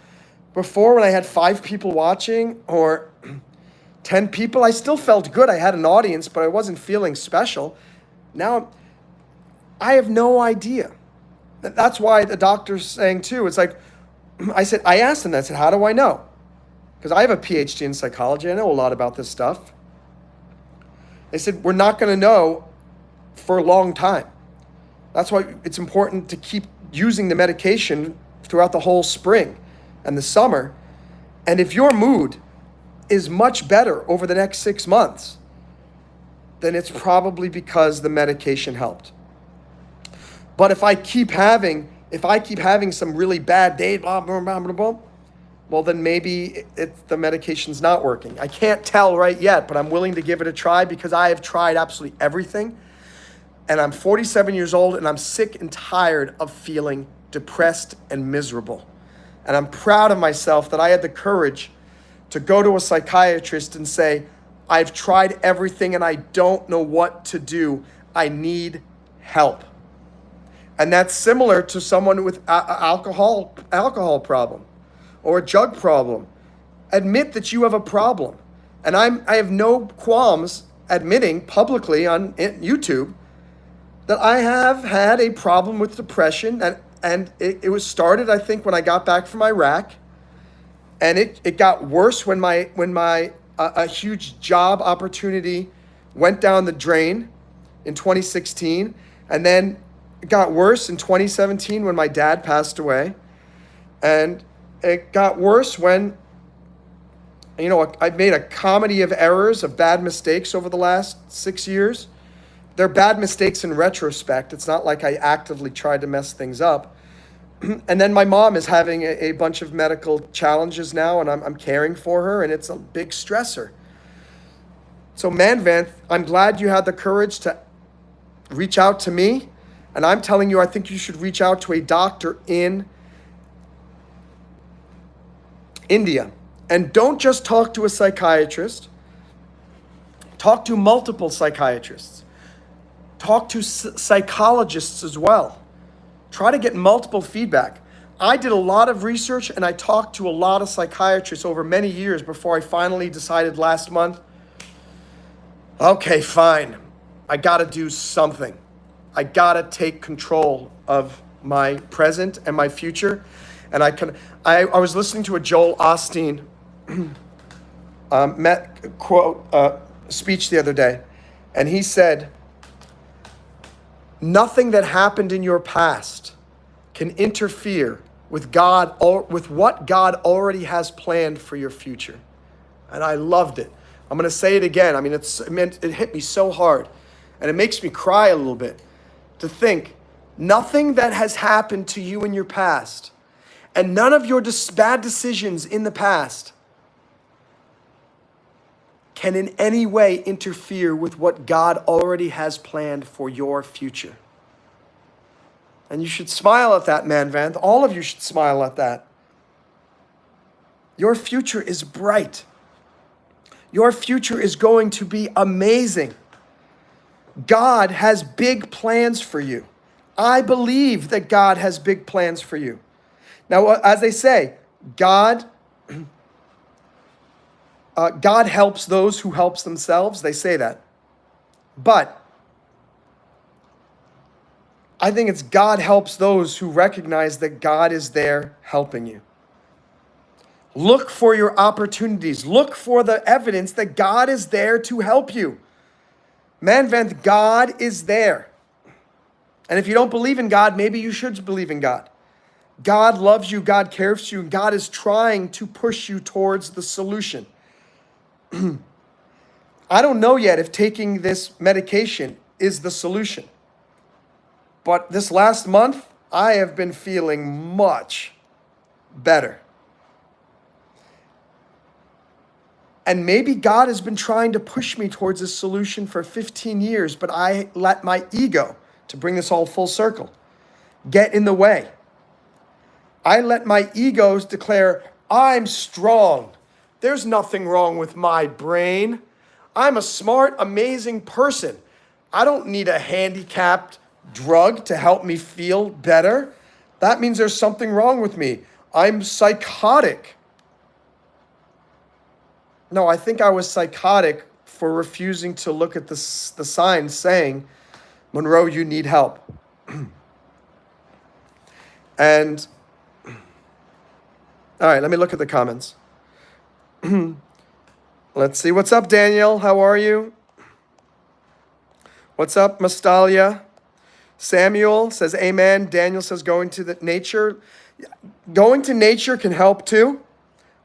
Before, when I had 5 people watching or 10 people, I still felt good. I had an audience, but I wasn't feeling special. Now, I have no idea. That's why the doctor's saying too, it's like, I asked him, I said, how do I know? Because I have a PhD in psychology. I know a lot about this stuff. They said, we're not going to know for a long time. That's why it's important to keep using the medication throughout the whole spring and the summer. And if your mood is much better over the next 6 months, then it's probably because the medication helped. But if I keep having some really bad days, blah, blah, blah, blah, blah, well, then maybe the medication's not working. I can't tell right yet, but I'm willing to give it a try because I have tried absolutely everything. And I'm 47 years old and I'm sick and tired of feeling depressed and miserable. And I'm proud of myself that I had the courage to go to a psychiatrist and say, I've tried everything and I don't know what to do. I need help. And that's similar to someone with alcohol problem or a drug problem. Admit that you have a problem. And I have no qualms admitting publicly on YouTube that I have had a problem with depression. And it was started, I think, when I got back from Iraq. And it got worse when my a huge job opportunity went down the drain in 2016. And then it got worse in 2017 when my dad passed away. And it got worse when, I've made a comedy of errors, of bad mistakes over the last 6 years. They're bad mistakes in retrospect. It's not like I actively tried to mess things up. And then my mom is having a bunch of medical challenges now, and I'm caring for her, and it's a big stressor. So Manvanth, I'm glad you had the courage to reach out to me. And I'm telling you, I think you should reach out to a doctor in India. And don't just talk to a psychiatrist. Talk to multiple psychiatrists. Talk to psychologists as well. Try to get multiple feedback. I did a lot of research and I talked to a lot of psychiatrists over many years before I finally decided last month, okay, fine. I got to do something. I got to take control of my present and my future. And I was listening to a Joel Osteen speech the other day, and he said, nothing that happened in your past can interfere with God or with what God already has planned for your future. And I loved it. I'm going to say it again. I mean, it hit me so hard, and it makes me cry a little bit to think nothing that has happened to you in your past and none of your bad decisions in the past can in any way interfere with what God already has planned for your future. And you should smile at that, Manvanth. All of you should smile at that. Your future is bright. Your future is going to be amazing. God has big plans for you. I believe that God has big plans for you. Now, as they say, God helps those who helps themselves. They say that. But I think it's God helps those who recognize that God is there helping you. Look for your opportunities. Look for the evidence that God is there to help you. Manvanth, God is there. And if you don't believe in God, maybe you should believe in God. God loves you. God cares for you. God is trying to push you towards the solution. I don't know yet if taking this medication is the solution. But this last month, I have been feeling much better. And maybe God has been trying to push me towards this solution for 15 years, but I let my ego, to bring this all full circle, get in the way. I let my egos declare, I'm strong. There's nothing wrong with my brain. I'm a smart, amazing person. I don't need a handicapped drug to help me feel better. That means there's something wrong with me. I'm psychotic. No, I think I was psychotic for refusing to look at the signs saying, Monroe, you need help. And, all right, let me look at the comments. Let's see. What's up, Daniel? How are you? What's up, Mastalia? Samuel says, amen. Daniel says, going to the nature. Going to nature can help too.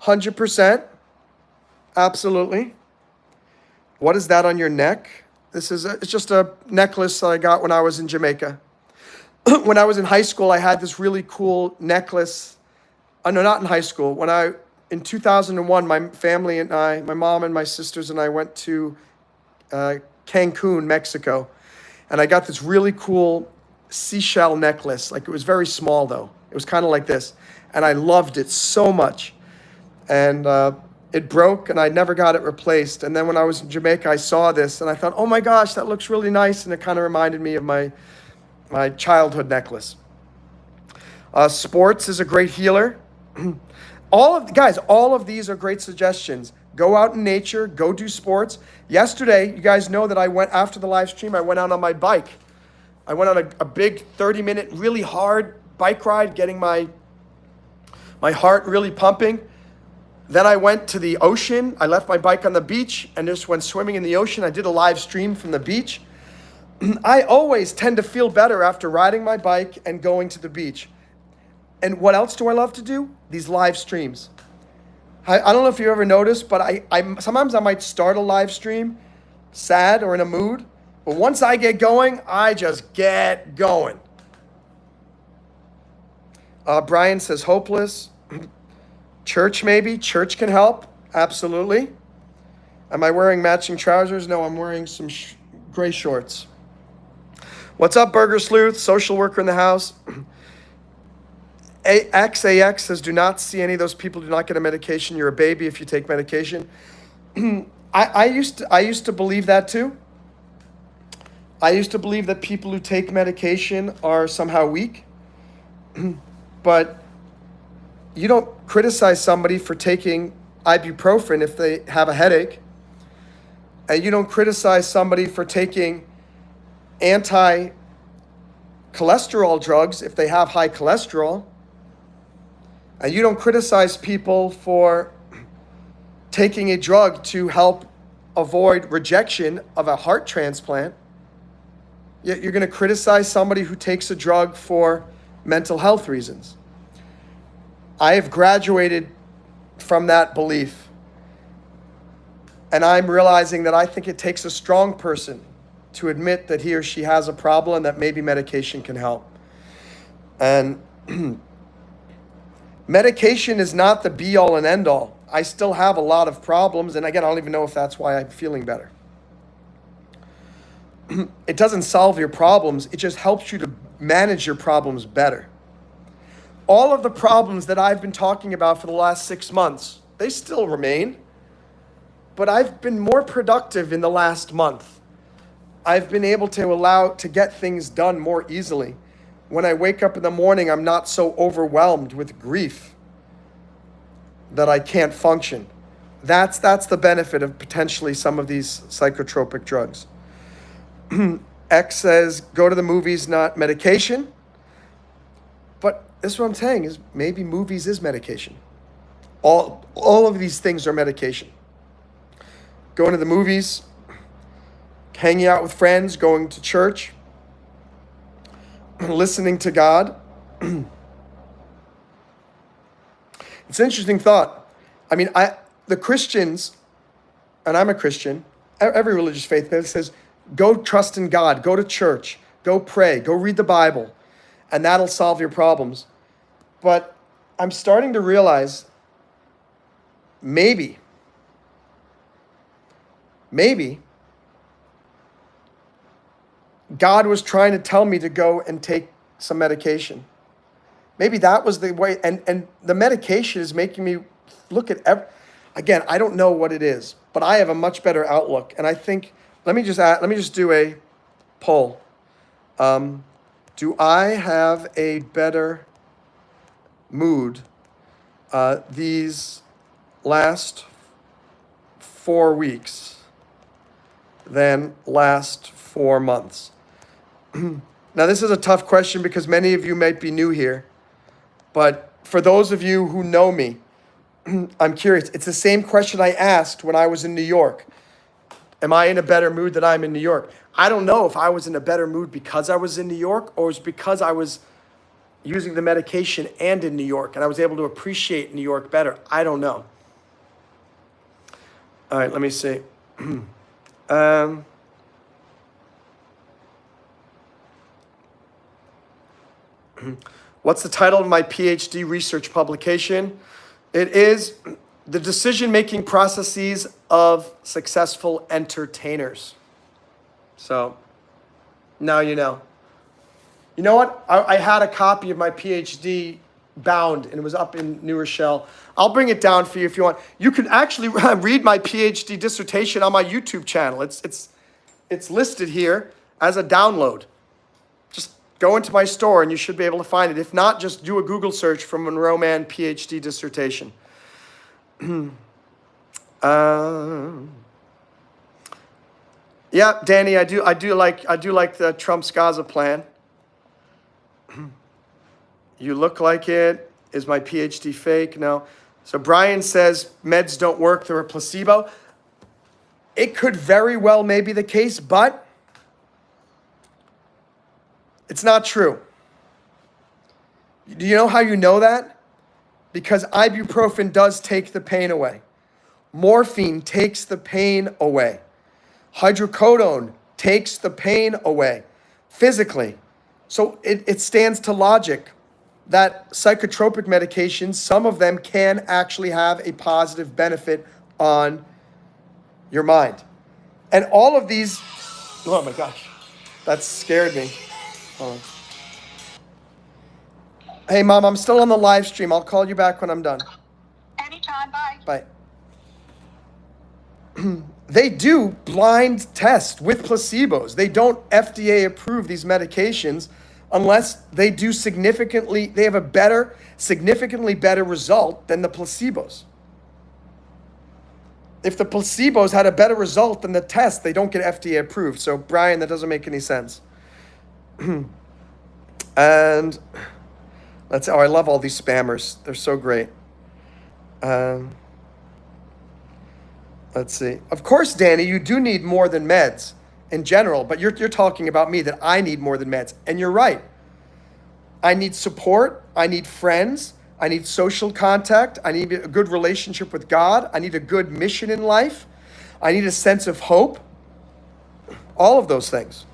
100%. Absolutely. What is that on your neck? It's just a necklace that I got when I was in Jamaica. When I was in high school, I had this really cool necklace. No, not in high school. In 2001, my family and I, my mom and my sisters and I went to Cancun, Mexico. And I got this really cool seashell necklace. Like, it was very small though. It was kind of like this. And I loved it so much. And it broke and I never got it replaced. And then when I was in Jamaica, I saw this and I thought, oh my gosh, that looks really nice. And it kind of reminded me of my childhood necklace. Sports is a great healer. All of these are great suggestions. Go out in nature, go do sports. Yesterday, you guys know that I went, after the live stream, I went out on my bike. I went on a big 30-minute, really hard bike ride, getting my heart really pumping. Then I went to the ocean. I left my bike on the beach and just went swimming in the ocean. I did a live stream from the beach. I always tend to feel better after riding my bike and going to the beach. And what else do I love to do? These live streams. I don't know if you ever noticed, but I sometimes I might start a live stream sad or in a mood. But once I get going, I just get going. Brian says hopeless. Church maybe. Church can help. Absolutely. Am I wearing matching trousers? No, I'm wearing some gray shorts. What's up, Burger Sleuth? Social worker in the house. XAX says, do not see any of those people. Do not get a medication. You're a baby if you take medication. I used to believe that too. I used to believe that people who take medication are somehow weak. But you don't criticize somebody for taking ibuprofen if they have a headache. And you don't criticize somebody for taking anti-cholesterol drugs if they have high cholesterol. And you don't criticize people for taking a drug to help avoid rejection of a heart transplant. Yet you're going to criticize somebody who takes a drug for mental health reasons. I have graduated from that belief. And I'm realizing that I think it takes a strong person to admit that he or she has a problem and that maybe medication can help. And medication is not the be-all and end-all. I still have a lot of problems, and again, I don't even know if that's why I'm feeling better. It doesn't solve your problems, it just helps you to manage your problems better. All of the problems that I've been talking about for the last 6 months, they still remain, but I've been more productive in the last month. I've been able to get things done more easily. When I wake up in the morning, I'm not so overwhelmed with grief that I can't function. That's the benefit of potentially some of these psychotropic drugs. X says, go to the movies, not medication. But this is what I'm saying, is maybe movies is medication. All of these things are medication. Going to the movies, hanging out with friends, going to church, listening to God. It's an interesting thought. I mean, the Christians, and I'm a Christian, every religious faith says, go trust in God, go to church, go pray, go read the Bible, and that'll solve your problems. But I'm starting to realize maybe maybe God was trying to tell me to go and take some medication. Maybe that was the way, and the medication is making me look at again, I don't know what it is, but I have a much better outlook. And I think, let me just do a poll. Do I have a better mood these last 4 weeks than last 4 months? Now, this is a tough question because many of you might be new here, but for those of you who know me, I'm curious. It's the same question I asked when I was in New York. Am I in a better mood than I'm in New York? I don't know if I was in a better mood because I was in New York or it's because I was using the medication and in New York and I was able to appreciate New York better. I don't know. All right, let me see. What's the title of my PhD research publication? It is The Decision-Making Processes of Successful Entertainers. So now you know. You know what? I had a copy of my PhD bound and it was up in New Rochelle. I'll bring it down for you if you want. You can actually read my PhD dissertation on my YouTube channel. It's listed here as a download. Just go into my store and you should be able to find it. If not, just do a Google search for Monroe Mann PhD dissertation. Yeah, Danny, I do like the Trump's Gaza plan. You look like it. Is my PhD fake? No. So Brian says meds don't work, they're a placebo. It could very well may be the case, but it's not true. Do you know how you know that? Because ibuprofen does take the pain away. Morphine takes the pain away. Hydrocodone takes the pain away physically. So it stands to logic that psychotropic medications, some of them can actually have a positive benefit on your mind. And all of these, oh my gosh, that scared me. Hold on. Hey, Mom, I'm still on the live stream. I'll call you back when I'm done. Anytime, bye. Bye. They do blind test with placebos. They don't FDA approve these medications unless they do they have a significantly better result than the placebos. If the placebos had a better result than the test, they don't get FDA approved. So, Brian, that doesn't make any sense. And I love all these spammers. They're so great. Let's see. Of course, Danny, you do need more than meds in general, but you're talking about me, that I need more than meds. And you're right. I need support. I need friends. I need social contact. I need a good relationship with God. I need a good mission in life. I need a sense of hope. All of those things.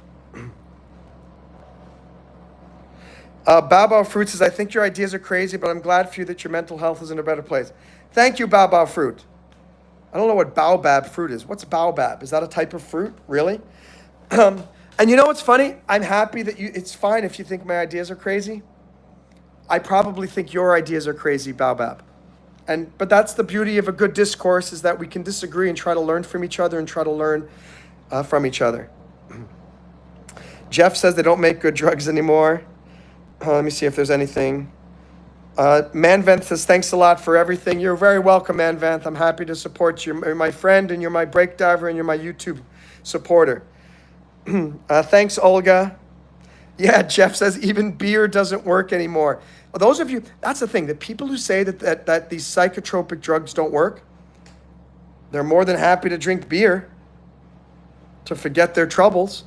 Bao Fruit says, I think your ideas are crazy, but I'm glad for you that your mental health is in a better place. Thank you, Bao Fruit. I don't know what baobab fruit is. What's baobab? Is that a type of fruit? Really? And you know what's funny? I'm happy that it's fine if you think my ideas are crazy. I probably think your ideas are crazy, baobab. But that's the beauty of a good discourse, is that we can disagree and try to learn from each other and try to learn from each other. Jeff says they don't make good drugs anymore. Let me see if there's anything. Manvanth says, thanks a lot for everything. You're very welcome, Manvanth. I'm happy to support you. You're my friend, and you're my break diver, and you're my YouTube supporter. Thanks, Olga. Yeah, Jeff says, even beer doesn't work anymore. Well, those of you, that's the thing. The people who say that these psychotropic drugs don't work, they're more than happy to drink beer to forget their troubles.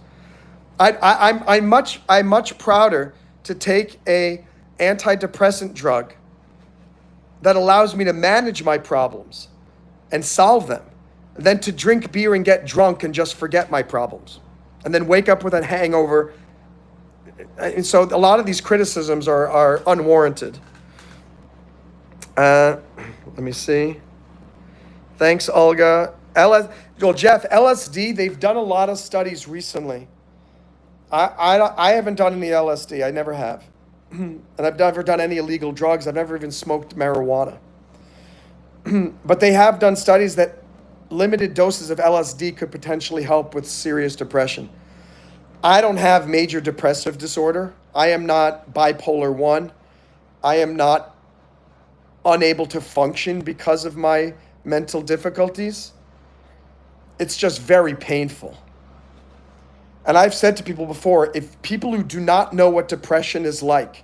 I'm much prouder to take a antidepressant drug that allows me to manage my problems and solve them than to drink beer and get drunk and just forget my problems and then wake up with a hangover. And so a lot of these criticisms are unwarranted. Let me see. Thanks, Olga. Well, Jeff, LSD, they've done a lot of studies recently. I haven't done any LSD. I never have. And I've never done any illegal drugs. I've never even smoked marijuana. But they have done studies that limited doses of LSD could potentially help with serious depression. I don't have major depressive disorder. I am not bipolar 1. I am not unable to function because of my mental difficulties. It's just very painful. And I've said to people before, if people who do not know what depression is like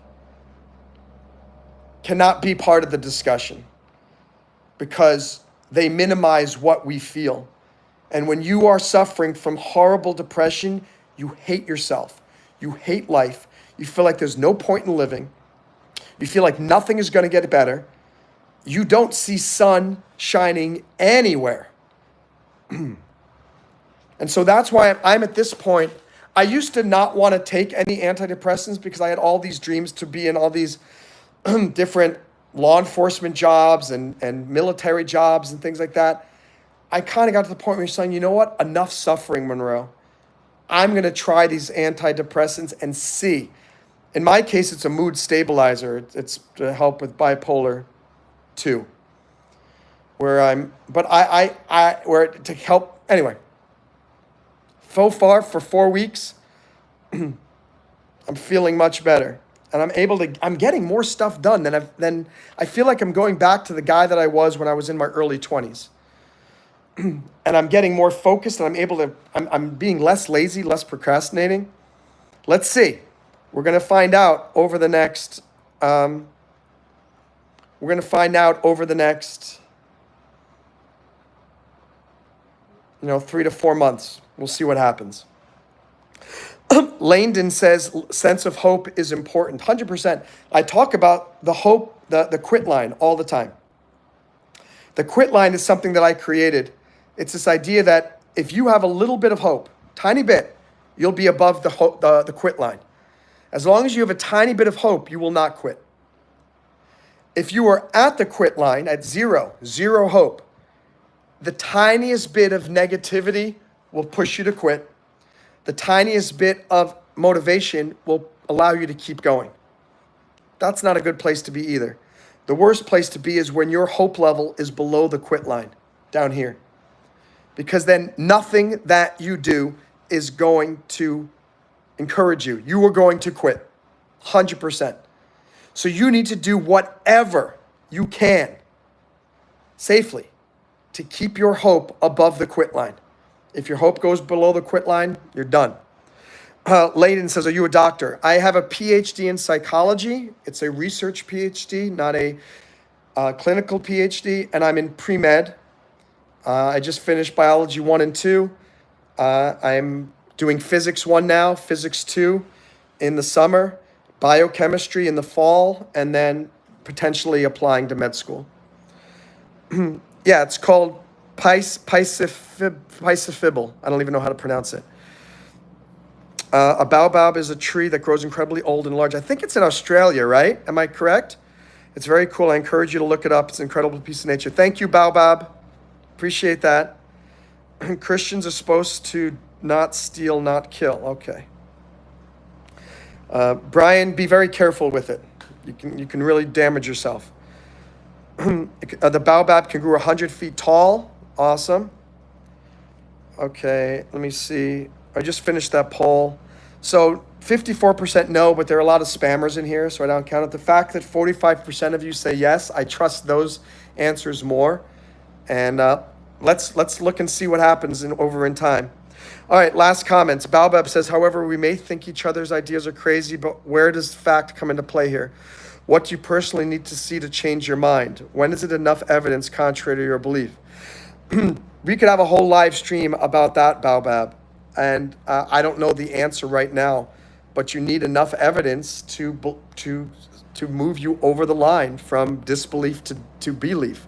cannot be part of the discussion because they minimize what we feel. And when you are suffering from horrible depression, you hate yourself. You hate life. You feel like there's no point in living. You feel like nothing is going to get better. You don't see sun shining anywhere. And so that's why I'm at this point. I used to not want to take any antidepressants because I had all these dreams to be in all these different law enforcement jobs and military jobs and things like that. I kind of got to the point where you're saying, you know what? Enough suffering, Monroe. I'm going to try these antidepressants and see. In my case, it's a mood stabilizer. It's to help with bipolar 2. Where to help, anyway. So far, for 4 weeks, I'm feeling much better. And I'm getting more stuff done than I feel like I'm going back to the guy that I was when I was in my early 20s. And I'm getting more focused and I'm being less lazy, less procrastinating. Let's see. We're going to find out over the next, 3 to 4 months. We'll see what happens. Langdon says sense of hope is important. 100%. I talk about the hope, the quit line all the time. The quit line is something that I created. It's this idea that if you have a little bit of hope, tiny bit, you'll be above the quit line. As long as you have a tiny bit of hope, you will not quit. If you are at the quit line at zero hope, the tiniest bit of negativity will push you to quit. The tiniest bit of motivation will allow you to keep going. That's not a good place to be either. The worst place to be is when your hope level is below the quit line, down here. Because then nothing that you do is going to encourage you. You are going to quit, 100%. So you need to do whatever you can safely to keep your hope above the quit line. If your hope goes below the quit line, you're done. Layden says, are you a doctor? I have a PhD in psychology. It's a research PhD, not a clinical PhD, and I'm in pre-med. I just finished biology 1 and 2. I'm doing physics 1 now, physics 2 in the summer, biochemistry in the fall, and then potentially applying to med school. Yeah, it's called Piscifibble. I don't even know how to pronounce it. A baobab is a tree that grows incredibly old and large. I think it's in Australia, right? Am I correct? It's very cool. I encourage you to look it up. It's an incredible piece of nature. Thank you, baobab. Appreciate that. Christians are supposed to not steal, not kill. Okay. Brian, be very careful with it. You can really damage yourself. The baobab can grow 100 feet tall. Awesome. Okay, let me see. I just finished that poll. So 54% no, but there are a lot of spammers in here, so I don't count it. The fact that 45% of you say yes, I trust those answers more. And let's look and see what happens over in time. All right, last comments. Baobab says, however, we may think each other's ideas are crazy, but where does fact come into play here? What do you personally need to see to change your mind? When is it enough evidence contrary to your belief? We could have a whole live stream about that, Baobab. And I don't know the answer right now, but you need enough evidence to move you over the line from disbelief to belief.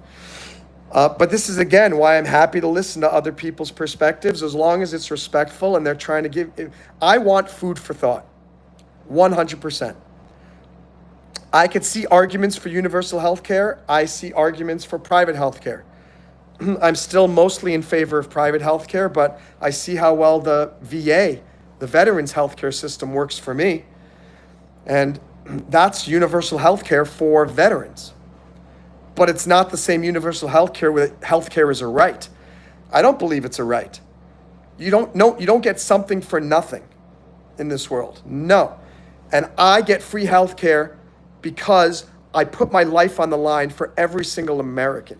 But this is, again, why I'm happy to listen to other people's perspectives, as long as it's respectful and they're trying to give. I want food for thought, 100%. I could see arguments for universal health care. I see arguments for private health care. I'm still mostly in favor of private healthcare, but I see how well the VA, the Veterans Healthcare System, works for me. And that's universal healthcare for veterans. But it's not the same universal healthcare where healthcare is a right. I don't believe it's a right. You don't get something for nothing in this world. No. And I get free healthcare because I put my life on the line for every single American.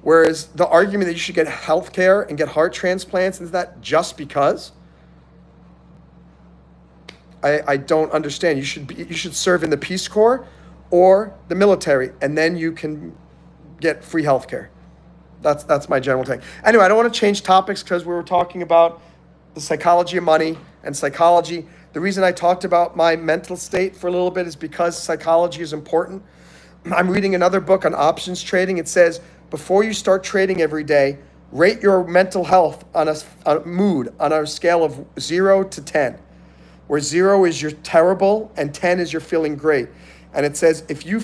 Whereas the argument that you should get healthcare and get heart transplants, is that just because? I don't understand. You should serve in the Peace Corps or the military, and then you can get free healthcare. That's my general take. Anyway, I don't want to change topics because we were talking about the psychology of money and psychology. The reason I talked about my mental state for a little bit is because psychology is important. I'm reading another book on options trading. It says, before you start trading every day, rate your mental health on a mood on a scale of 0 to 10, where 0 is you're terrible and 10 is you're feeling great. And it says, if you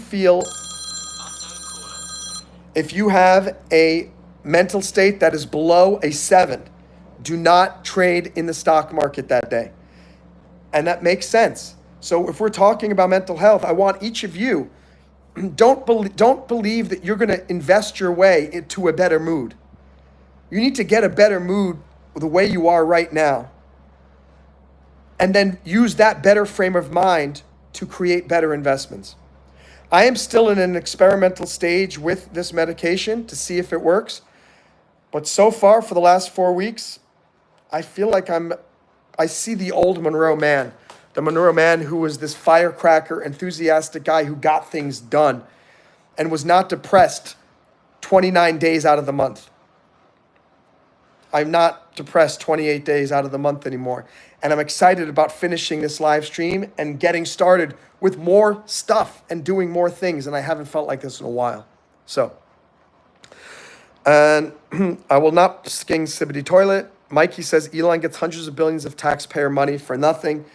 have a mental state that is below a 7, do not trade in the stock market that day. And that makes sense. So if we're talking about mental health, I want each of you, don't believe that you're going to invest your way into a better mood. You need to get a better mood the way you are right now. And then use that better frame of mind to create better investments. I am still in an experimental stage with this medication to see if it works. But so far, for the last 4 weeks, I feel like I see the old Monroe Mann. The Monroe Mann who was this firecracker, enthusiastic guy who got things done and was not depressed 29 days out of the month. I'm not depressed 28 days out of the month anymore. And I'm excited about finishing this live stream and getting started with more stuff and doing more things. And I haven't felt like this in a while. So, and I will not sking Sibbity Toilet. Mikey says Elon gets hundreds of billions of taxpayer money for nothing.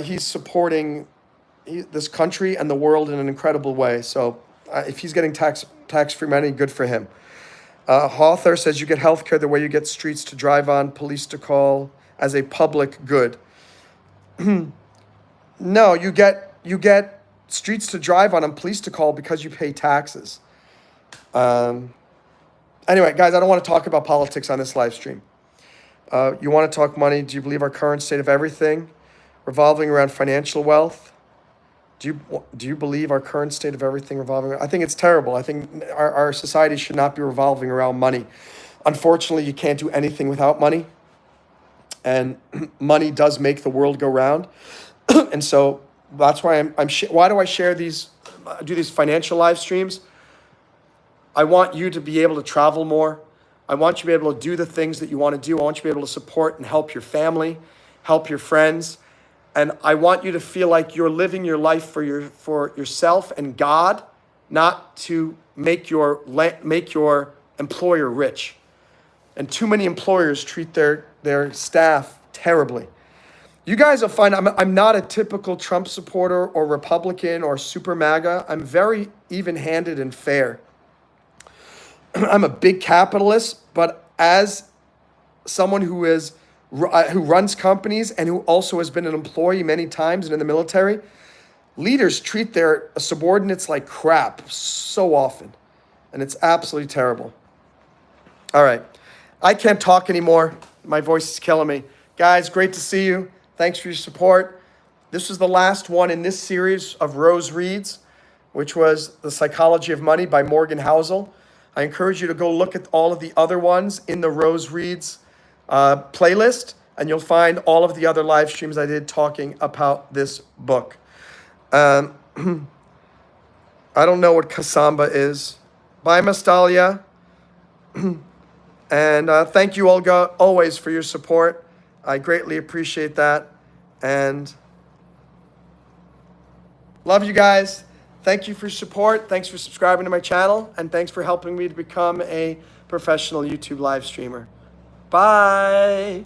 He's supporting this country and the world in an incredible way. So if he's getting tax-free money, good for him. Hawthor says you get healthcare the way you get streets to drive on, police to call as a public good. No, you get streets to drive on and police to call because you pay taxes. Anyway, guys, I don't want to talk about politics on this live stream. You want to talk money? Do you believe our current state of everything revolving around financial wealth? Do you believe our current state of everything revolving around? I think it's terrible. I think our society should not be revolving around money. Unfortunately, you can't do anything without money. And money does make the world go round. And so that's why why do I do these financial live streams? I want you to be able to travel more. I want you to be able to do the things that you want to do. I want you to be able to support and help your family, help your friends. And I want you to feel like you're living your life for yourself and God, not to make your employer rich. And too many employers treat their staff terribly. You guys will find I'm not a typical Trump supporter or Republican or super MAGA. I'm very even-handed and fair. I'm a big capitalist, but as someone who runs companies and who also has been an employee many times and in the military, leaders treat their subordinates like crap so often, and it's absolutely terrible. All right, I can't talk anymore. My voice is killing me. Guys, great to see you. Thanks for your support. This was the last one in this series of Rose Reads, which was The Psychology of Money by Morgan Housel. I encourage you to go look at all of the other ones in the Rose Reads playlist, and you'll find all of the other live streams I did talking about this book. I don't know what Kasamba is. Bye, Mastalia. And thank you, Olga, always for your support. I greatly appreciate that. And love you guys. Thank you for your support. Thanks for subscribing to my channel. And thanks for helping me to become a professional YouTube live streamer. Bye.